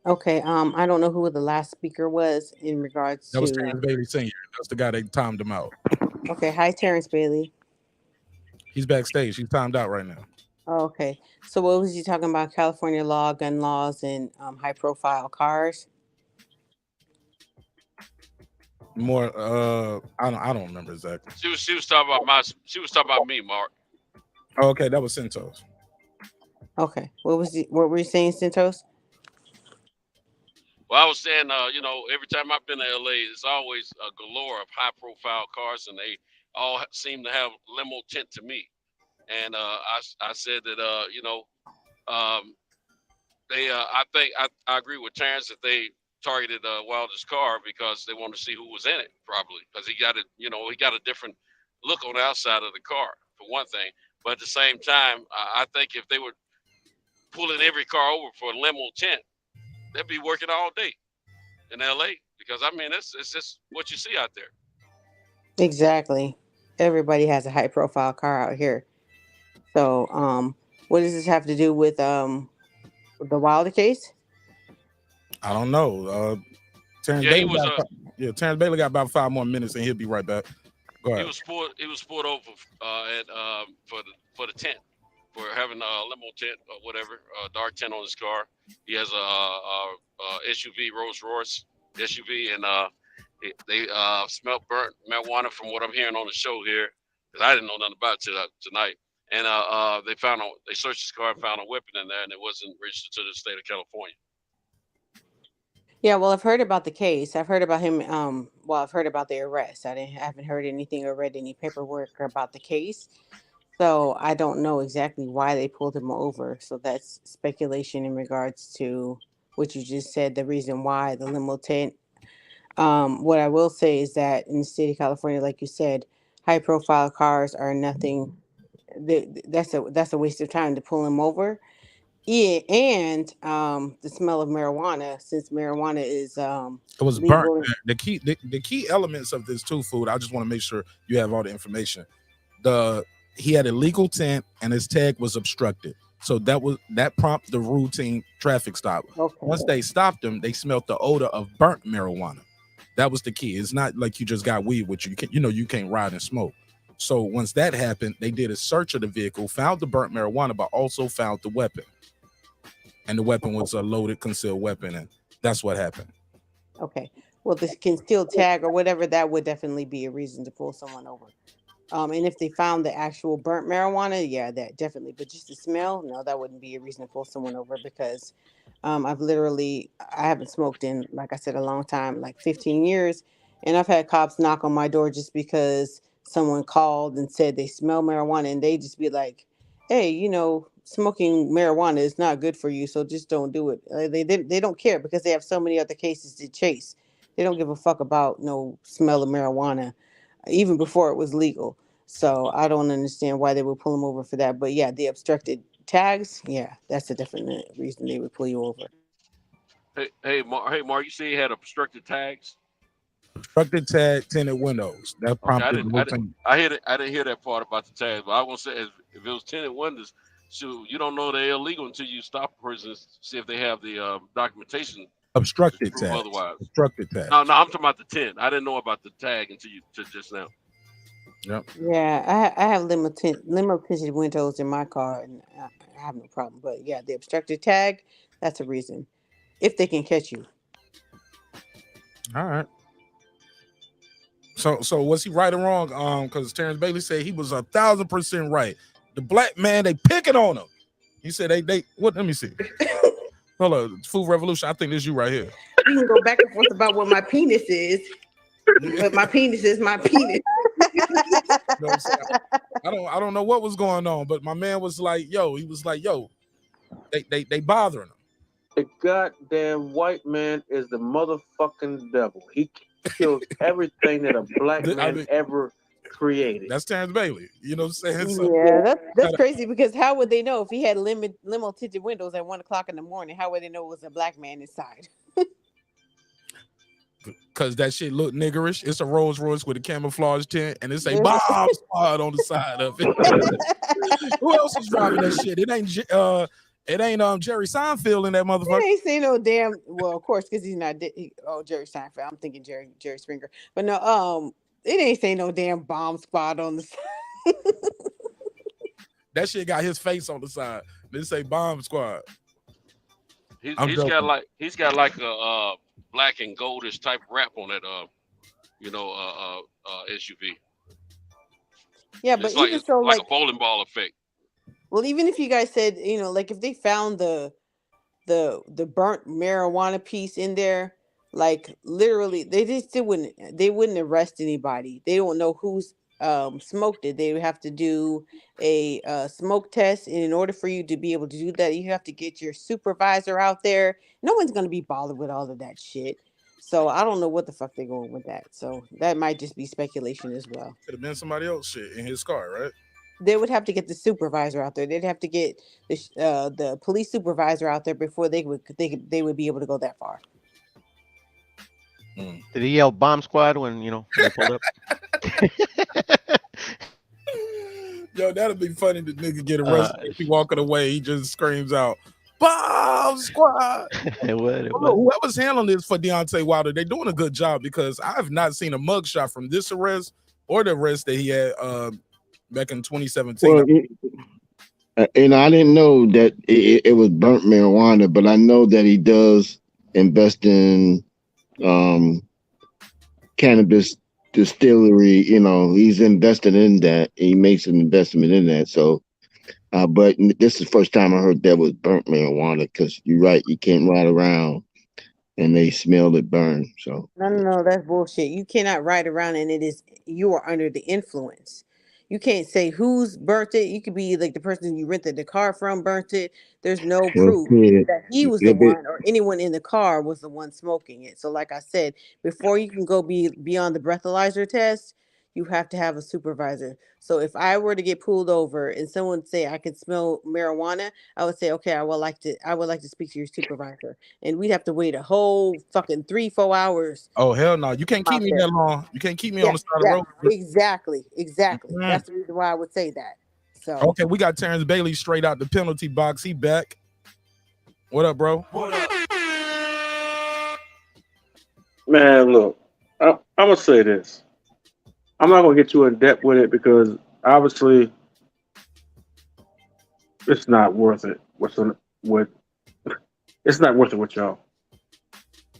Okay. I don't know who the last speaker was in regards That was to. Terrence Bailey Sr. That's the guy that timed him out. Okay. Hi, Terrence Bailey. He's backstage. He's timed out right now. Oh, okay. So what was he talking about? California law, gun laws, and high-profile cars. More, I don't remember exactly. She was talking about me, Mark. Oh, okay, that was Centos. Okay. What were you saying, Centos? Well, I was saying, every time I've been to LA, it's always a galore of high-profile cars, and they all seem to have limo tint to me. And I said that, I think I agree with Terrence that they targeted Wilder's car because they wanted to see who was in it, probably, because he got a different look on the outside of the car, for one thing. But at the same time, I think if they were pulling every car over for a limo tint, they'd be working all day in LA, because I mean, it's just what you see out there. Exactly. Everybody has a high-profile car out here. So, what does this have to do with the Wilder case? I don't know. Terrence Bailey got about 5 more minutes, and he'll be right back. Go ahead. He was pulled over for the tent for having a limo tent or whatever, dark tent on his car. He has a SUV, Rolls Royce SUV, and they smelled burnt marijuana from what I'm hearing on the show here, because I didn't know nothing about it tonight. And they searched his car and found a weapon in there, and it wasn't registered to the state of California. Yeah, well, I've heard about the case. I've heard about him. Well, I've heard about the arrest. I haven't heard anything or read any paperwork about the case, so I don't know exactly why they pulled him over. So that's speculation in regards to what you just said. The reason why the limo tent. What I will say is that in the state of California, like you said, high-profile cars are nothing. That's a waste of time to pull him over. Yeah, and the smell of marijuana, since marijuana is It was burnt. legal. The key elements of this too, food. I just want to make sure you have all the information. He had a legal tent and his tag was obstructed. So that prompted the routine traffic stop. Okay. Once they stopped him, they smelled the odor of burnt marijuana. That was the key. It's not like you just got weed with you. You can't ride and smoke. So once that happened, they did a search of the vehicle, found the burnt marijuana, but also found the weapon. And the weapon was a loaded concealed weapon, and that's what happened. Okay. Well, this concealed tag or whatever, that would definitely be a reason to pull someone over. And if they found the actual burnt marijuana, yeah, that definitely. But just the smell, no, that wouldn't be a reason to pull someone over because I haven't smoked in, like I said, a long time, like 15 years. And I've had cops knock on my door just because someone called and said they smell marijuana, and they just be like, hey, smoking marijuana is not good for you, so just don't do it. They don't care because they have so many other cases to chase. They don't give a fuck about no smell of marijuana, even before it was legal. So I don't understand why they would pull them over for that. But yeah, the obstructed tags, yeah, that's a definite reason they would pull you over. Hey, Mark, you say he had obstructed tags? Obstructed tag, tinted windows. That prompted I didn't hear that part about the tags, but I want to say if it was tinted windows, so you don't know they're illegal until you stop a person and see if they have the documentation. Obstructed tag. Otherwise, obstructed tag. No, I'm talking about the tint. I didn't know about the tag until just now. Yep. Yeah, I have limo tinted windows in my car, and I have no problem. But yeah, the obstructed tag, that's a reason. If they can catch you. All right. So was he right or wrong? Because Terrence Bailey said he was 1,000% right. The black man, they picking on him. He said they what? Let me see. Hold on, Food Revolution. I think this is you right here. We can go back and forth about what my penis is, but my penis is my penis. I don't know what was going on, but my man was like, yo, they bothering him. The goddamn white man is the motherfucking devil. He kills everything that a black man ever created. That's Terrence Bailey. You know what I'm saying? So, yeah, that's crazy because how would they know if he had limo tinted windows at 1:00 in the morning? How would they know it was a black man inside? Because that shit look niggerish. It's a Rolls Royce with a camouflage tint, and it's a bomb squad on the side of it. Who else is driving that shit? It ain't Jerry Seinfeld in that motherfucker. He ain't say no damn. Well, of course, because he's not. Jerry Seinfeld. I'm thinking Jerry Springer. But no, it ain't say no damn bomb squad on the side. That shit got his face on the side. They say bomb squad. He's got like a black and goldish type wrap on that SUV. Yeah, but even so, like a bowling ball effect. Well, even if you guys said, like if they found the burnt marijuana piece in there, like literally, they wouldn't arrest anybody. They don't know who's smoked it. They would have to do a smoke test, and in order for you to be able to do that, you have to get your supervisor out there. No one's gonna be bothered with all of that shit. So I don't know what the fuck they're going with that. So that might just be speculation as well. Could have been somebody else shit in his car, right? They would have to get the supervisor out there. They'd have to get the police supervisor out there before they would be able to go that far. Did he yell "bomb squad" when they pulled up? Yo, that'd be funny. The nigga get arrested. If he walking away, he just screams out, "Bomb squad!" It would. Whoever's handling this for Deontay Wilder, they're doing a good job because I have not seen a mugshot from this arrest or the arrest that he had back in 2017. And I didn't know that it was burnt marijuana, but I know that he does invest in um, cannabis distillery. You know, he's invested in that. He makes an investment in that. So, but this is the first time I heard that was burnt marijuana. Because you're right, you can't ride around and they smell it burn. So, No, that's bullshit. You cannot ride around and you are under the influence. You can't say who's burnt it. You could be like the person you rented the car from burnt it. There's no proof okay. that he was the one or anyone in the car was the one smoking it. So, like I said, before you can go beyond the breathalyzer test, you have to have a supervisor. So, if I were to get pulled over and someone say I can smell marijuana, I would say, okay, I would like to speak to your supervisor, and we'd have to wait a whole fucking 3-4 hours. Oh hell no! You can't keep Out me there. that long. You can't keep me on Yeah, the side of the yeah, road. exactly. Mhm. That's the reason why I would say that. So Okay, we got Terrence Bailey straight out the penalty box. He back. What up, bro? Man, look, I'm gonna say this. I'm not gonna get too in depth with it because obviously it's not worth it. It's not worth it with y'all.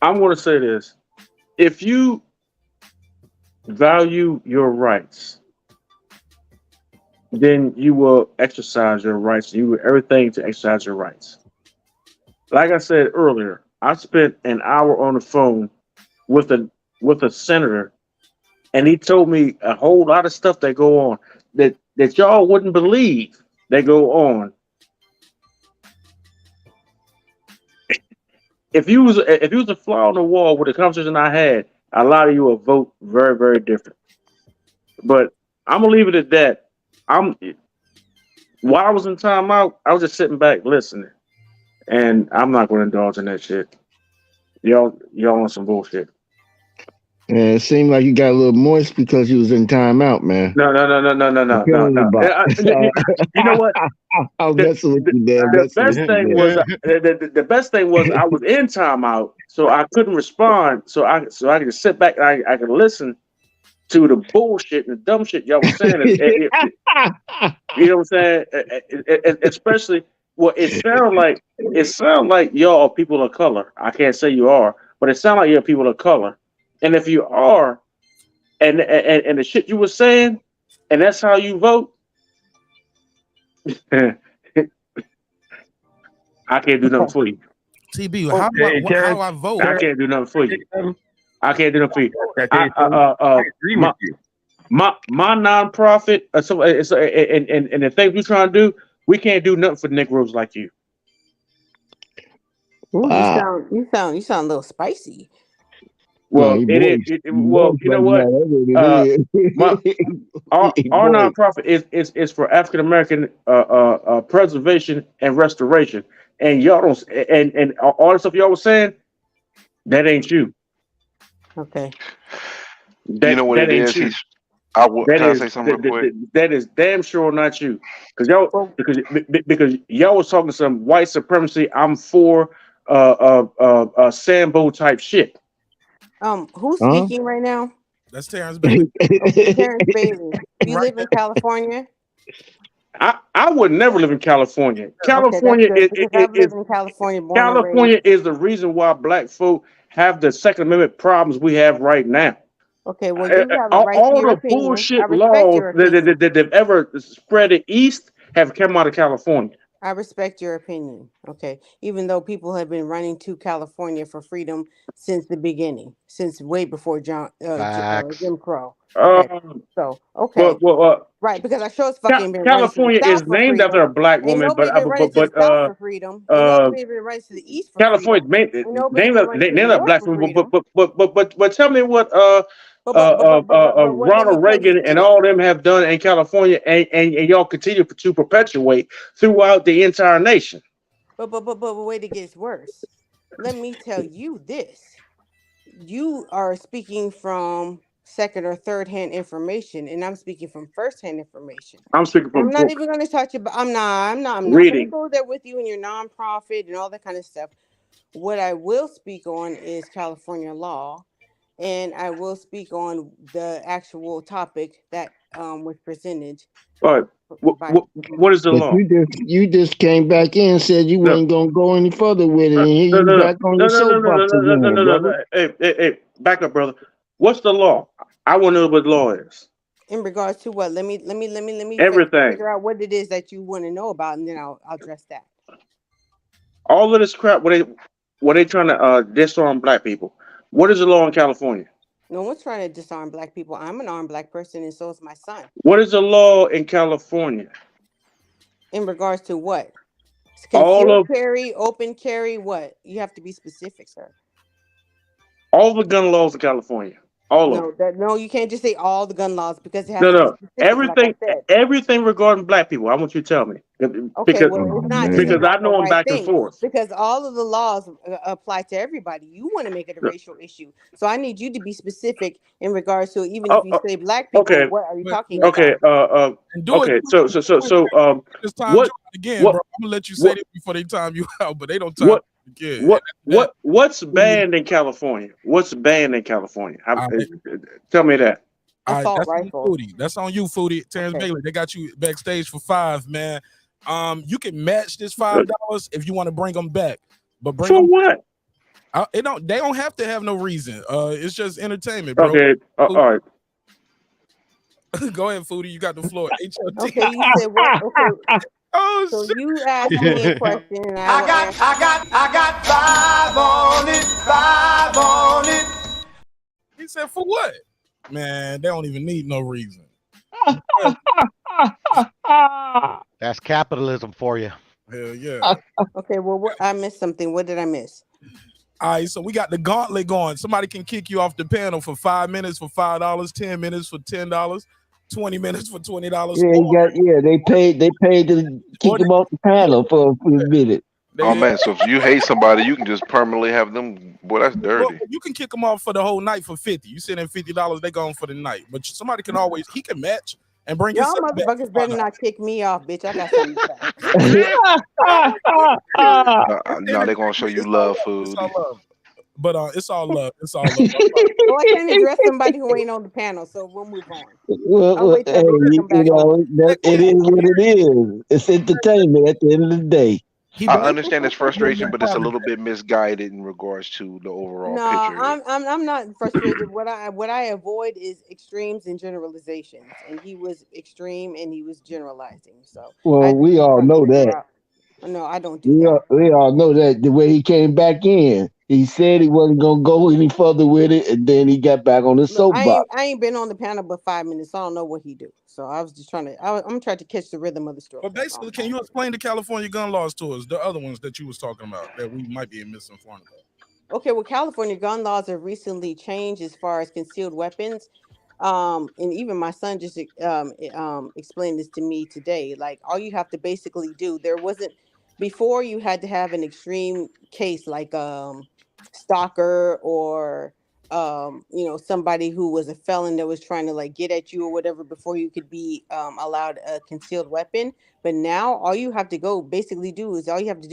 I'm gonna say this. If you value your rights, then you will exercise your rights. You will everything to exercise your rights. Like I said earlier, I spent an hour on the phone with a senator, and he told me a whole lot of stuff that go on that y'all wouldn't believe that go on. If you was a fly on the wall with the conversation I had, a lot of you will vote very, very different. But I'm gonna leave it at that. While I was in timeout, I was just sitting back listening, and I'm not going to indulge in that shit. Y'all on some bullshit. it seemed like you got a little moist because you was in timeout, man. No. You know what? I'm messing with you, man. The best thing was I was in timeout, so I couldn't respond. So I could just sit back and I could listen to the bullshit and the dumb shit y'all was saying. You know what I'm saying? Especially, well, it sounds like y'all are people of color. I can't say you are, but it sounds like you're people of color. And if you are, and the shit you were saying, and that's how you vote, I can't do nothing for you. TB, how do I vote? I can't do nothing for you. I can't do nothing for you. I agree with you. My nonprofit, and the things we're trying to do, we can't do nothing for Negroes like you. Ooh, you sound a little spicy. Well, it is. Well, you know what? Our nonprofit is for African American preservation and restoration, and y'all don't. And all the stuff y'all was saying, that ain't you. Okay. You know what it is? You. Can I say something real quick? That is damn sure not you, because y'all was talking some white supremacy. I'm for Sambo type shit. Who's speaking right now? That's Terrence Bailey. Terrence Bailey. Do you live in California? I would never live in California. California I've lived in California. California is the reason why black folk have the Second Amendment problems we have right now. Okay, well, you have a right to All your the opinion. bullshit laws that ever spread it east have come out of California. I respect your opinion. Okay, even though people have been running to California for freedom since the beginning, since way before Jim Crow. Okay. Right, because I sure as fucking been California is named after a black woman, but south for freedom. Ain't nobody been running to the east for California freedom. named after black women, but tell me what Ronald Reagan and all them have done in California, and y'all continue to perpetuate throughout the entire nation. But wait, it gets worse. Let me tell you this: you are speaking from second or third hand information, and I'm speaking from first hand information. I'm speaking from. I'm not even going to talk about. I'm not going to go there with you and your nonprofit and all that kind of stuff. What I will speak on is California law, and I will speak on the actual topic that was presented. But what is the But law? you just came back in and said you wasn't gonna go any further with it, and here No, you no, back on your soapbox again, brother. Hey, back up, brother. What's the law? I want to know what law is. In regards to what? Let me Everything. figure out what it is that you want to know about, and then I'll address that. All of this crap. What they trying to disarm black people? What is the law in California? No one's trying to disarm black people. I'm an armed black person, and so is my son. What is the law in California? In regards to what? All Concealed of carry, open carry, what? You have to be specific, sir. all the gun laws in California. All of them. No, you can't just say all the gun laws because it has No, to be no. specific, like I said. Everything regarding black people. I want you to tell me. Okay, well, it's not because I know the I'm right back and thing forth. because all of the laws apply to everybody. You want to make it a racial issue, so I need you to be specific in regards to even if you say black people. Okay. What are you talking Okay. about? Okay. So It's time what? you out again, What? bro. I'm gonna let you say this before they time you out, but they don't time What? you again. What's banned in California? What's banned in California? Tell me that. Assault That's on you, rifle. Foodie. That's on you, Foodie. Terrence Bailey. They got you backstage for $5, man. You can match this $5 if you want to bring them back, but bring For them what? They don't have to have no reason. It's just entertainment, bro. Okay. All right. Go ahead, Foodie. You got the floor. HOT. Okay, you said what? Okay. Oh, so shit. you asked me a question, and I got 5 on it. He said, for what? Man, they don't even need no reason. That's capitalism for you. Hell yeah. Okay, well, I missed something. What did I miss? All right, so we got the gauntlet going. Somebody can kick you off the panel for 5 minutes for $5, 10 minutes for $10, 20 minutes for $20. They paid to kick him off the panel for a minute. Oh man, so if you hate somebody, you can just permanently have them. Boy, that's dirty. Well, you can kick them off for the whole night for $50. You send in $50, they gone for the night. But somebody can always match and bring Y'all himself back. motherfuckers better not kick me off, bitch. I got something to say. No, they're gonna show you love, food. It's all love. But it's all love. It's all love. Well, I can't address somebody who ain't on the panel, so we'll move on. Well, wait till they come back on. it is what it is. It's entertainment at the end of the day. I understand his frustration, but it's a little bit misguided in regards to the overall No, picture. I'm not frustrated. What I avoid is extremes and generalizations, and he was extreme and he was generalizing. So we all know that. No, I don't do that. We all know that the way he came back in, he said he wasn't gonna go any further with it, and then he got back on the soapbox. I ain't been on the panel but 5 minutes, so I don't know what he do. So I was just I'm trying to catch the rhythm of the story. But basically, can you explain the California gun laws to us? The other ones that you was talking about that we might be misinformed about. Okay, well, California gun laws have recently changed as far as concealed weapons. And even my son just explained this to me today. Like, all you have to basically do, before you had to have an extreme case like stalker or somebody who was a felon that was trying to like get at you or whatever before you could be allowed a concealed weapon. But now all you have to do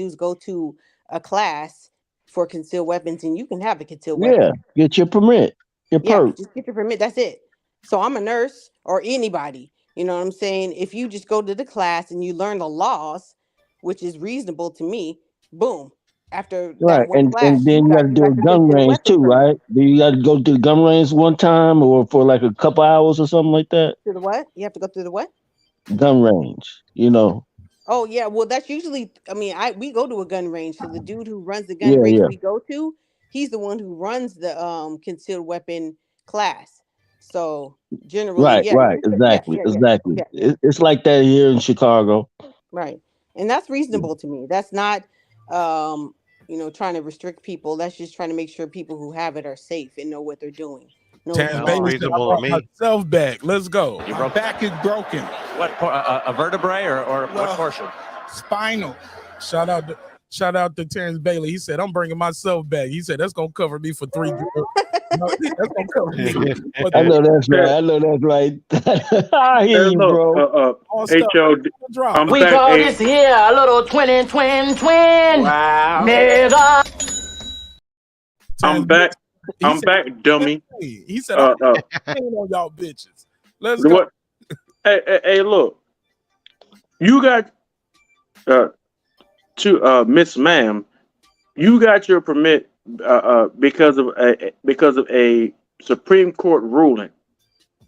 is go to a class for concealed weapons, and you can have a concealed weapon. Get your permit, perk. Just get your permit. That's it. So I'm a nurse or anybody. You know what I'm saying? If you just go to the class and you learn the laws, which is reasonable to me, boom. After that one class, and then you got to do a gun range too, right? Do you got to go to the gun range one time or for like a couple hours or something like that? To the what? You have to go to the what? Gun range, Oh yeah, well that's usually. We go to a gun range. So the dude who runs the gun range we go to, he's the one who runs the concealed weapon class. So generally, exactly. It's like that here in Chicago, right? And that's reasonable to me. That's not, trying to restrict people. That's just trying to make sure people who have it are safe and know what they're doing. Reasonable to me. Myself back. Let's go. My back is broken. What a vertebrae or what portion? Spinal. Shout out to Terence Bailey. He said, "I'm bringing myself back." He said, "That's gonna cover me for 3 years." That's gonna cover me. I know that's right. I hear you, bro. We call this here a little twin. Wow. Nigga. I'm back, dummy. He said, "I'm on y'all bitches." Let's go. Hey, look, you got to Miss Ma'am, you got your permit because of a Supreme Court ruling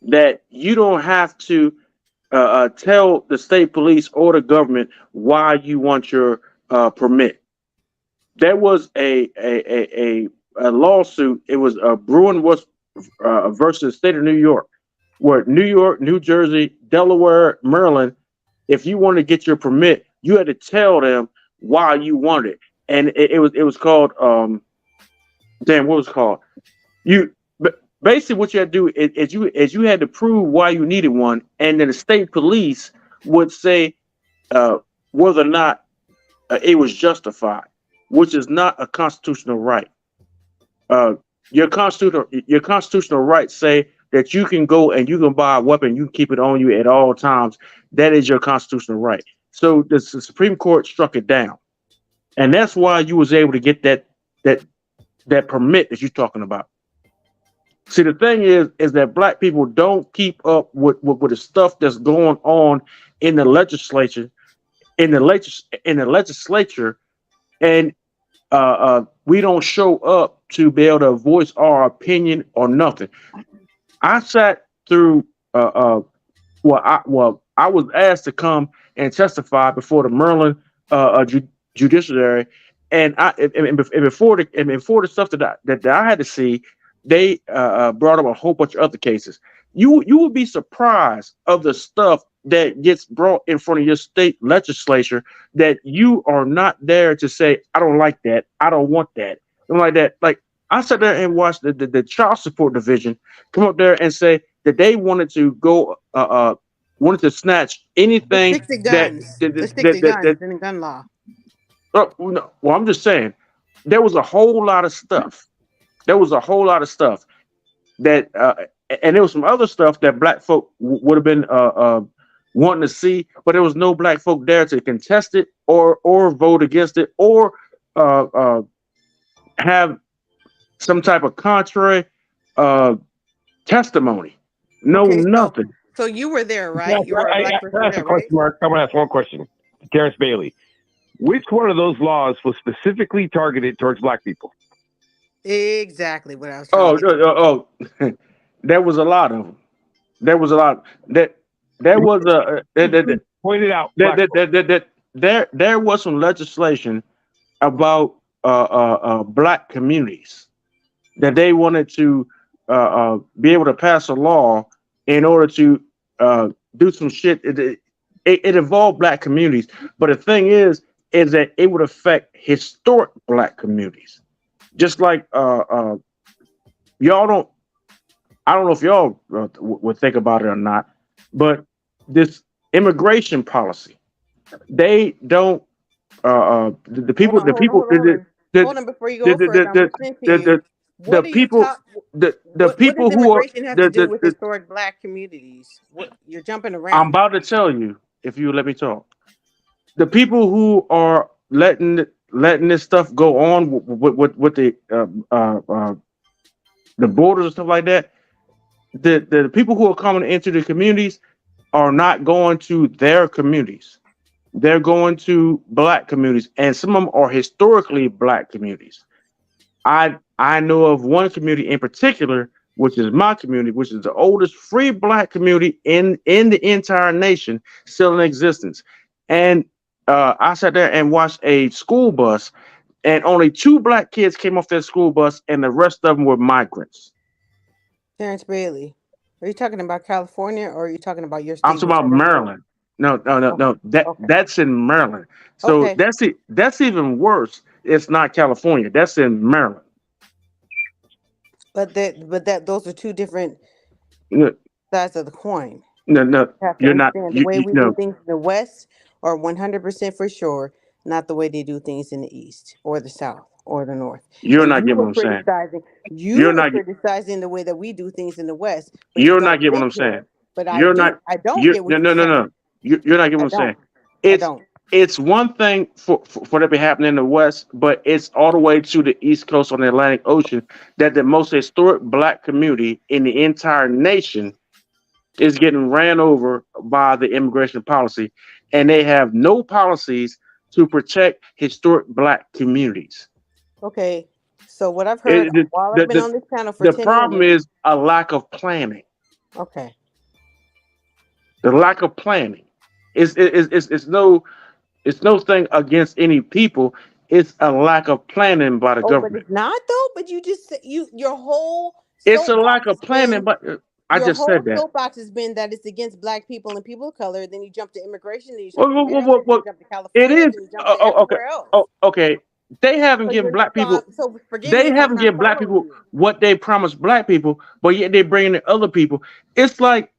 that you don't have to tell the state police or the government why you want your permit. There was a lawsuit. It was Bruin was versus the state of New York, where New York, New Jersey, Delaware, Maryland, if you wanted to get your permit, you had to tell them why you wanted it. And it was called damn, what was it called? Basically what you had to do is you had to prove why you needed one, and then the state police would say whether or not it was justified, which is not a constitutional right. Your constitutional rights say that you can go and you can buy a weapon, you can keep it on you at all times. That is your constitutional right. So the Supreme Court struck it down, and that's why you was able to get that permit that you're talking about. See, the thing is that black people don't keep up with the stuff that's going on in the legislature, in the legislature, and we don't show up to be able to voice our opinion or nothing. I sat through I was asked to come and testify before the Maryland judiciary, and before the stuff that I had to see, they brought up a whole bunch of other cases. You would be surprised of the stuff that gets brought in front of your state legislature that you are not there to say, I don't like that, I don't want that, and like that. Like I sat there and watched the child support division come up there and say that they wanted to go wanted to snatch anything Let's stick to guns. Let's stick to guns in the gun law. No, well, I'm just saying there was a whole lot of stuff. There was a whole lot of stuff that, and there was some other stuff that black folk would have been wanting to see, but there was no black folk there to contest it or vote against it or have some type of contrary testimony. No, Okay, nothing. So you were there, right? Yeah, You were a black person there, right? question, Mark. I'm gonna ask one question. Terrence Bailey, which one of those laws was specifically targeted towards black people? Exactly what I was trying to get. Oh, there was a lot of them. There was a lot. There was a pointed out. There was some legislation about black communities that they wanted to be able to pass a law in order to do some shit. It involved black communities, but the thing is that it would affect historic black communities. Just like y'all don't, I don't know if y'all would think about it or not, but this immigration policy, they don't. The people, Hold on before you go further. I'm listening to you. What does immigration have to do with historic black communities? What you're jumping around? I'm about to tell you if you let me talk. The people who are letting this stuff go on with the borders and stuff like that, the people who are coming into the communities are not going to their communities. They're going to black communities, and some of them are historically black communities. I know of one community in particular, which is my community, which is the oldest free black community in the entire nation still in existence. And I sat there and watched a school bus, and only 2 black kids came off that school bus, and the rest of them were migrants. Terrence Bailey, are you talking about California or are you talking about your state? I'm talking about Maryland. No. That's in Maryland. So that's even worse. It's not California. That's in Maryland. But those are 2 different sides of the coin. No, you're not. The way we do things in the West are 100% for sure not the way they do things in the East or the South or the North. You're not getting what I'm saying. You're not criticizing the way that we do things in the West. You're not getting what I'm saying. But I don't get what you're saying. No. You're not getting what I'm saying. It's one thing for that to be happening in the West, but it's all the way to the East Coast on the Atlantic Ocean that the most historic black community in the entire nation is getting ran over by the immigration policy, and they have no policies to protect historic Black communities. Okay, so what I've heard while I've been on this panel for 10 problem minutes. is a lack of planning. Okay. The lack of planning. It's no thing against any people. It's a lack of planning by the But government. it's not though. But you just your whole It's a soapbox lack of has planning, been- but I your just whole said that. soapbox has been that it's against Black people and people of color. Then you jump to immigration. Then you Well, jump to Maryland. Then you jump to it California. is. Then you jump to everywhere else. Okay. They haven't So given you're Black not people. so forgive They me if I'm haven't not given Black following people you. what they promised Black people, but yet they bringing in other people. It's like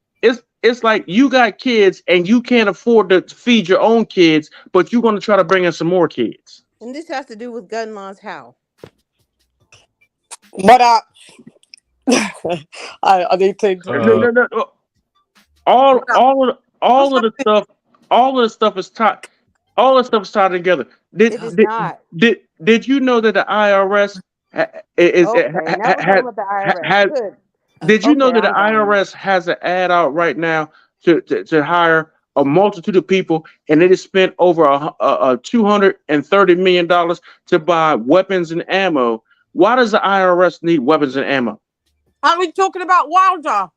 you got kids and you can't afford to feed your own kids, but you're going to try to bring in some more kids. And this has to do with gun laws. How? But I need to. No. All of the stuff is tied. All the stuff is tied together. It is not. Did you know that the IRS is Okay, now we're talking about the IRS. Good. Did you know that the I'm done. IRS has an ad out right now to hire a multitude of people, and it has spent over $230 million to buy weapons and ammo? Why does the IRS need weapons and ammo? Are we talking about Wilder?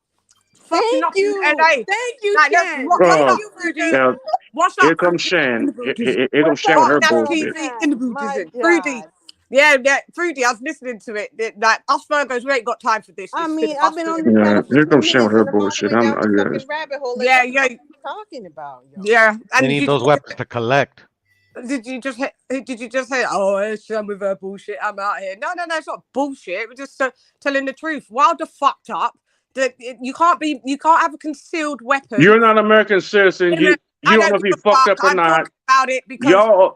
Fucking up in LA. Thank you, Like, Ken. what's Oh, up, Fruity? now, What's up, here comes Fruity? Shan. Here comes What's Shan with her up, girl, bullshit. Ken? In the booties. Fruity. Yeah, Fruity, I was listening to it. Like, us Virgos, we ain't got time for this. I This mean, I've been on filibuster. this Yeah, panel for here 10 comes Shan with minutes her and I'm all the bullshit. way down the fucking rabbit hole. Like, Yeah, what the yeah. fuck are you talking about? Yo? Yeah. They And need those weapons to collect. did you just say, oh, it's Shan with her bullshit, I'm out here? No, it's not bullshit. We're just telling the truth. Wilder fucked up. You can't have a concealed weapon. You're not an American citizen. You I don't know if give you a fucked fuck. up or I'm not. talking about it because Y'all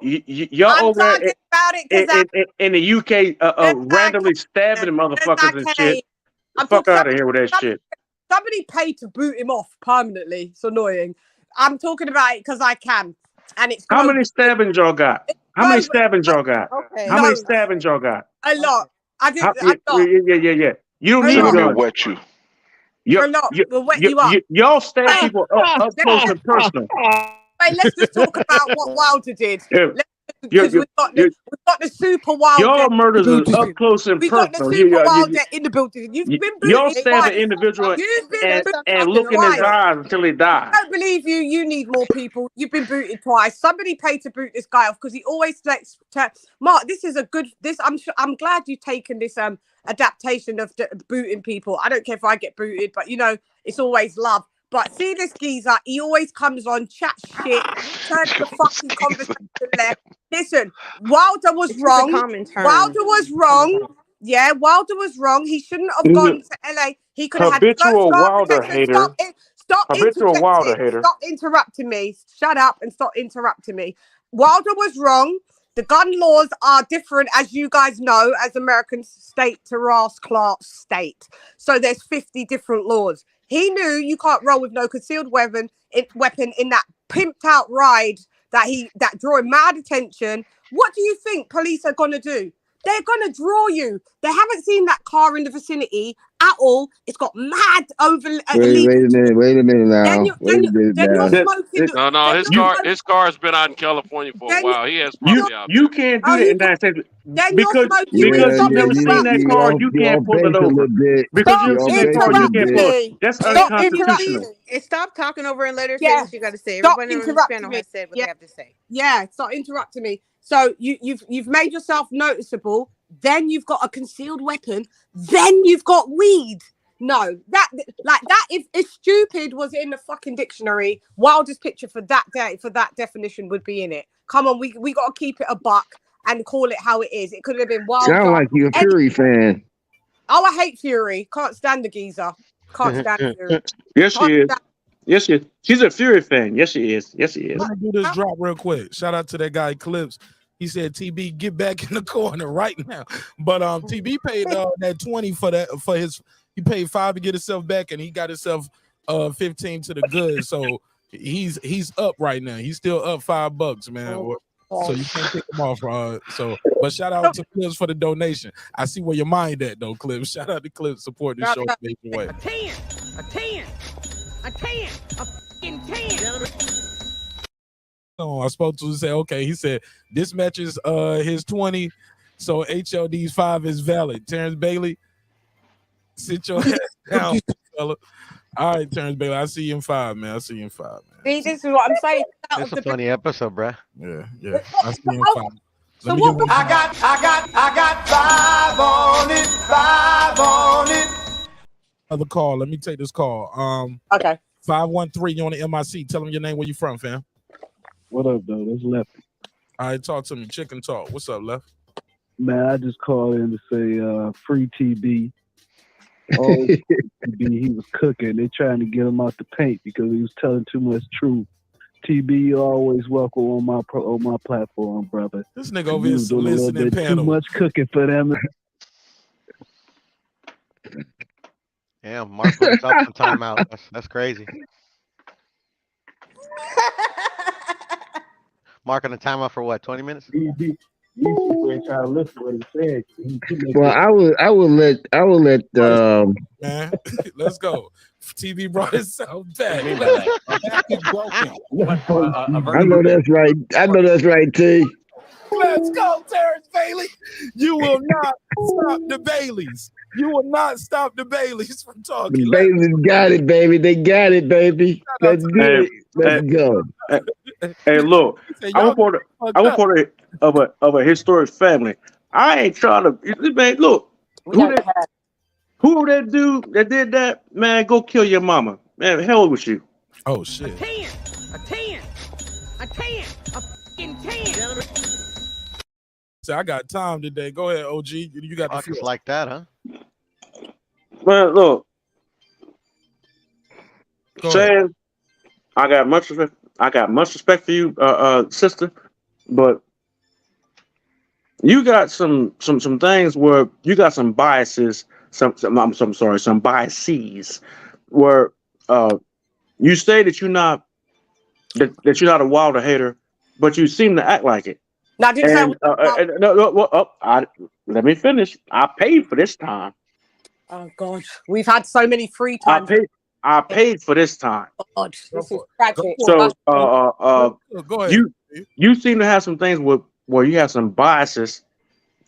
I'm over there talking about it because in the UK randomly stabbing motherfuckers and shit. I'm Fuck talking out of here with that shit. Somebody paid to boot him off permanently. It's annoying. I'm talking about it because I can, and it's How global. many stabbings y'all got? How many stabbings y'all got? Okay. How many stabbings y'all got? A lot. I did. Yeah. You don't need Tell me guns. wet you. A lot. We'll wet you up. Y'all stab people up close and personal. Wait, let's just talk about what Wilder did. Yeah. Because we've got the super Wilder. Y'all murders are up close and We've got the personal. super Wilder in the building. You've been Y'all booted stab an twice. individual You've been and booted look in his twice. eyes until he dies. I don't believe you. You need more people. You've been booted twice. Somebody paid to boot this guy off because he always likes to. Mark, this is a good. I'm glad you've taken this adaptation of booting people. I don't care if I get booted, but it's always love. But see this geezer, he always comes on, chat shit, turns the fucking conversation left. Listen, Wilder was wrong. Wilder was wrong. Yeah, Wilder was wrong. He shouldn't have gone to LA. He could have had Habitual Wilder protection. hater. Stop Habitual Wilder interjecting. hater. Stop interrupting me. Shut up and stop interrupting me. Wilder was wrong. The gun laws are different, as you guys know, as American state to race class state. So there's 50 different laws. He knew you can't roll with no concealed weapon in that pimped out ride that drawing mad attention. What do you think police are gonna do? They're gonna draw you. They haven't seen that car in the vicinity at all. It's got mad over. Wait a minute now. Then you're smoking. No, his car's been out in California for a while. He has property out You can't do that in the United States because you've never seen that car. You can't pull it over because you've seen that car. You can't pull it. That's unconstitutional. Stop talking over and let her say what you got to say. Stop Everybody on this interrupting panel me. has said what they have to say. Yeah, stop interrupting me. So you've made yourself noticeable. Then you've got a concealed weapon. Then you've got weed. No, that if stupid was in the fucking dictionary, Wilder's picture for that definition would be in it. Come on, we got to keep it a buck and call it how it is. It could have been Wilder. Sound like you're a Fury fan. Oh, I hate Fury. Can't stand the geezer. Can't stand Fury. Yes, she is. Yes, she is. She's a Fury fan. Yes, she is. Yes, she is. Let me do this drop real quick. Shout out to that guy Clips. He said, "TB, get back in the corner right now." But TB paid that 20 for his. He paid 5 to get himself back, and he got himself 15 to the good. So he's up right now. He's still up $5, man. So you can't pick him off. But shout out to Clips for the donation. I see where your mind at though, Clips. Shout out to Clips supporting the show. A 10. a 10, a fucking 10. I spoke to him and said, okay. He said this matches his 20, so HLD's 5 is valid. Terrence Bailey, sit your ass down, fella. All right, Terrence Bailey, I see you in 5, man. I see you in 5, man. See, this is what I'm saying. This is a funny episode, bruh. Yeah. I see you in 5. So what? I got 5 on it, 5 on it. Other call. Let me take this call. Okay. 513, you on the MIC. Tell them your name, where you from, fam. What up, though? That's Lefty. All right, talk to me. Chicken talk. What's up, Left? Man, I just called in to say free TB. Oh, TB, he was cooking. They trying to get him out the paint because he was telling too much truth. TB, you always welcome on my platform, brother. This nigga over here doing listening panel. Too much cooking for them. Yeah, Mark put himself on timeout. That's crazy. Mark on a timeout for what? 20 minutes? These people ain't trying to listen to what he said. Well, I would let Man, let's go. TV brought itself back. I know that's right. I know that's right, T. Let's go, Terrence Bailey. You will not stop the Baileys. You will not stop the Baileys from talking. The Baileys got it, baby. They got it, baby. Let's do it. Let's go. Hey, look, I'm part of a historic family. I ain't trying to, man. Look, who that dude that did that? Man, go kill your mama. Man, hell with you. Oh shit. 10, a 10, a 10, a fucking 10. So I got time today. Go ahead, OG. You got the Just like that, huh? Man, look. Sam, I got much respect for you, sister, but you got some things where you got some biases. Some biases where you say that you're not a Wilder hater, but you seem to act like it. Now, did let me finish. I paid for this time. Oh God, we've had so many free times. I paid for this time. God, this is tragic. So go ahead. You seem to have some things where you have some biases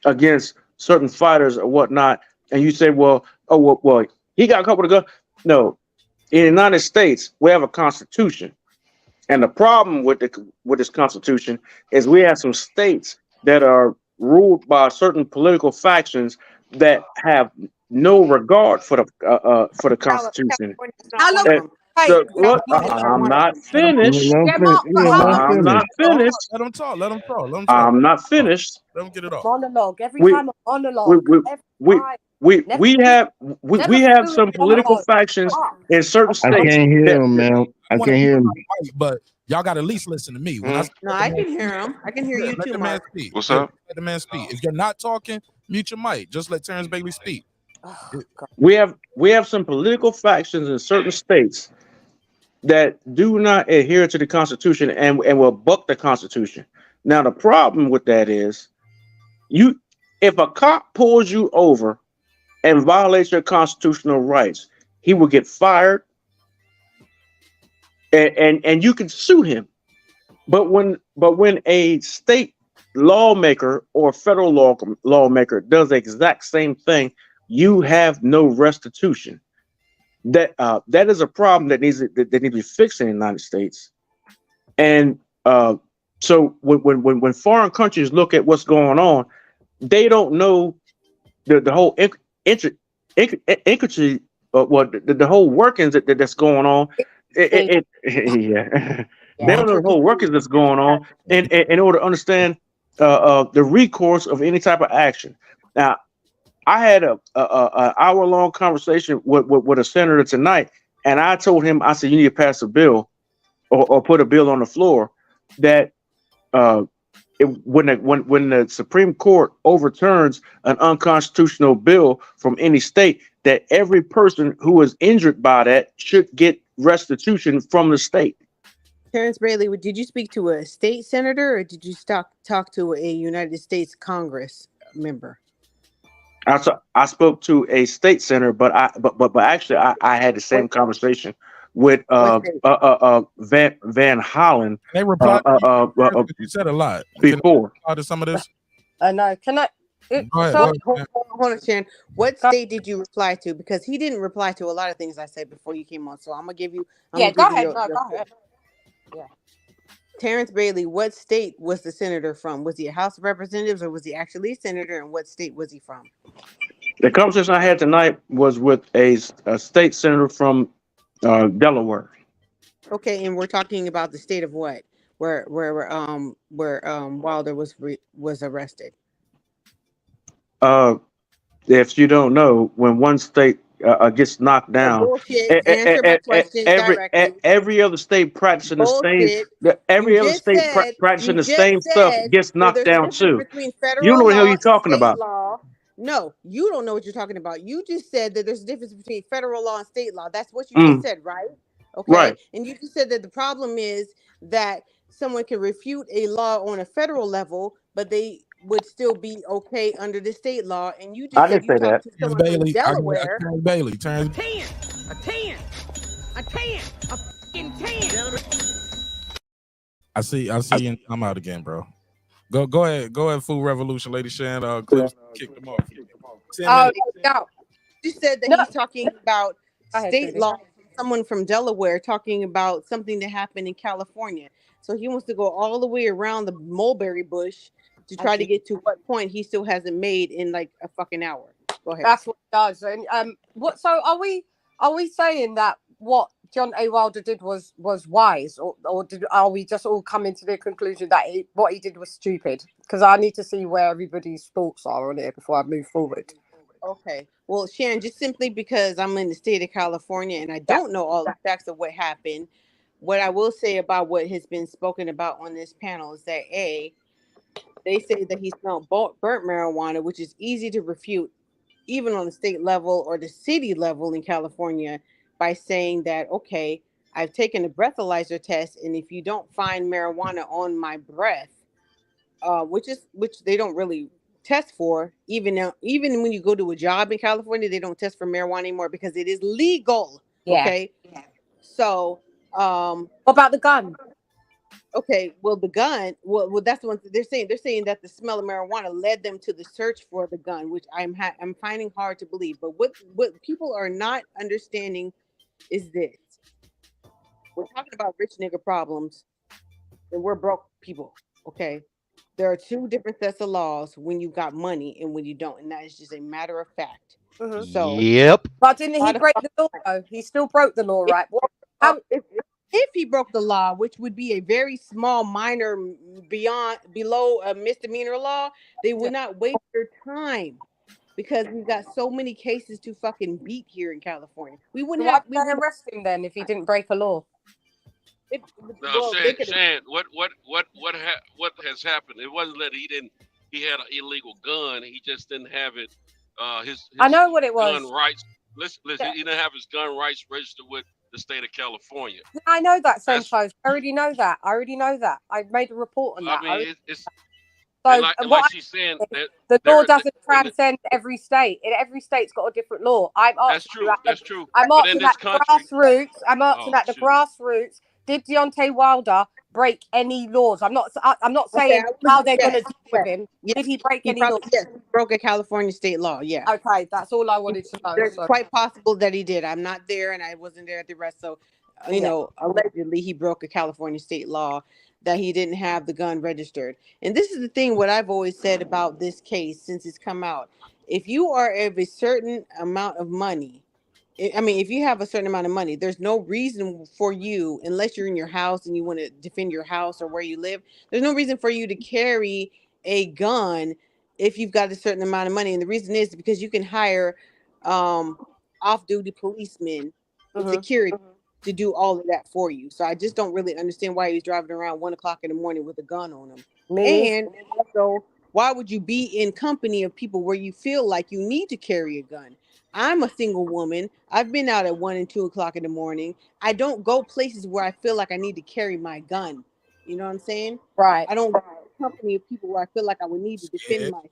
against certain fighters or whatnot, and you say, well, he got a couple of guns. No, in the United States, we have a constitution. And the problem with this constitution is we have some states that are ruled by certain political factions that have no regard for the constitution. I'm not finished. I'm not finished. Let them talk. I'm not finished. Let them get it off. Monologue. Every time a monologue. We have some political factions in certain states. I can't hear him, man. I can't hear him. But y'all got to at least listen to me. No, I can hear him. I can hear you too, Mark. What's up? Let the man speak. If you're not talking, mute your mic. Just let Terrence Bailey speak. We have some political factions in certain states that do not adhere to the Constitution and will buck the Constitution. Now the problem with that is, if a cop pulls you over and violates your constitutional rights, he will get fired, and you can sue him. But when a state lawmaker or federal lawmaker does the exact same thing, you have no restitution. That is a problem that needs to be fixed in the United States. And so when foreign countries look at what's going on, they don't know the whole the whole workings that's going on. They don't know the whole workings that's going on in order to understand the recourse of any type of action. Now, I had an hour-long conversation with a senator tonight, and I told him, I said, you need to pass a bill or put a bill on the floor that when the Supreme Court overturns an unconstitutional bill from any state, that every person who is injured by that should get restitution from the state. Terrence Bailey, did you speak to a state senator or did you talk to a United States Congress member? I spoke to a state senator, but actually I had the same conversation with What state? Van Hollen They replied. You said a lot. Can I before. reply to some of this? No, can I? Go ahead. So, Go ahead. Hold on, Sharon. What state did you reply to? Because he didn't reply to a lot of things I said before you came on. So I'm gonna give you. yeah, go ahead. No, go ahead. Yeah. Terrence Bailey, what state was the senator from? Was he a House of Representatives or was he actually a senator? And what state was he from? The conversation I had tonight was with a state senator from Delaware. Okay, and we're talking about the state of what? Where Wilder was arrested. If you don't know, when one state gets knocked down, Bullshit. Answer my question directly. every other state practicing the same. Bullshit. Every You other just state said practicing you the same just stuff said gets that knocked there's a down difference too. between You federal don't know what the hell law you're and talking state about. law. No, you don't know what you're talking about. You just said that there's a difference between federal law and state law. That's what you just said, right? Okay. Right. And you just said that the problem is that someone can refute a law on a federal level, but they would still be okay under the state law. And you just I said didn't you say talked that. to Terrence someone from Bailey. Delaware. Terrence Bailey. Terrence. 10, a 10, a 10, a fucking 10. I see you. I'm out again, bro. Go ahead. Food Revolution, Lady Shan. Clips kicked them off. 10 Oh, minutes. no. You said that No. he's talking about Go ahead, state Trudy. law. Someone from Delaware talking about something that happened in California. So he wants to go all the way around the mulberry bush to try to get to what point he still hasn't made in like a fucking hour. Go ahead. That's what it does. And what? So are we saying that what Deontay Wilder did was wise, or are we just all coming to the conclusion that what he did was stupid? Because I need to see where everybody's thoughts are on it before I move forward. Okay. Well, Sharon, just simply because I'm in the state of California and I don't know all the facts of what happened, what I will say about what has been spoken about on this panel is that they say that he smelled burnt marijuana, which is easy to refute, even on the state level or the city level in California, by saying that, okay, I've taken a breathalyzer test, and if you don't find marijuana on my breath, which they don't really test for, even when you go to a job in California, they don't test for marijuana anymore because it is legal. Yeah. Okay. Yeah. So, what about the gun? Okay, well, the gun, well, that's the one they're saying. They're saying that the smell of marijuana led them to the search for the gun, which I'm finding hard to believe. But what people are not understanding is this: we're talking about rich nigga problems, and we're broke people. Okay, there are two different sets of laws when you got money and when you don't, and that is just a matter of fact. Mm-hmm. So, Yep. But didn't he break the law though? He still broke the law, right? If he broke the law, which would be a very small minor below a misdemeanor law, they would not waste their time because we've got so many cases to fucking beat here in California. We wouldn't have. Why did they arrest him then if he didn't break a law? Now, Shan, what has happened? It wasn't that he had an illegal gun. He just didn't have it. His I know what it was. Gun rights. Listen, he didn't have his gun rights registered with the state of California. I know that, Santos. I already know that. I made a report on that. I mean, it's so like she's saying that the law doesn't transcend every state. Every state's got a different law. That's true. That's true. I'm But in asking this at the grassroots. I'm asking at the shoot. grassroots. Did Deontay Wilder break any laws? I'm not saying how they're going to deal with him. Yes. Did he break any probably, laws? Yes, he broke a California state law. Yeah. Okay, that's all I wanted to know. It's quite possible that he did. I'm not there, and I wasn't there at the rest. So, you know, allegedly he broke a California state law that he didn't have the gun registered. And this is the thing: what I've always said about this case since it's come out. If you are of a certain amount of money, I mean, if you have a certain amount of money, there's no reason for you, unless you're in your house and you want to defend your house or where you live, there's no reason for you to carry a gun if you've got a certain amount of money. And the reason is because you can hire off-duty policemen with security to do all of that for you. So I just don't really understand why he's driving around 1 o'clock in the morning with a gun on him. And also, why would you be in company of people where you feel like you need to carry a gun? I'm a single woman. I've been out at 1 and 2 o'clock in the morning. I don't go places where I feel like I need to carry my gun. You know what I'm saying? Right. I don't go to a company of people where I feel like I would need to defend myself.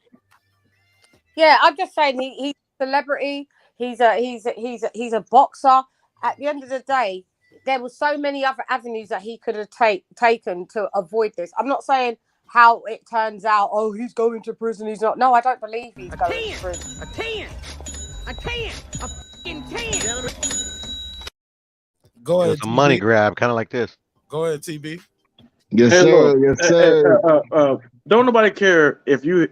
Yeah, I'm just saying he's a celebrity. He's a boxer. At the end of the day, there were so many other avenues that he could have taken to avoid this. I'm not saying how it turns out. Oh, he's going to prison. He's not. No, I don't believe he's going to prison. A 10. Go It ahead, was a money TB. grab, kind of like this. Go ahead, TB. Yes, Hey, sir. look, Yes, sir. don't nobody care if you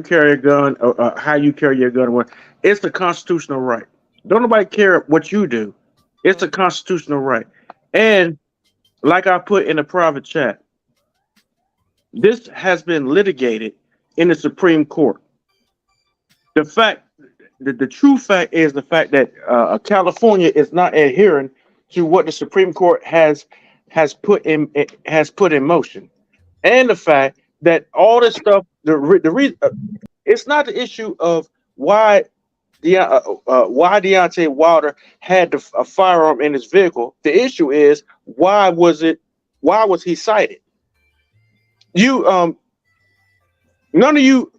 carry a gun or how you carry your gun. It's a constitutional right. Don't nobody care what you do. It's a constitutional right. And like I put in a private chat, this has been litigated in the Supreme Court. The true fact is the fact that California is not adhering to what the Supreme Court has put in motion, and the fact that all this stuff, the reason it's not the issue of why Deontay Wilder had a firearm in his vehicle. The issue is why was he cited? None of you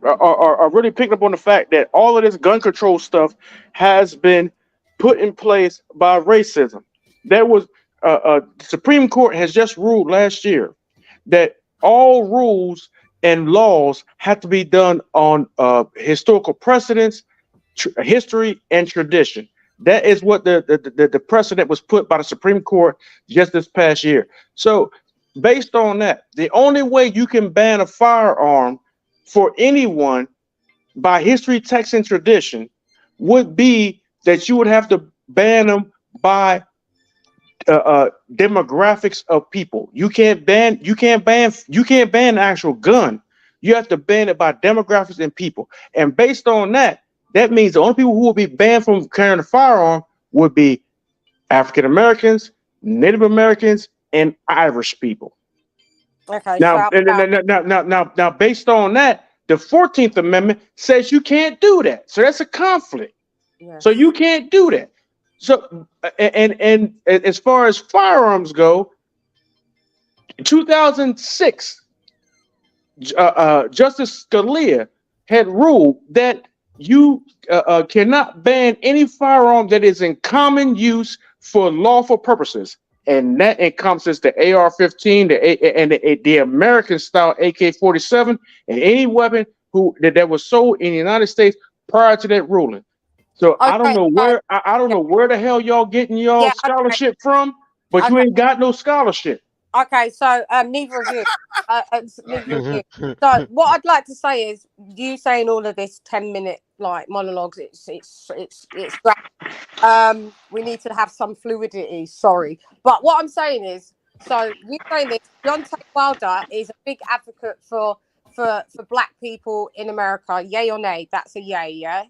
are really picking up on the fact that all of this gun control stuff has been put in place by racism. There was the Supreme Court has just ruled last year that all rules and laws have to be done on historical precedents, history, and tradition. That is what the precedent was put by the Supreme Court just this past year. So based on that, the only way you can ban a firearm for anyone by history, text, and tradition would be that you would have to ban them by demographics of people. You can't ban the actual gun. You have to ban it by demographics and people. And based on that, that means the only people who will be banned from carrying a firearm would be African Americans, Native Americans, and Irish people. Okay. Now, based on that, the 14th Amendment says you can't do that. So that's a conflict. Yes. So you can't do that. So and as far as firearms go, in 2006, Justice Scalia had ruled that you cannot ban any firearm that is in common use for lawful purposes. And that encompasses the AR-15, the American-style AK-47, and any weapon that was sold in the United States prior to that ruling. So Okay, I don't know where the hell y'all getting y'all scholarship from, but you ain't got no scholarship. Okay, so neither of you. Neither of you. So what I'd like to say is, you saying all of this 10-minute like monologues, it's great. We need to have some fluidity. Sorry, but what I'm saying is, so you saying this, Deontay Wilder is a big advocate for black people in America. Yay or nay? That's a yay. Yeah.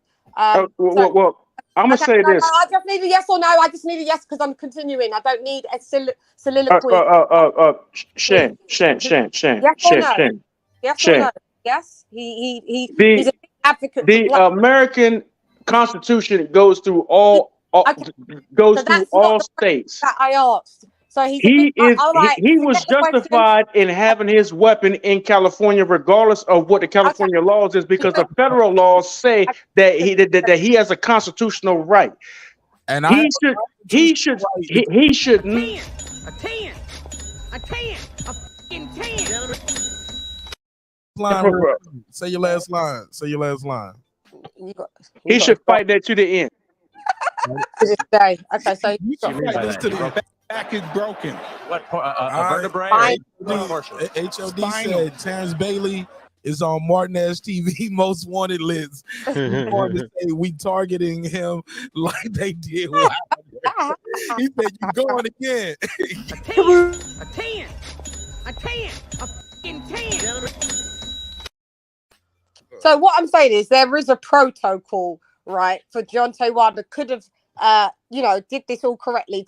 Well, I'm gonna say this. I just need a yes or no. I just need a yes because I'm continuing. I don't need a soliloquy. Shan. Yes or no? Yes. He's a big advocate. The American Constitution goes through all states. That I asked. So he was justified in having his weapon in California, regardless of what the California laws is, because the federal laws say that he has a constitutional right. And he should. Say your last line. Say your last line. He should fight that to the end. To this day. Okay, so the back is broken. What a vertebrae? HOD said Terrence Bailey is on Martinez TV most wanted list. We targeting him like they did. He said you going again. A 10. So what I'm saying is there is a protocol, right, for Deontay Wilder could have did this all correctly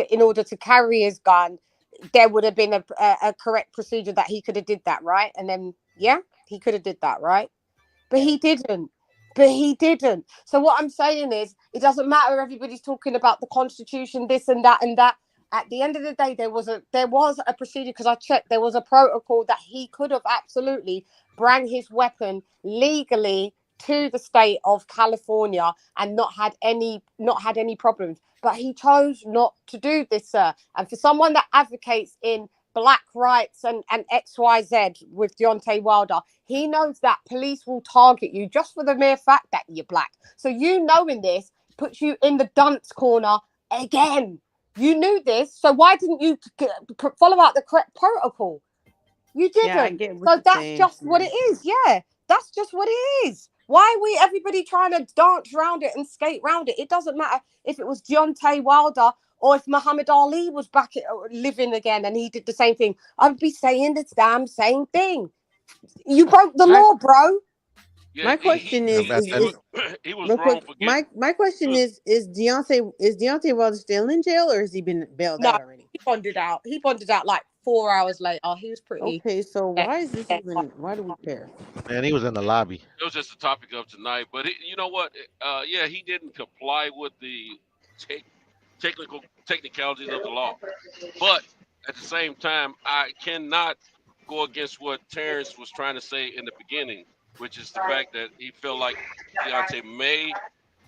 in order to carry his gun. There would have been a correct procedure that he could have did that, right? And then he could have did that, right? But he didn't. So what I'm saying is, it doesn't matter. Everybody's talking about the Constitution, this and that and that. At the end of the day, there was a procedure, because I checked. There was a protocol that he could have absolutely brought his weapon legally to the state of California and not had any problems. But he chose not to do this, sir. And for someone that advocates in black rights and XYZ with Deontay Wilder, he knows that police will target you just for the mere fact that you're black. So you knowing this puts you in the dunce corner again. You knew this, so why didn't you follow out the correct protocol? You didn't. Yeah, I get what So you're that's saying. just what it is. Yeah, that's just what it is. Why are we everybody trying to dance around it and skate around it? It doesn't matter if it was Deontay Wilder or if Muhammad Ali was back living again and he did the same thing. I'd be saying the damn same thing. You broke the law, bro. Yeah, My question is he was real wrong quick, for getting. my question is Deontay Wilder still in jail or has he been bailed No, out already? he bonded out. He bonded out like 4 hours later. He was pretty. Okay, so why is this even? Why do we care? Man, he was in the lobby. It was just the topic of tonight. But you know what? Yeah, he didn't comply with the technicalities of the law. But at the same time, I cannot go against what Terrence was trying to say in the beginning, which is the fact that he felt like Deontay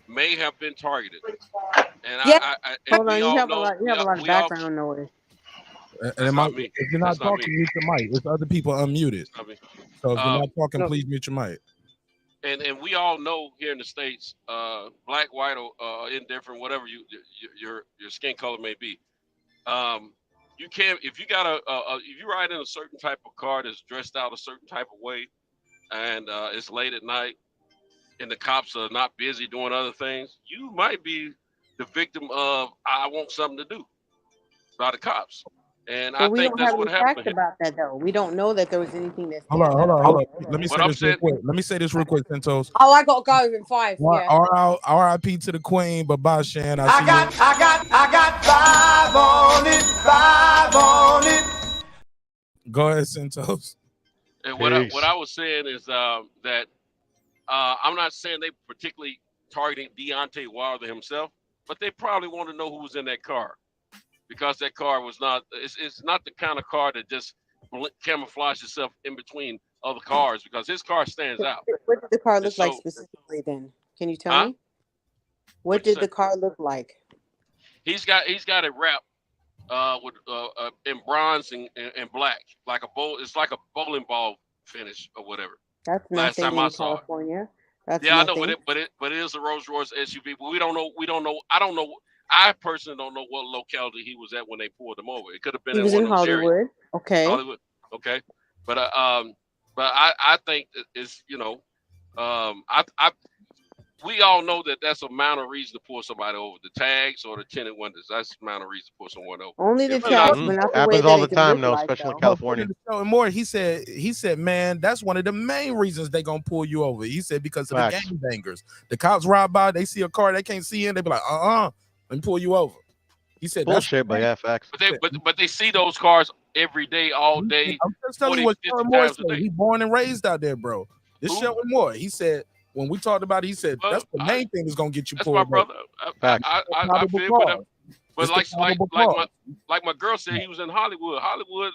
may have been targeted. And Hold on, we you all have a know, lot. You have a lot of background noise. And if you're not talking, mute the mic. There's other people unmuted. So if you're not talking, please mute your mic. And we all know here in the States, black, white, or indifferent, whatever your skin color may be, you can't, if you got if you ride in a certain type of car that's dressed out a certain type of way, and it's late at night, and the cops are not busy doing other things, you might be the victim of I want something to do by the cops. And But I we think don't that's have what any happened facts here. about that though. We don't know that there was anything that. Hold on. Let me say What I'm this real saying- quick. Let me say this real quick, Santos. Oh, I got to go in 5. Yeah. R.I.P. to the Queen. Bye-bye, Shan. I got 5 on it. Go ahead, Santos. And what I was saying is that I'm not saying they particularly targeting Deontay Wilder himself, but they probably want to know who was in that car, because that car was not. It's not the kind of car that just camouflage itself in between other cars, because his car stands out. What did the car And look like so- specifically? Then can you tell me? What did the car look like? He's got it wrapped with in bronze and black, like a bowl. It's like a bowling ball finish or whatever. That's Last nothing time I in saw it. California. That's Yeah, nothing. I know, but it is a Rolls Royce SUV. But we don't know. I don't know. I personally don't know what locality he was at when they pulled him over. It could have been He was one in of those areas. Hollywood. Okay. Hollywood. Okay. But I think it's we all know that that's a amount of reason to pull somebody over. The tags or the tinted windows. That's the amount of reason to pull someone over. Only the If you're tags, not- but not the way Happens that all it the could time, look though, like, especially in though. California. And more, he said, man, that's one of the main reasons they gonna pull you over. He said because of Facts. the gangbangers. The cops ride by, they see a car they can't see in, they be like, let me pull you over. He said Bullshit, but yeah, facts. But they see those cars every day, all day. I'm just telling 40, you what 50 Sherwood Moore times a said. day. He born and raised out there, bro. This Who? Sherwood Moore. He said when we talked about it, he said that's the main thing that's gonna get you That's pulled my over. brother. I feel for them. But It's the probable cause. like my girl said, he was in Hollywood. Hollywood,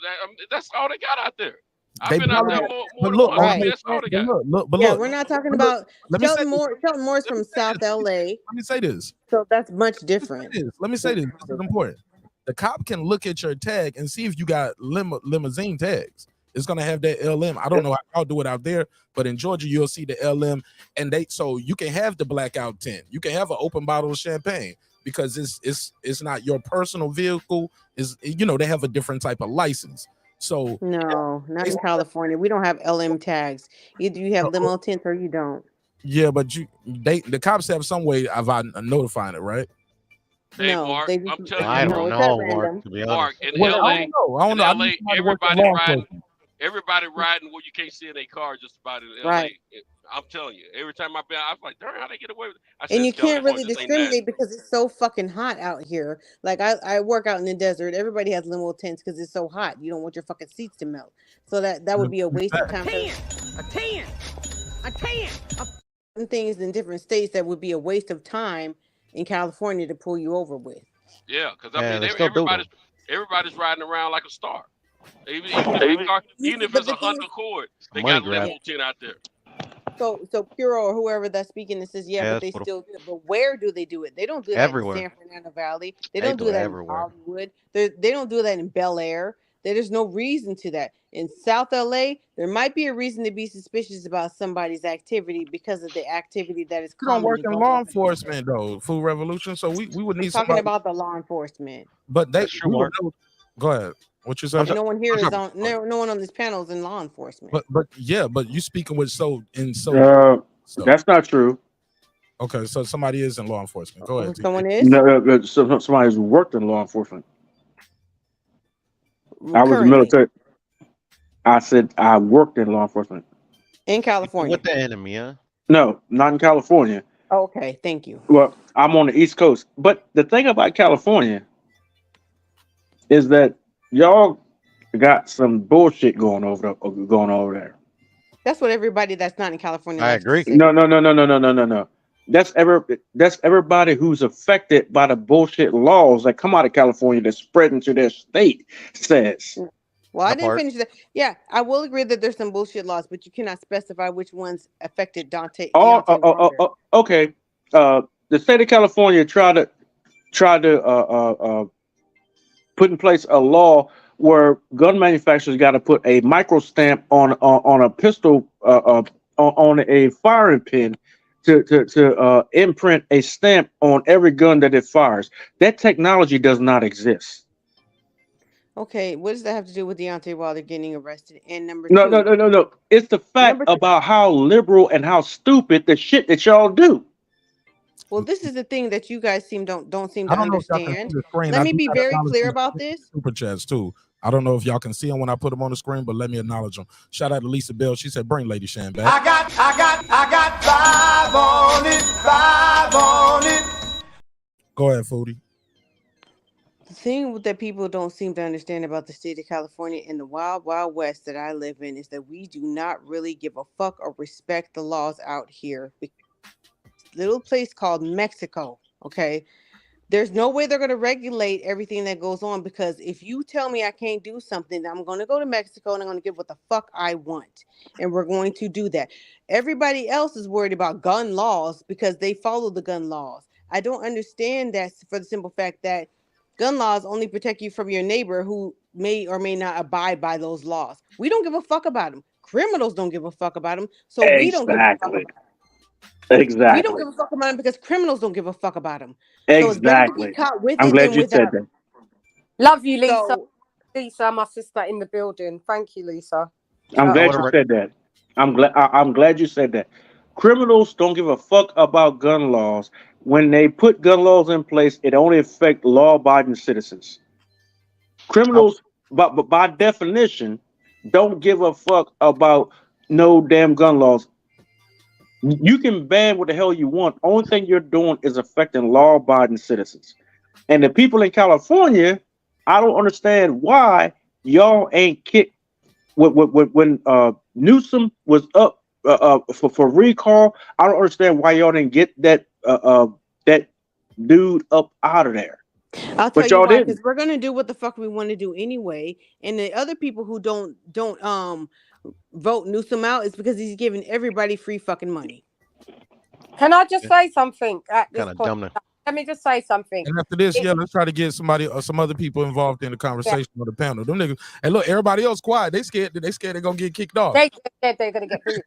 that's all they got out there. I've They been out there probably- more but than look, once. right. That's all they got. But Yeah, look, we're not talking but about look, let me say Shelton this. Moore. Shelton Moore's from South LA, Let me say this. so that's much different. Let me say this. This is important. The cop can look at your tag and see if you got limousine tags. It's gonna have that LM. I don't know how I'll do it out there, but in Georgia you'll see the LM, and so you can have the blackout tint. You can have an open bottle of champagne because it's not your personal vehicle. They have a different type of license. So No, not in California. We don't have LM tags. Either you have limo tints or you don't. yeah, but the cops have some way of notifying it, right? Hey, No, Mark, they I'm just- telling I you. don't it's know, at Mark, random. to be Mark, honest. in Well, LA, I don't know. I in need LA, somebody to work for law everybody riding where you can't see in their car just about in LA. Right. I'm telling you, every time I've been, I was like, darn, how they get away with it? I said, And you "It's can't California, really this ain't discriminate because it's so fucking hot out here. Like I work out in the desert. Everybody has limo tents because it's so hot. You don't want your fucking seats to melt. So that would be a waste of time. Some things in different states that would be a waste of time in California to pull you over with. Yeah, because Yeah, I they mean, still do everybody's riding around like a star. Even if it's a Honda Accord, they Money got grab. limo tint out there. So Puro or whoever that's speaking that says, yeah, Yeah, but that's they puro. still do it. But where do they do it? They don't do that in the Everywhere. San Fernando Valley. They They don't do do it that in everywhere. Hollywood. They don't do that in Bel Air. There's no reason to that. In South LA, there might be a reason to be suspicious about somebody's activity because of the activity that is You don't work commonly in going law on in that area. enforcement though, Food Revolution. So we would I'm need talking somebody. about the law enforcement. But That's true, we would Mark. know. Go ahead. What you say? I'm, And so, no one here I'm is sorry. on no one on this panel is in law enforcement. But yeah, but you speaking with so. That's not true. Okay, so somebody is in law enforcement. Go ahead. TP. Someone is No, somebody who's worked in law enforcement. I was a currently military. I said I worked in law enforcement. in California. With the enemy, huh? No, not in California. Okay, thank you. Well, I'm on the East Coast. But the thing about California is that y'all got some bullshit going over there. That's what everybody that's not in California I likes to agree. say. No. That's everybody who's affected by the bullshit laws that come out of California that spread into their state says. Well, I That didn't part. finish that. Yeah, I will agree that there's some bullshit laws, but you cannot specify which ones affected Deontay Wilder. Okay. The state of California tried to put in place a law where gun manufacturers got to put a micro stamp on a pistol on a firing pin to imprint a stamp on every gun that it fires. That technology does not exist. Okay, what does that have to do with Deontay Wilder getting arrested? And number No. two, It's the fact number two. about how liberal and how stupid the shit that y'all do. Well, this is the thing that you guys don't seem to I don't know if y'all can see understand. the screen. Let I me do be got very acknowledge clear the about this. super chats too. I don't know if y'all can see them when I put them on the screen, but let me acknowledge them. Shout out to Lisa Bell. She said, "Bring Lady Shan back." I got 5 on it. Go ahead, Foodie. The thing that people don't seem to understand about the state of California and the wild, wild west that I live in is that we do not really give a fuck or respect the laws out here. Little place called Mexico, okay? There's no way they're going to regulate everything that goes on, because if you tell me I can't do something, I'm going to go to Mexico and I'm going to get what the fuck I want. And we're going to do that. Everybody else is worried about gun laws because they follow the gun laws. I don't understand that for the simple fact that gun laws only protect you from your neighbor who may or may not abide by those laws. We don't give a fuck about them. Criminals don't give a fuck about them. So we don't give a fuck about them. We don't give a fuck about them because criminals don't give a fuck about them. So it's better to be caught with I'm it glad than you said without that. it. Love you, Lisa. So, Lisa, my sister in the building. Thank you, Lisa. I'm glad wanna you re- said that. I'm glad you said that. Criminals don't give a fuck about gun laws. When they put gun laws in place, it only affects law-abiding citizens. Criminals, by definition, don't give a fuck about no damn gun laws. You can ban what the hell you want. Only thing you're doing is affecting law-abiding citizens. And the people in California, I don't understand why y'all ain't kicked when Newsom was up for recall. I don't understand why y'all didn't get that dude up out of there. I'll tell But you y'all why, didn't. because we're gonna do what the fuck we want to do anyway. And the other people who don't vote Newsom out is because he's giving everybody free fucking money. Can I just say something at this Kind of point? dumb. Now. Let me just say something. And after this, let's try to get somebody or some other people involved in the conversation on the panel. Them niggas, and look, everybody else quiet. They scared they're gonna get kicked off. They're gonna get booed.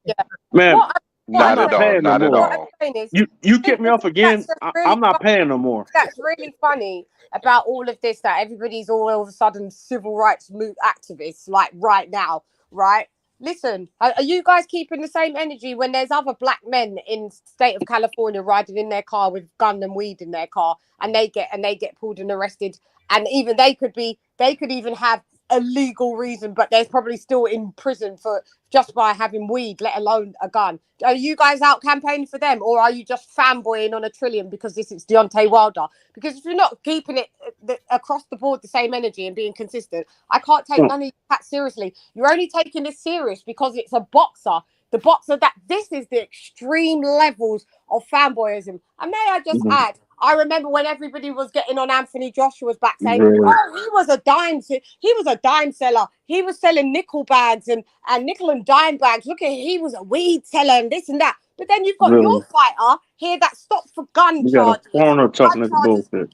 Yeah. Man, Not I'm at not all. paying no Not at more. What I'm all. saying is, You kick me off again. I'm not paying no more. That's really funny about all of this, that everybody's all of a sudden civil rights activists, like right now, right? Listen, are you guys keeping the same energy when there's other black men in state of California riding in their car with gun and weed in their car, and they get pulled and arrested, and even they could even have a legal reason, but they're probably still in prison for just by having weed, let alone a gun. Are you guys out campaigning for them, or are you just fanboying on a trillion because this is Deontay Wilder? Because if you're not keeping it across the board the same energy and being consistent, I can't take none of you that seriously. You're only taking this serious because it's a boxer. The boxer this is the extreme levels of fanboyism. And may I just add, I remember when everybody was getting on Anthony Joshua's back saying, Really? "Oh, he was a dime seller. He was selling nickel bags and nickel and dime bags. Look at he was a weed seller and this and that." But then you've got your Really? fighter here that stopped for gun You got a charges. foreigner talking Gun this charges. bullshit.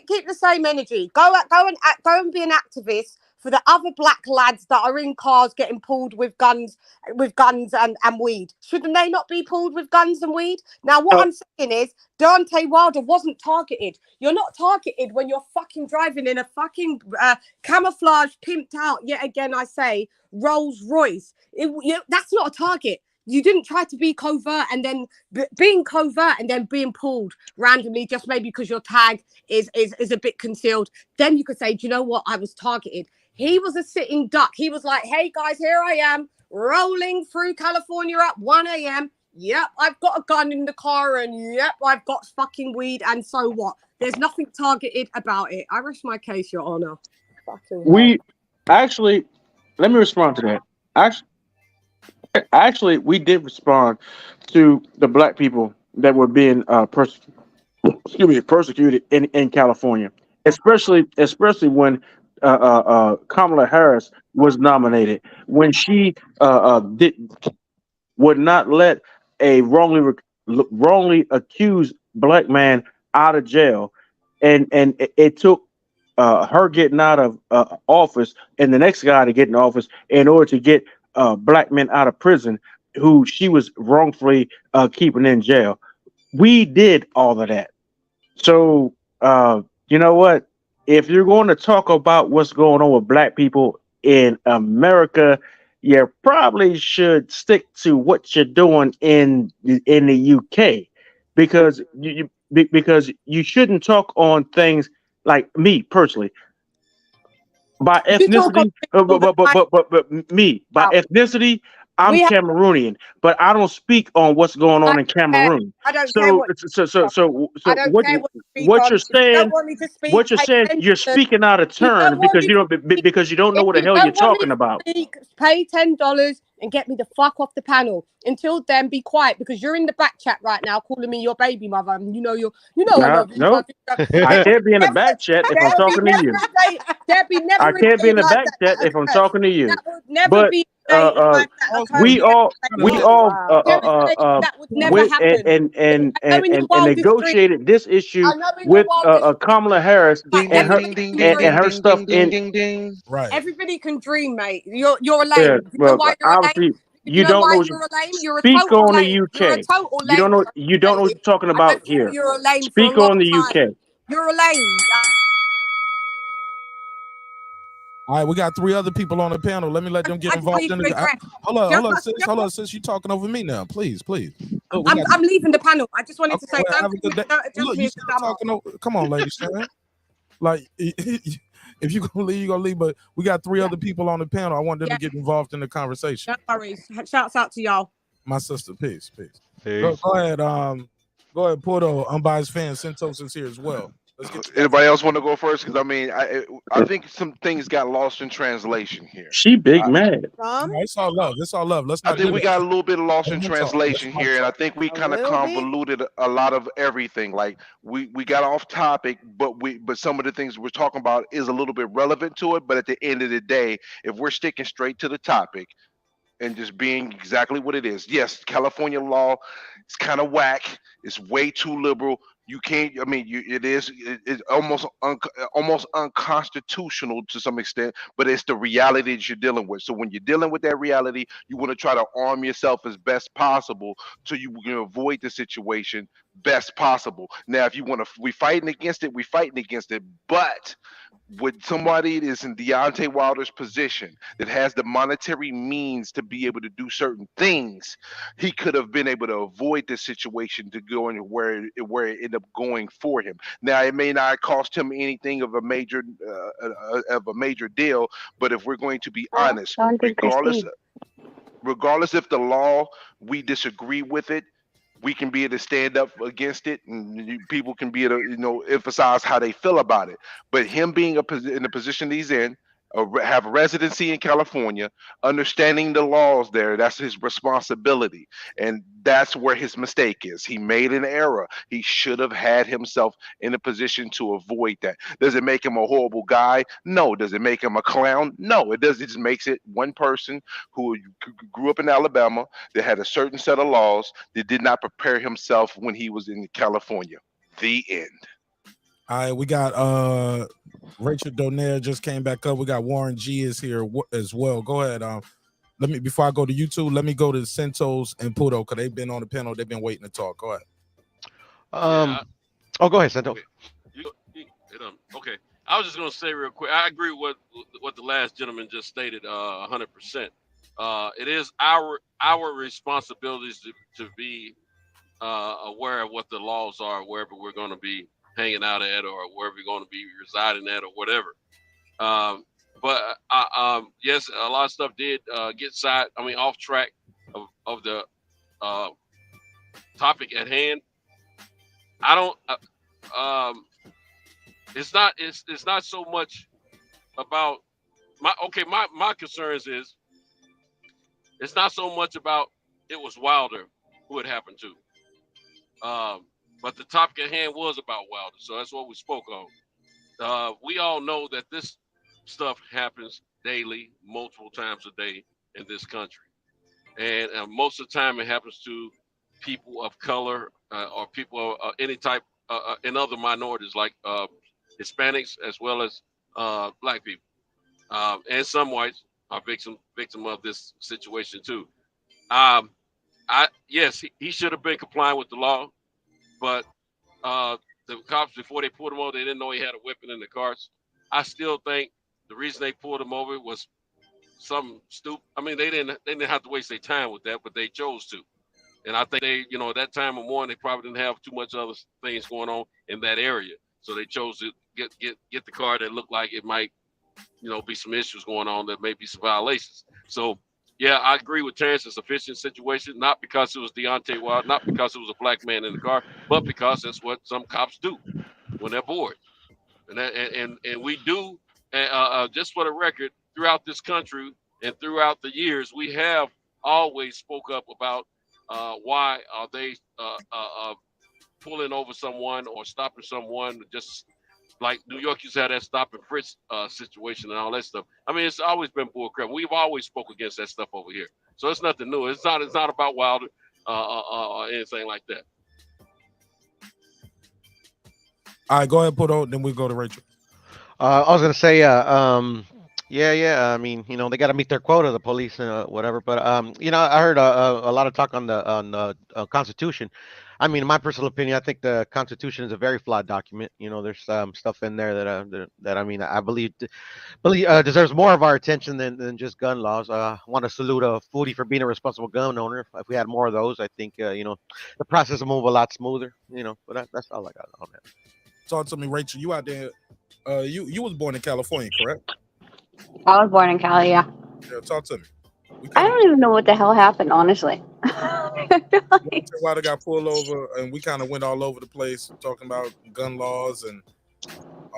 Keep the same energy. Go and be an activist for the other black lads that are in cars getting pulled with guns and weed. Shouldn't they not be pulled with guns and weed? Now, what I'm saying is Deontay Wilder wasn't targeted. You're not targeted when you're fucking driving in a fucking camouflage, pimped out, yet again, I say, Rolls Royce. That's not a target. You didn't try to be covert and then being covert and then being pulled randomly just maybe because your tag is a bit concealed. Then you could say, do you know what? I was targeted. He was a sitting duck. He was like, hey guys, here I am rolling through California at 1 a.m. Yep, I've got a gun in the car and yep, I've got fucking weed. And so what? There's nothing targeted about it. I rest my case, Your Honor. We actually, let me respond to that. Actually, we did respond to the black people that were being persecuted in California, especially when Kamala Harris was nominated, when she would not let a wrongly accused black man out of jail, and it took her getting out of office and the next guy to get in office in order to get black men out of prison who she was wrongfully keeping in jail. We did all of that. So you know what? If you're going to talk about what's going on with black people in America, you probably should stick to what you're doing in the UK, because you shouldn't talk on things like me personally. By ethnicity, by ethnicity, I'm Cameroonian, but I don't speak on what's going on in Cameroon. I don't care what. I don't What care what you speak what on. you're If you saying, don't want me to speak, what you're pay saying, 10 you're dollars. speaking out of If you turn don't want me to because you don't know If what the you hell don't you're want me talking to about. speak, pay $10 and get me the fuck off the panel. Until then, be quiet because you're in the back chat right now calling me your baby mother. And you know I love you. No, I can't be in the back chat if I'm talking to you. Debbie I never a can't be day in the like back that chat if I'm occurs. talking to you. That would never But be a day in life that occurs. we all That would never with happen. I know in your and wildest dreams. negotiated this issue I know in your with wildest Kamala Harris Ding and ding her ding ding ding ding her ding stuff ding ding in. ding ding. Right. Everybody can dream, mate. You're a Yeah, lame. You know well, why you're a lame? obviously You you know don't why know. you're a lame? You're a Speak total on the lame. You're a UK. total lame. You don't know what you're talking I've been about calling here. you a lame for a Speak long on the time. UK. You're a lame. All right, we got 3 other people on the panel. Let me let them get involved in the. Hold on, sis. You talking over me now? Please. Look, I'm leaving the panel. I just wanted to say, have a good day. Look, you still talking over. Come on, lady Sharon. Like, if you gonna leave, you gonna leave. But we got 3 other people on the panel. I want them to get involved in the conversation. No worries. Shouts out to y'all. My sister, peace. Go ahead. Go ahead, Porto. Unbiased fan. Santos is here as well. Let's get Anybody else want to go first? Because I mean, I think some things got lost in translation here. She big mad. No, it's all love. Let's I not. think do we that. got a little bit lost in Let's not talk. translation here, and I think we kind of convoluted a lot of everything. Like we got off topic, but some of the things we're talking about is a little bit relevant to it. But at the end of the day, if we're sticking straight to the topic and just being exactly what it is, yes, California law is kind of whack. It's way too liberal. You can't. I mean, it's almost unconstitutional to some extent. But it's the reality that you're dealing with. So when you're dealing with that reality, you want to try to arm yourself as best possible so you can avoid the situation best possible. Now, if you want to, we fighting against it. We fighting against it. But with somebody that is in Deontay Wilder's position that has the monetary means to be able to do certain things, he could have been able to avoid this situation to go into where it ended up going for him. Now, it may not cost him anything of a major deal, but if we're going to be honest, regardless if the law we disagree with it, we can be able to stand up against it, and people can be able to, emphasize how they feel about it. But him being in the position he's in, have residency in California, understanding the laws there. That's his responsibility. And that's where his mistake is. He made an error. He should have had himself in a position to avoid that. Does it make him a horrible guy? No. Does it make him a clown? No. It does. It just makes it one person who grew up in Alabama that had a certain set of laws that did not prepare himself when he was in California. The end. All right, we got Rachel Donaire just came back up. We got Warren G is here as well. Go ahead. Let me, before I go to YouTube, let me go to Santos and Puto because they've been on the panel. They've been waiting to talk. Go ahead. Go ahead, Santos. Okay. I was just gonna say real quick. I agree with what the last gentleman just stated. 100%. It is our responsibilities to be aware of what the laws are wherever we're going to be hanging out at or wherever we're going to be residing at or whatever. But yes, a lot of stuff did get off track of the topic at hand. I don't. It's not so much about my concerns is it's not so much about it was Wilder who it happened to. But the topic at hand was about Wilder, so that's what we spoke on. We all know that this stuff happens daily, multiple times a day in this country, and most of the time it happens to people of color or people of any type in other minorities like Hispanics as well as black people, and some whites are victim of this situation too. Yes, he should have been complying with the law. But the cops, before they pulled him over, they didn't know he had a weapon in the cars. I still think the reason they pulled him over was something stupid. I mean, they didn't have to waste their time with that, but they chose to. And I think they, at that time of morning, they probably didn't have too much other things going on in that area. So they chose to get the car that looked like it might, be some issues going on. There may be some violations. So, yeah, I agree with Terence. It's a fishing situation, not because it was Deontay Wilder, not because it was a black man in the car, but because that's what some cops do when they're bored. And we do, just for the record, throughout this country and throughout the years, we have always spoke up about why are they pulling over someone or stopping someone, just like New York used to have that stop and frisk situation and all that stuff. I mean, it's always been bullcrap. We've always spoke against that stuff over here. So it's nothing new. It's not about Wilder or anything like that. All right, go ahead, Puto. Then we go to Rachel. I was gonna say, yeah. I mean, they got to meet their quota, the police and whatever. But I heard a lot of talk on the Constitution. I mean, in my personal opinion, I think the Constitution is a very flawed document. There's stuff in there that I mean, I believe deserves more of our attention than just gun laws. I want to salute Foodie for being a responsible gun owner. If we had more of those, I think the process will move a lot smoother. But that's all I got on that. Talk to me, Rachel. You out there? You was born in California, correct? I was born in Cali, yeah. Yeah, talk to me. I don't even know what the hell happened, honestly. Wilder got pulled over, and we kind of went all over the place talking about gun laws and.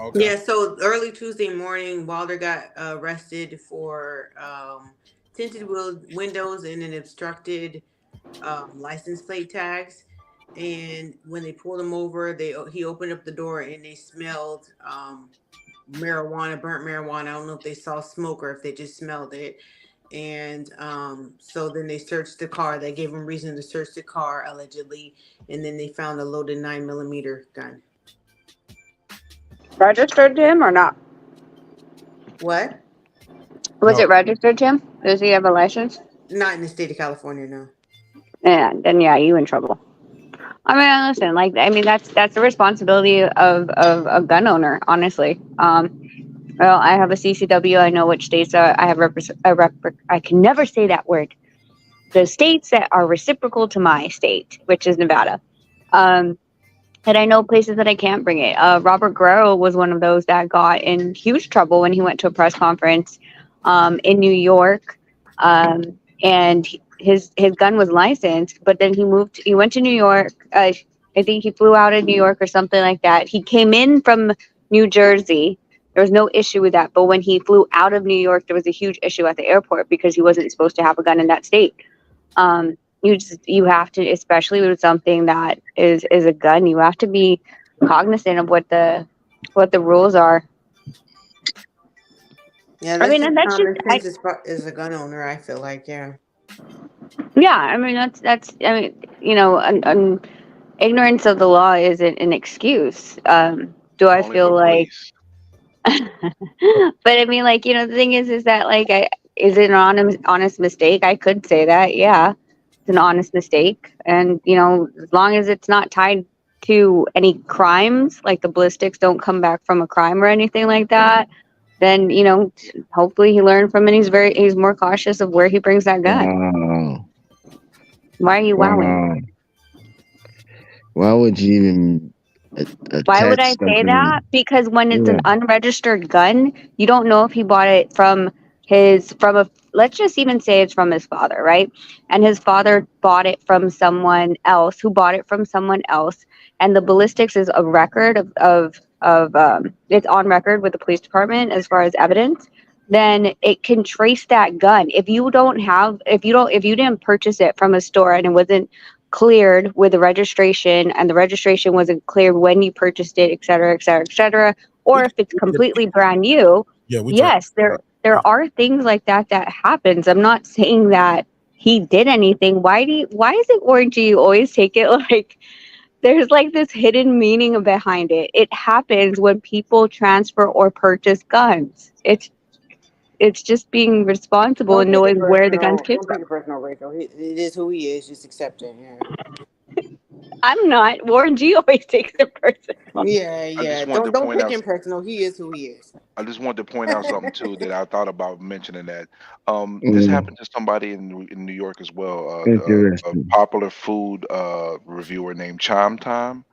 Okay. Yeah, so early Tuesday morning, Wilder got arrested for tinted windows and an obstructed license plate tags. And when they pulled him over, he opened up the door and they smelled marijuana, burnt marijuana. I don't know if they saw smoke or if they just smelled it. And so then they searched the car. They gave him reason to search the car, allegedly. And then they found a loaded 9mm gun. Registered to him or not? What? Was it registered to him? Does he have a license? Not in the state of California, no. Yeah, then yeah, you in trouble. I mean, listen, that's the responsibility of a gun owner, honestly. Well, I have a CCW. I know which states I have I can never say that word. The states that are reciprocal to my state, which is Nevada. And I know places that I can't bring it. Robert Guerrero was one of those that got in huge trouble when he went to a press conference in New York. And his gun was licensed, but then he went to New York. I think he flew out of New York or something like that. He came in from New Jersey There was no issue with that. But when he flew out of New York, there was a huge issue at the airport because he wasn't supposed to have a gun in that state. You have to, especially with something that is a gun, you have to be cognizant of what the rules are. Yeah, I that's mean, just and that's just common sense as a gun owner. I feel like, yeah. yeah. I mean, that's. I mean, ignorance of the law isn't an excuse. Do I Only feel for like? police. But I mean, like, the thing is that like, is it an honest mistake? I could say that, yeah, it's an honest mistake, and as long as it's not tied to any crimes, like the ballistics don't come back from a crime or anything like that, then hopefully he learned from it. He's more cautious of where he brings that gun. Wow. Why are you wowing? Wow. Why would you even Why would attach I say something? that? Because when it's Yeah. an unregistered gun, you don't know if he bought it from let's just even say it's from his father, right? And his father bought it from someone else who bought it from someone else. And the ballistics is a record of it's on record with the police department as far as evidence. Then it can trace that gun. If you didn't purchase it from a store and it wasn't cleared with the registration, and the registration wasn't cleared when you purchased it, et cetera, et cetera, et cetera, or if it's completely brand new, yes, there are things like that happens. I'm not saying that he did anything. Why is it, Warren G, you always take it like there's like this hidden meaning behind it? It happens when people transfer or purchase guns. It's just being responsible and knowing where the guns came Don't from. take it personal, Rachel. It is who he is. Just accept it. Yeah. I'm not. Warren G always takes it personal. Yeah, I yeah. just wanted Don't to point take out. him personal. He is who he is. I just wanted to point out something too that I thought about mentioning that. This Mm, happened to somebody in New York as well. A interesting. popular food reviewer named Chime Time.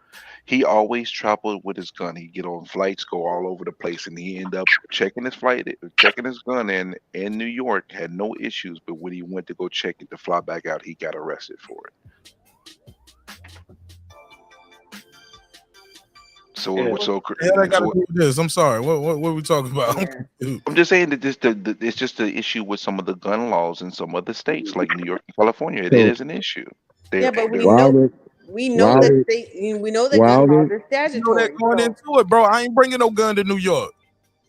He always traveled with his gun. He'd get on flights, go all over the place, and he end up checking his gun in New York. Had no issues, but when he went to go check it to fly back out, he got arrested for it. Yeah. Yeah, that got to do with this. I'm sorry. What are we talking about? I'm just saying that it's just the issue with some of the gun laws in some other states, like New York and California. It So is an issue. Yeah, but Wilder, we know that Wilder, we know that gun laws Wilder. are You know that statutory. going into it, bro. I ain't bringing no gun to New York.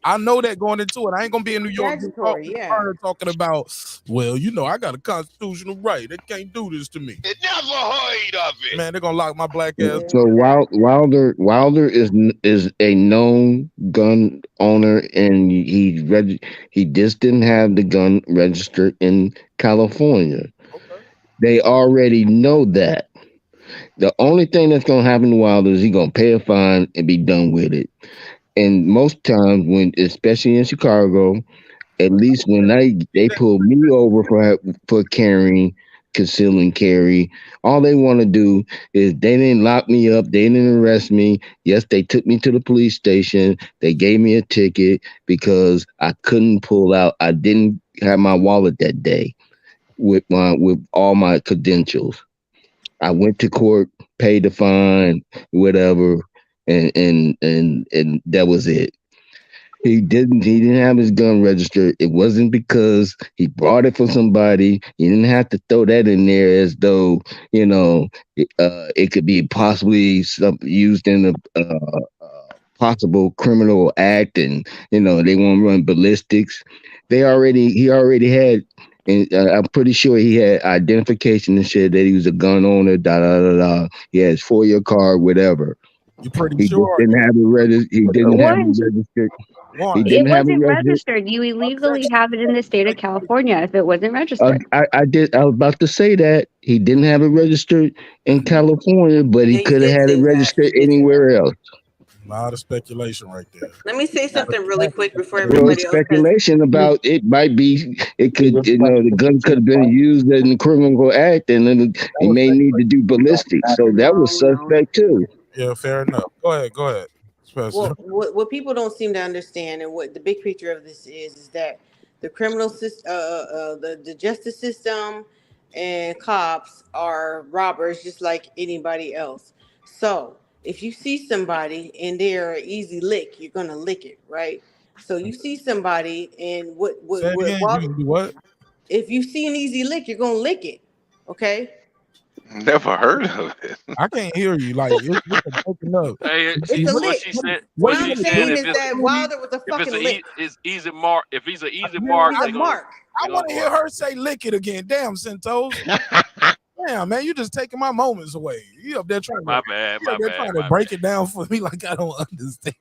I know that going into it. I ain't gonna be in New York Statutory, yeah. talking about, well, I got a constitutional right. They can't do this to me. Never heard of it. Man, they're gonna lock my black ass. So Wilder is a known gun owner, and he just didn't have the gun registered in California. Okay. They already know that. The only thing that's gonna happen to Wilder is he's gonna pay a fine and be done with it. And most times, especially in Chicago, at least when they pull me over for carrying, concealing carry, all they want to do is they didn't lock me up, they didn't arrest me. Yes, they took me to the police station, they gave me a ticket because I couldn't pull out. I didn't have my wallet that day with all my credentials. I went to court, paid the fine, whatever, and that was it. He didn't have his gun registered. It wasn't because he brought it for somebody. He didn't have to throw that in there as though it could be possibly used in a possible criminal act, and they want to run ballistics. He already had, and I'm pretty sure he had identification and shit that he was a gun owner. Da da da da. He has FOIA card, whatever. You pretty He sure? just didn't have it registered. He didn't have it registered. He It didn't have it wasn't registered. registered. You illegally have it in the state of California if it wasn't registered. I did. I was about to say that he didn't have it registered in California, but he Yeah, you could have did had it say that. registered You did say that. anywhere else. A lot of speculation right there. Let me say something really quick before Well, everybody else. speculation about it might be. It could. The gun could have been used in the criminal act, and then he may need to do ballistics. So that was suspect too. Yeah, fair enough. Go ahead. Well, what people don't seem to understand, and what the big picture of this is that the criminal system, the justice system, and cops are robbers just like anybody else. So if you see somebody and they're an easy lick, you're gonna lick it, right? So you see somebody and Say it again. You can do what? if you see an easy lick, you're gonna lick it. Okay. Never heard of it. I can't hear you. Like it's broken up. Hey, It's a what lick. she said. What What I'm she's saying saying, is that Wilder was a if it's fucking a lick. it's easy mark, if he's an easy He's mark, a they gonna, mark. I want to hear her say lick it again. Damn, Centos. Damn, man, you just taking my moments away. You up there trying My bad, to break it down for me like I don't understand.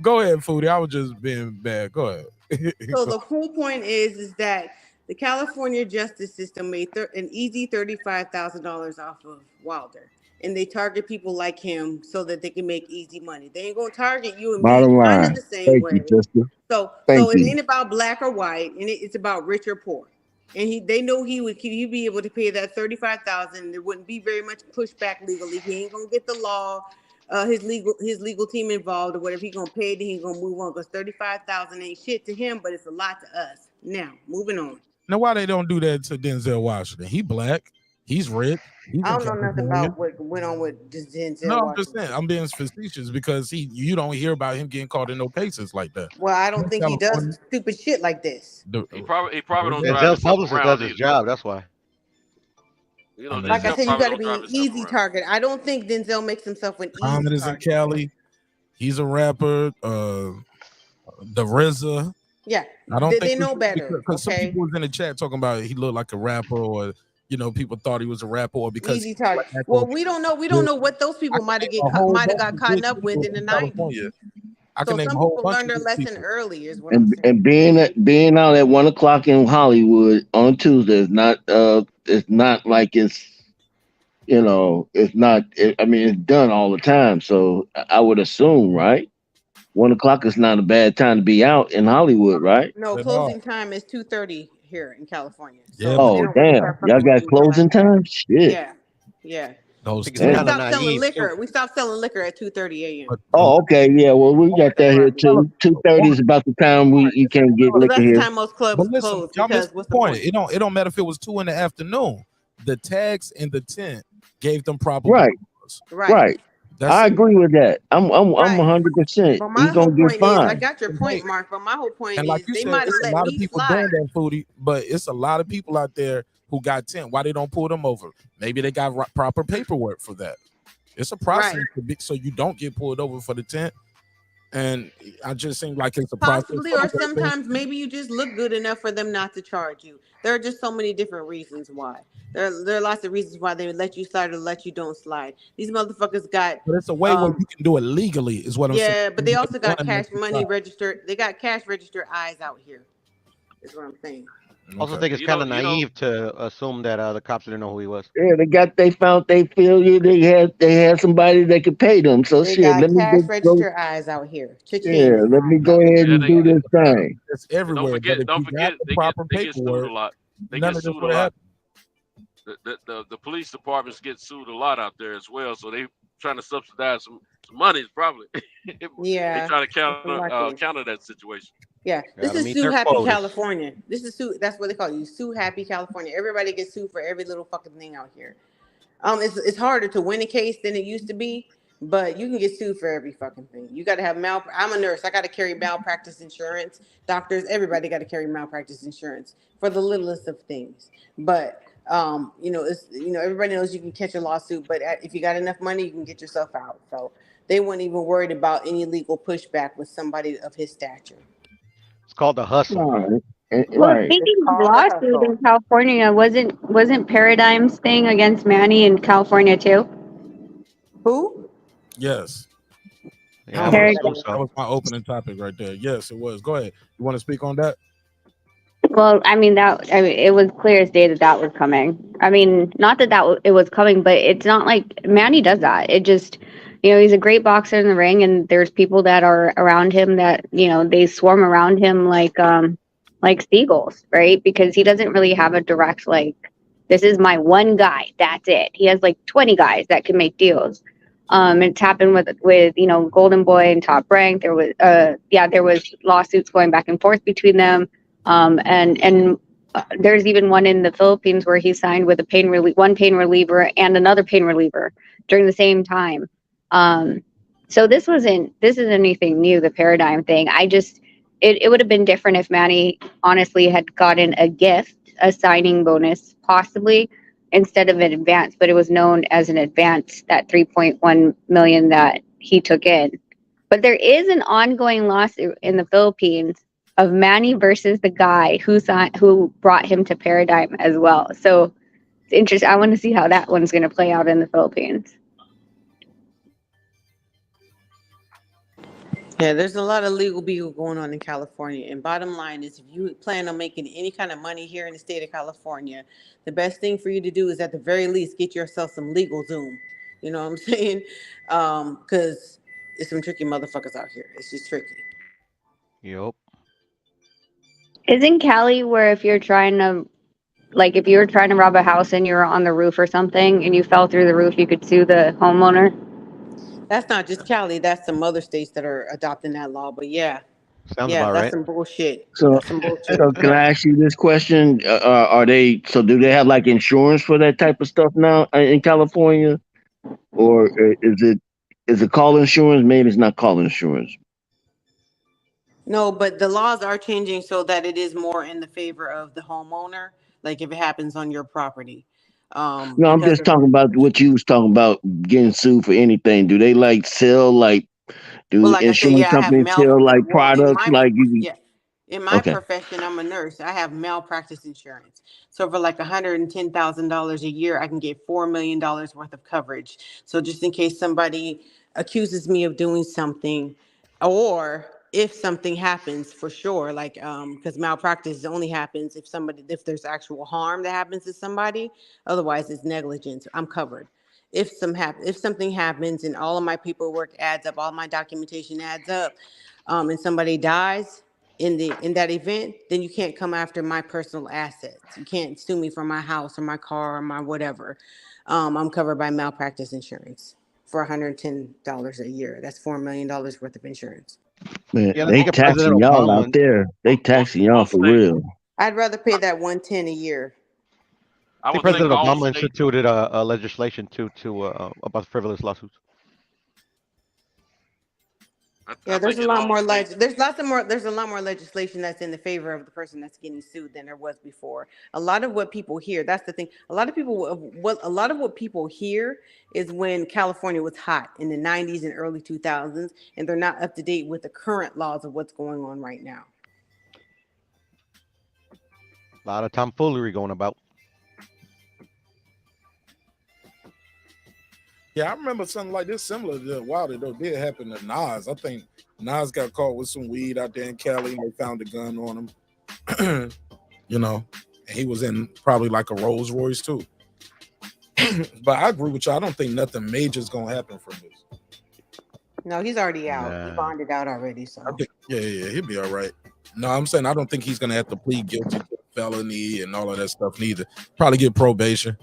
Go ahead, Foodie. I was just being bad. Go ahead. So the whole point is that the California justice system made an easy $35,000 off of Wilder, and they target people like him so that they can make easy money. They ain't gonna target you and me Bottom kind of line. the same Thank way. you, sister. So Thank it you. ain't about black or white, and it's about rich or poor. And they know he'd be able to pay that $35,000. There wouldn't be very much pushback legally. He ain't gonna get the law, his legal team involved or whatever. He gonna pay it, and he gonna move on because $35,000 ain't shit to him, but it's a lot to us. Now, moving on. Now, why they don't do that to Denzel Washington? He black. He's rich. He's I in don't know nothing California. about what went on with Denzel No, I'm Washington. just saying. I'm being facetious because you don't hear about him getting caught in no cases like that. Well, I don't In think he California, does stupid shit like this. He probably don't drive Denzel's himself publicist around does his either. job. That's why. You know, Like I Denzel said, you probably got to don't be drive an himself easy around. target. I don't think Denzel makes himself an Common easy is in target. Cali. He's a rapper. The RZA. Yeah, I don't they think know better. because some Okay, people was in the chat talking about he looked like a rapper, or people thought he was a rapper, or because easy he's target. black, Well, or we don't know. We don't know what those people might have got caught up with in the 90s. California. I So can name some a whole people bunch learned of their lesson people. early, is what I'm saying. And being out at 1:00 in Hollywood on Tuesday is not like it's I mean it's done all the time. So I would assume, right? 1:00 is not a bad time to be out in Hollywood, right? No, closing time is 2:30 here in California. So Yeah, they Oh don't really damn. start Y'all fucking got with you until closing after that. time? Shit. Yeah, yeah. Those It's We kind of stopped selling naive. liquor. We stopped selling liquor at 2:30 a.m. Oh, okay, yeah. Well, we got that here too. 2:30 is about the time you can't get So liquor that's the here. time most clubs But listen, close y'all missed because the what's the point. point? It don't matter if it was 2 in the afternoon. The tags in the tent gave them probable Right. cause. Right. That's I it. agree with that. I'm Right. 100%. But He my whole gonna get point is, I fined. got your point, Mark. But my whole point And like is, you they said, might have it's a let lot of me people slide. doing that, Foodie, but it's a lot of people out there who got tent. Why they don't pull them over? Maybe they got proper paperwork for that. It's a process so you don't get pulled over for the tent. And I just think like it's a process. Possibly, or sometimes maybe you just look good enough for them not to charge you. There are just so many different reasons why. There are lots of reasons why they let you slide or let you don't slide. These motherfuckers got But it's a way where you can do it legally, is what I'm saying. yeah, but they also got One cash makes it money stop. registered. They got cash registered eyes out here. Is what I'm saying. Also think it's kind of naive to assume that the cops didn't know who he was. Yeah, they found they failure. They had somebody that could pay them. So They shit, got let me cash go. registered eyes out here. Yeah, Cha-ching. let me go ahead and do this thing. It's everywhere. But if Don't you forget, got the they proper get sued a paperwork, lot. They none get of this sued a would lot. happen. The police departments get sued a lot out there as well. So they trying to subsidize some money, probably. Yeah. They try to Lucky. counter that situation. Yeah, this Gotta is meet Sue their Happy quotas. California. This is Sue. That's what they call you, Sue Happy California. Everybody gets sued for every little fucking thing out here. It's harder to win a case than it used to be, but you can get sued for every fucking thing. You got to have I'm a nurse. I got to carry malpractice insurance. Doctors, everybody got to carry malpractice insurance for the littlest of things. But everybody knows you can catch a lawsuit, but if you got enough money, you can get yourself out. So they weren't even worried about any legal pushback with somebody of his stature. It's called the hustle. Right. Well, Right. speaking of called the lawsuit hustle. in California, wasn't Paradigm's thing against Manny in California too? Who? Yes. Yeah, I Paradigm. would assume That so. was my opening topic right there. Yes, it was. Go ahead. You want to speak on that? Well, it was clear as day that was coming. I mean, not that it was coming, but it's not like Manny does that. It just, he's a great boxer in the ring, and there's people that are around him that they swarm around him like seagulls, right? Because he doesn't really have a direct this is my one guy. That's it. He has 20 guys that can make deals. It's happened with Golden Boy and Top Rank. There was lawsuits going back and forth between them. And there's even one in the Philippines where he signed with one pain reliever and another pain reliever during the same time. So this isn't anything new, the Paradigm thing. it would have been different if Manny honestly had gotten a gift, a signing bonus, possibly instead of an advance, but it was known as an advance, that 3.1 million that he took in. But there is an ongoing lawsuit in the Philippines of Manny versus the guy who brought him to Paradigm as well. So it's interesting. I want to see how that one's going to play out in the Philippines. Yeah, there's a lot of legal beagle going on in California. And bottom line is, if you plan on making any kind of money here in the state of California, the best thing for you to do is at the very least get yourself some legal Zoom. You know what I'm saying? Because there's some tricky motherfuckers out here. It's just tricky. Yep. Isn't Cali where if you're trying to, like, if you were trying to rob a house and you're on the roof or something and you fell through the roof, you could sue the homeowner? That's not just Cali. That's some other states that are adopting that law. But yeah, Sounds yeah, about that's right. some bullshit. So, That's some bullshit. so can I ask you this question? Are they so? Do they have like insurance for that type of stuff now in California, or is it call insurance? Maybe it's not call insurance. No, but the laws are changing so that it is more in the favor of the homeowner. Like if it happens on your property, No, I'm because just talking about what you was talking about getting sued for anything. Do they like sell like? well, Do like I said, insurance yeah, I have companies sell like products like you? yeah, in my Okay. profession, I'm a nurse. I have malpractice insurance. So for like $110,000 a year, I can get $4 million worth of coverage. So just in case somebody accuses me of doing something, or if something happens, for sure, like because malpractice only happens if there's actual harm that happens to somebody. Otherwise, it's negligence. I'm covered. If something happens and all of my paperwork adds up, all my documentation adds up, and somebody dies in that event, then you can't come after my personal assets. You can't sue me for my house or my car or my whatever. I'm covered by malpractice insurance for $110 a year. That's $4 million worth of insurance. Man, Yeah, I they think President taxing y'all out Obama. there. They taxing y'all for real. I'd rather pay that $110 a year. I think President Obama instituted a legislation to about frivolous lawsuits. Yeah, there's a lot more there's a lot more legislation that's in the favor of the person that's getting sued than there was before. A lot of what people hear, that's the thing. A lot of what people hear is when California was hot in the 90s and early 2000s, and they're not up to date with the current laws of what's going on right now. A lot of tomfoolery going about. Yeah, I remember something like this similar to Wilder though did happen to Nas. I think Nas got caught with some weed out there in Cali and they found a gun on him. You know, and he was in probably like a Rolls Royce too. But I agree with you. I don't think nothing major is gonna happen from this. No, he's already out. He bonded out already. So Yeah, he'll be all right. No, I'm saying I don't think he's gonna have to plead guilty to felony and all of that stuff neither. Probably get probation.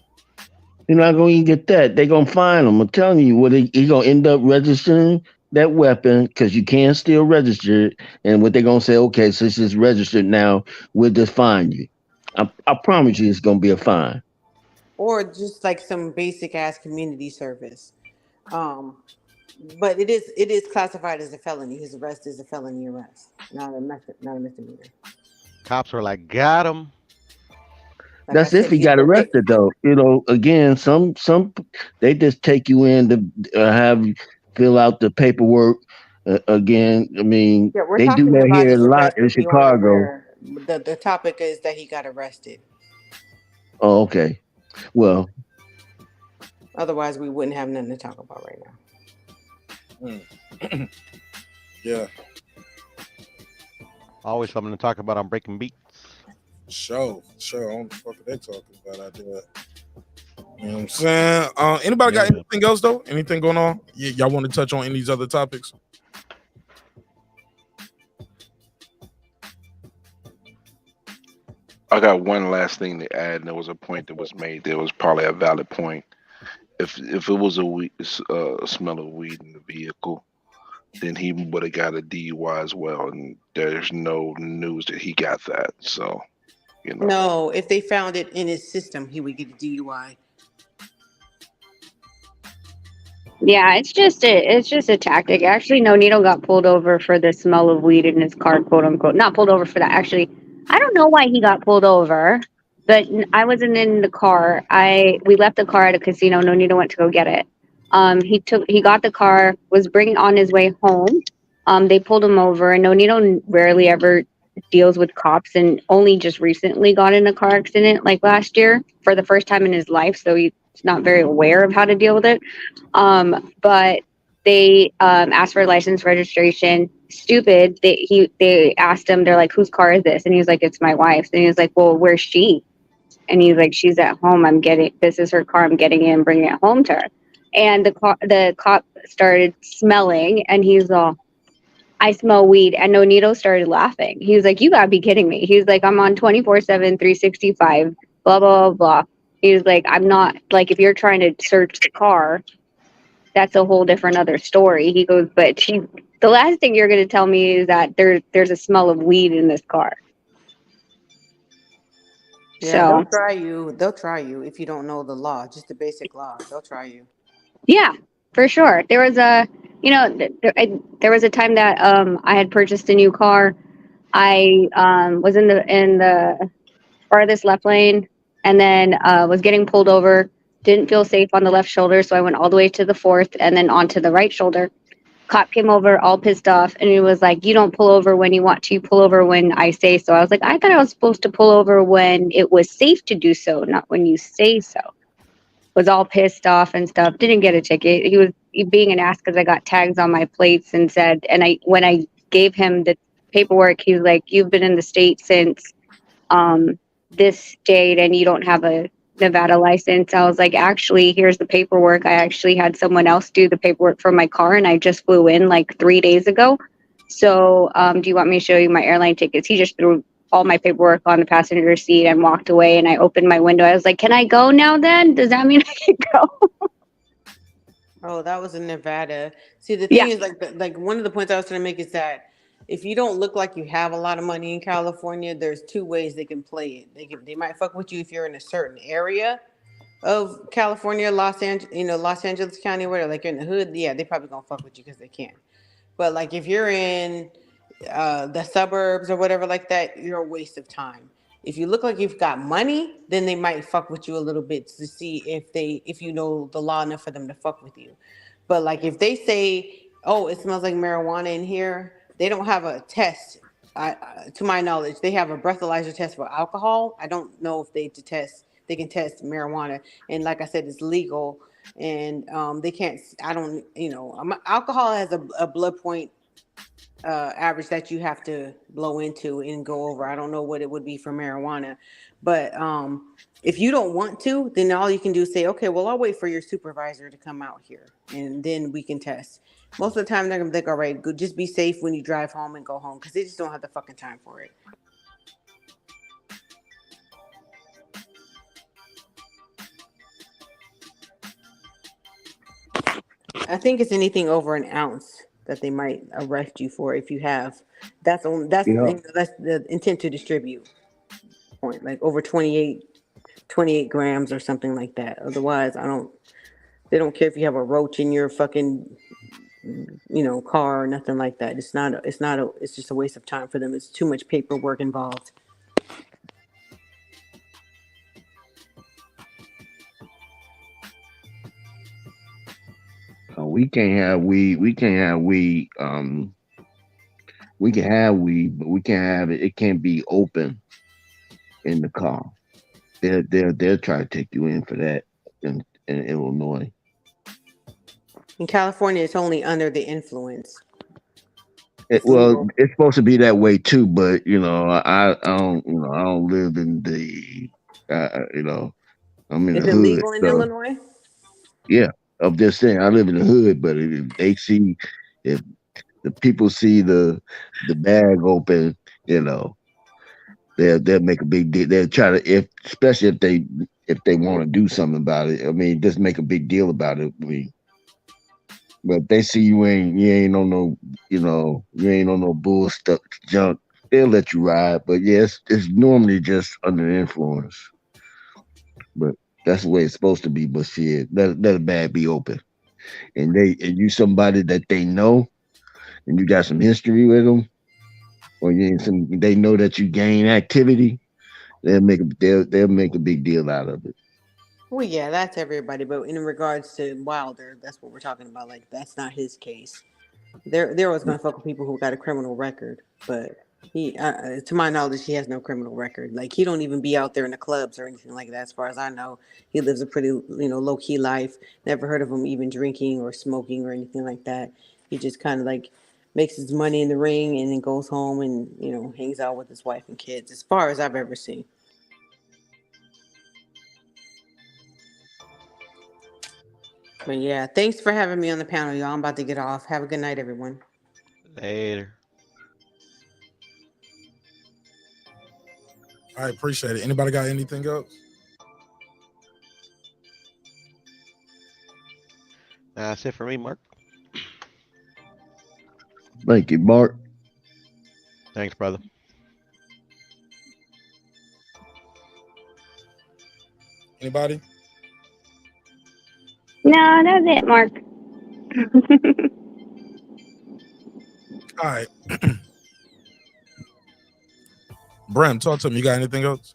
You're not going to get that. They're going to fine him. I'm telling you, what he's going to end up registering that weapon because you can't still register it. And what they're going to say, okay, since it's registered now, we'll just fine you. I promise you it's going to be a fine. or just like some basic ass community service. But it is classified as a felony. His arrest is a felony arrest, not a misdemeanor. Cops were like, got him. That's if he got arrested, though. You know, again, some they just take you in to have you fill out the paperwork. Again, I mean, Yeah, we're they do talking that about here his a lot arrest. in If you aren't Chicago. aware, the topic is that he got arrested. Oh, okay. Well, Otherwise, we wouldn't have nothing to talk about right now. Yeah. Always something to talk about on Breaking Beats. Sure. I don't know what the fuck are they talking about out there. You know what I'm saying? Anybody got anything else though? Anything going on? Y'all want to touch on any of these other topics? I got one last thing to add. And there was a point that was made. There was probably a valid point. If it was a smell of weed in the vehicle, then he would have got a DUI as well. And there's no news that he got that. So, you know. No, if they found it in his system, he would get a DUI. Yeah, it's just a tactic. Actually, no, Nito got pulled over for the smell of weed in his car, quote unquote. Not pulled over for that. Actually, I don't know why he got pulled over, but I wasn't in the car. We left the car at a casino. No, Nito went to go get it. He got the car, was bringing on his way home. They pulled him over, and no, Nito rarely ever deals with cops, and only just recently got in a car accident like last year for the first time in his life. So he's not very aware of how to deal with it. But they asked for license registration. Stupid. They asked him. They're like, "Whose car is this?" And he was like, "It's my wife's." And he was like, "Well, where's she?" And he's like, "She's at home. This is her car. I'm getting it and bringing it home to her." And the cop started smelling, and he's all, "I smell weed." And Nonito started laughing. He was like, "You gotta be kidding me." He was like, "I'm on 24/7, 365, blah, blah, blah, blah." He was like, "I'm not, like, if you're trying to search the car, that's a whole different other story." He goes, "But the last thing you're going to tell me is that there's a smell of weed in this car." Yeah, they'll So, try you. They'll try you if you don't know the law, just the basic law. They'll try you. yeah, for sure. There was there was a time that I had purchased a new car. I was in the farthest left lane, and then was getting pulled over. Didn't feel safe on the left shoulder, so I went all the way to the fourth and then onto the right shoulder. Cop came over all pissed off, and he was like, "You don't pull over when you want to, you pull over when I say so." I was like, "I thought I was supposed to pull over when it was safe to do so, not when you say so." Was all pissed off and stuff. Didn't get a ticket. He was being an ass because I got tags on my plates and said, and when I gave him the paperwork, he was like, "You've been in the state since this date and you don't have a Nevada license." I was like, "Actually, here's the paperwork. I actually had someone else do the paperwork for my car, and I just flew in like 3 days ago. So do you want me to show you my airline tickets?" He just threw all my paperwork on the passenger seat and walked away, and I opened my window. I was like, "Can I go now then? Does that mean I can go?" Oh, that was in Nevada. See, the Yeah. thing is, like one of the points I was trying to make is that if you don't look like you have a lot of money in California, there's two ways they can play it. They might fuck with you if you're in a certain area of California, Los Angeles, Los Angeles County, where like you're in the hood. Yeah, they probably gonna fuck with you because they can. But like if you're in the suburbs or whatever like that, you're a waste of time. If you look like you've got money, then they might fuck with you a little bit to see if you know the law enough for them to fuck with you. But like if they say, "Oh, it smells like marijuana in here," they don't have a test. To my knowledge, they have a breathalyzer test for alcohol. I don't know if they can test marijuana. And like I said, it's legal, and they can't. I don't. Alcohol has a blood point average that you have to blow into and go over. I don't know what it would be for marijuana, but if you don't want to, then all you can do is say, "Okay, well, I'll wait for your supervisor to come out here, and then we can test." Most of the time, they're gonna think, "All right, good. Just be safe when you drive home and go home," because they just don't have the fucking time for it. I think it's anything over an ounce that they might arrest you for if you have. Yeah. That's the intent to distribute point, like over 28 grams or something like that. Otherwise, they don't care if you have a roach in your fucking, car or nothing like that. It's just a waste of time for them. It's too much paperwork involved. We can't have weed. We can't have weed. We can have weed, but we can't have it. It can't be open in the car. They'll try to take you in for that in Illinois. In California, it's only under the influence. It's Well, legal. it's supposed to be that way too, but I don't live in the I'm in Is the it hood, legal in so Illinois? yeah. I'm just saying I live in the hood, but if the people see the bag open, you know, they'll make a big deal. They'll try to especially if they want to do something about it. I mean, just make a big deal about it. But if they see you ain't on no you ain't on no bull stuff junk, they'll let you ride. But yes, it's normally just under the influence. But that's the way it's supposed to be. But shit, let a bag be open. and you somebody that they know, and you got some history with them, or they know that you gain activity, they'll make a big deal out of it. Well, yeah, that's everybody. But in regards to Wilder, that's what we're talking about. Like, that's not his case. They're always going to fuck with people who got a criminal record. But he, to my knowledge, he has no criminal record. Like, he don't even be out there in the clubs or anything like that. As far as I know, he lives a pretty, low key life. Never heard of him even drinking or smoking or anything like that. He just kind of like makes his money in the ring and then goes home and hangs out with his wife and kids. As far as I've ever seen. But yeah, thanks for having me on the panel, y'all. I'm about to get off. Have a good night, everyone. Later. All right, appreciate it. Anybody got anything else? That's it for me, Mark. Thank you, Mark. Thanks, brother. Anybody? No, that's it, Mark. All right. Bram, talk to me. You got anything else?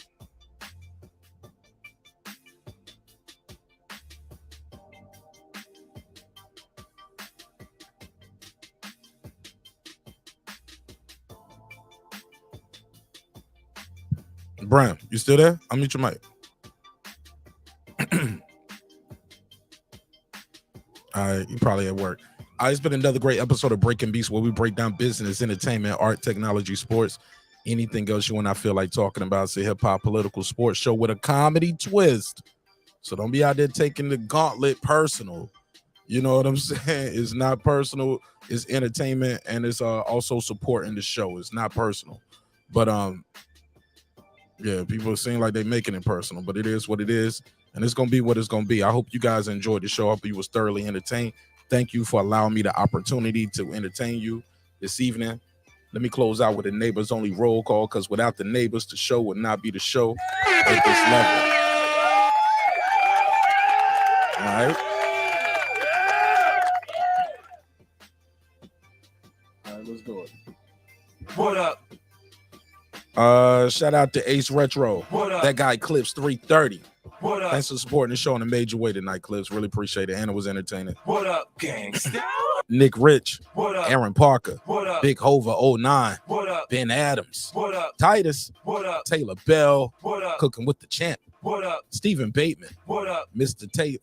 Bram, you still there? I'll mute your mic. All right, you probably at work. All right, it's been another great episode of Breaking Beats where we break down business, entertainment, art, technology, sports, anything else you and I feel like talking about. It's a hip-hop political sports show with a comedy twist. So don't be out there taking the gauntlet personal. You know what I'm saying? It's not personal. It's entertainment, and it's also supporting the show. It's not personal. But yeah, people seem like they're making it personal, but it is what it is. And it's going to be what it's going to be. I hope you guys enjoyed the show. I hope you was thoroughly entertained. Thank you for allowing me the opportunity to entertain you this evening. Let me close out with a neighbors only roll call, because without the neighbors, the show would not be the show at this level. All right. All right, let's do it. What up? Shout out to Ace Retro. What up? That guy Clips 330. What up? Thanks for supporting the show in a major way tonight, Clips. Really appreciate it. And it was entertaining. What up, gangsta? Nick Rich. What up? Aaron Parker. What up? Big Hova 09. What up? Ben Adams. What up? Titus. What up? Taylor Bell. What up? Cooking with the Champ. What up? Stephen Bateman. What up? Mr. T.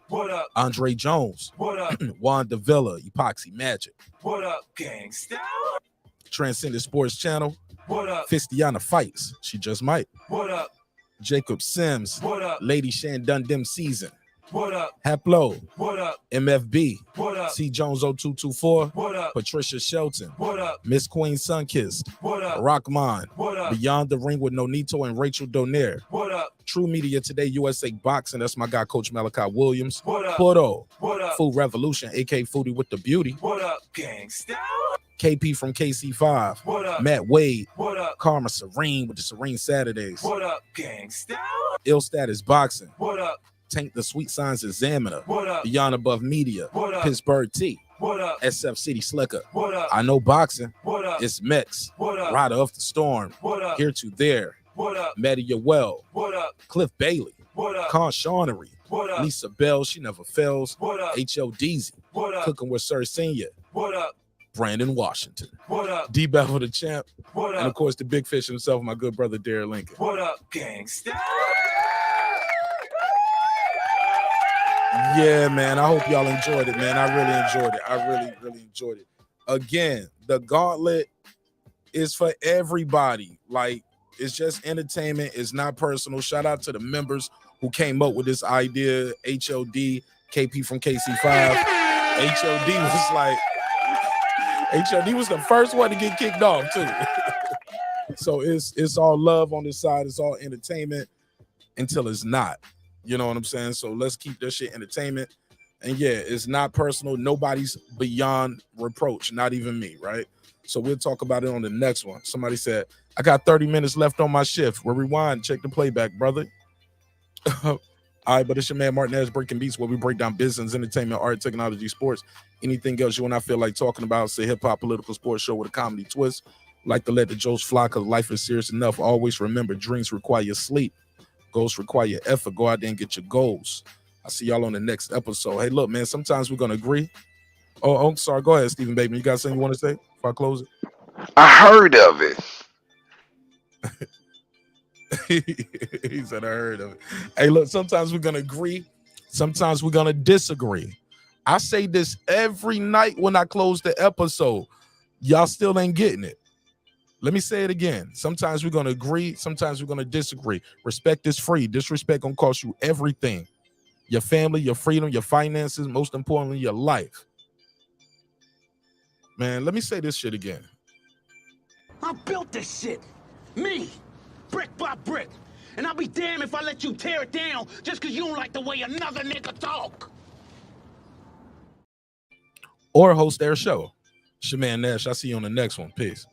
What up? Andre Jones. What up? Juan Davila. Epoxy Magic. What up, gangsta? Transcendent Sports Channel. What up? Fistiana Fights. She just might. What up? Jacob Sims. What up? Lady Shan Dundem Season. What up? Haplo. What up? MFB. What up? C Jones 0224. What up? Patricia Shelton. What up? Miss Queen Sunkissed. What up? Rockman. What up? Beyond the Ring with Nonito and Rachel Donaire. What up? True Media Today, USA Boxing. That's my guy, Coach Malachi Williams. What up? Poro. What up? Food Revolution, AK Foodie with the Beauty. What up, gangsta? KP from KC5. What up? Matt Wade. What up? Karma Serene with the Serene Saturdays. What up, gangsta? Ill Status Boxing. What up? Tank the Sweet Science Examiner. What up? Beyond Above Media. What up? Pittsburgh T. What up? SF City Slicker. What up? I Know Boxing. What up? It's Mex. What up? Rider of the Storm. What up? Here to There. What up? Maddie Well. What up? Cliff Bailey. What up? Con Shawnery. What up? Lisa Bell, She Never Fails. What up? HLDZ. What up? Cooking with Sir Senior. What up? Brandon Washington. What up? D Bevel the Champ. What And of up? course the big fish himself, my good brother Darren Lincoln. What up, gangsta? Yeah, man. I hope y'all enjoyed it, man. I really enjoyed it. I really enjoyed it. Again, the gauntlet is for everybody. Like, it's just entertainment. It's not personal. Shout out to the members who came up with this idea. HOD, KP from KC5. HOD was the first one to get kicked off, too. So it's all love on this side. It's all entertainment until it's not. You know what I'm saying? So let's keep this shit entertainment. And yeah, it's not personal. Nobody's beyond reproach, not even me, right? So we'll talk about it on the next one. Somebody said, I got 30 minutes left on my shift. We'll rewind, check the playback, brother. All right, but it's your man Martin Nash Breaking Beats, where we break down business, entertainment, art, technology, sports, anything else you and I feel like talking about. It's a hip-hop political sports show with a comedy twist. Like to let the jokes fly because life is serious enough. Always remember, dreams require sleep. Goals require effort. Go out there and get your goals. I'll see y'all on the next episode. Hey, look, man, sometimes we're going to agree. Oh, I'm sorry. Go ahead, Stephen Bateman. You got something you want to say before I close it? I heard of it. He said, I heard of it. Hey, look, sometimes we're going to agree. Sometimes we're going to disagree. I say this every night when I close the episode. Y'all still ain't getting it. Let me say it again. Sometimes we're going to agree. Sometimes we're going to disagree. Respect is free. Disrespect going to cost you everything. Your family, your freedom, your finances, most importantly, your life. Man, let me say this shit again. I built this shit. Me. Brick by brick. And I'll be damned if I let you tear it down just because you don't like the way another nigga talk. Or host their show. It's your man Nash. I'll see you on the next one. Peace.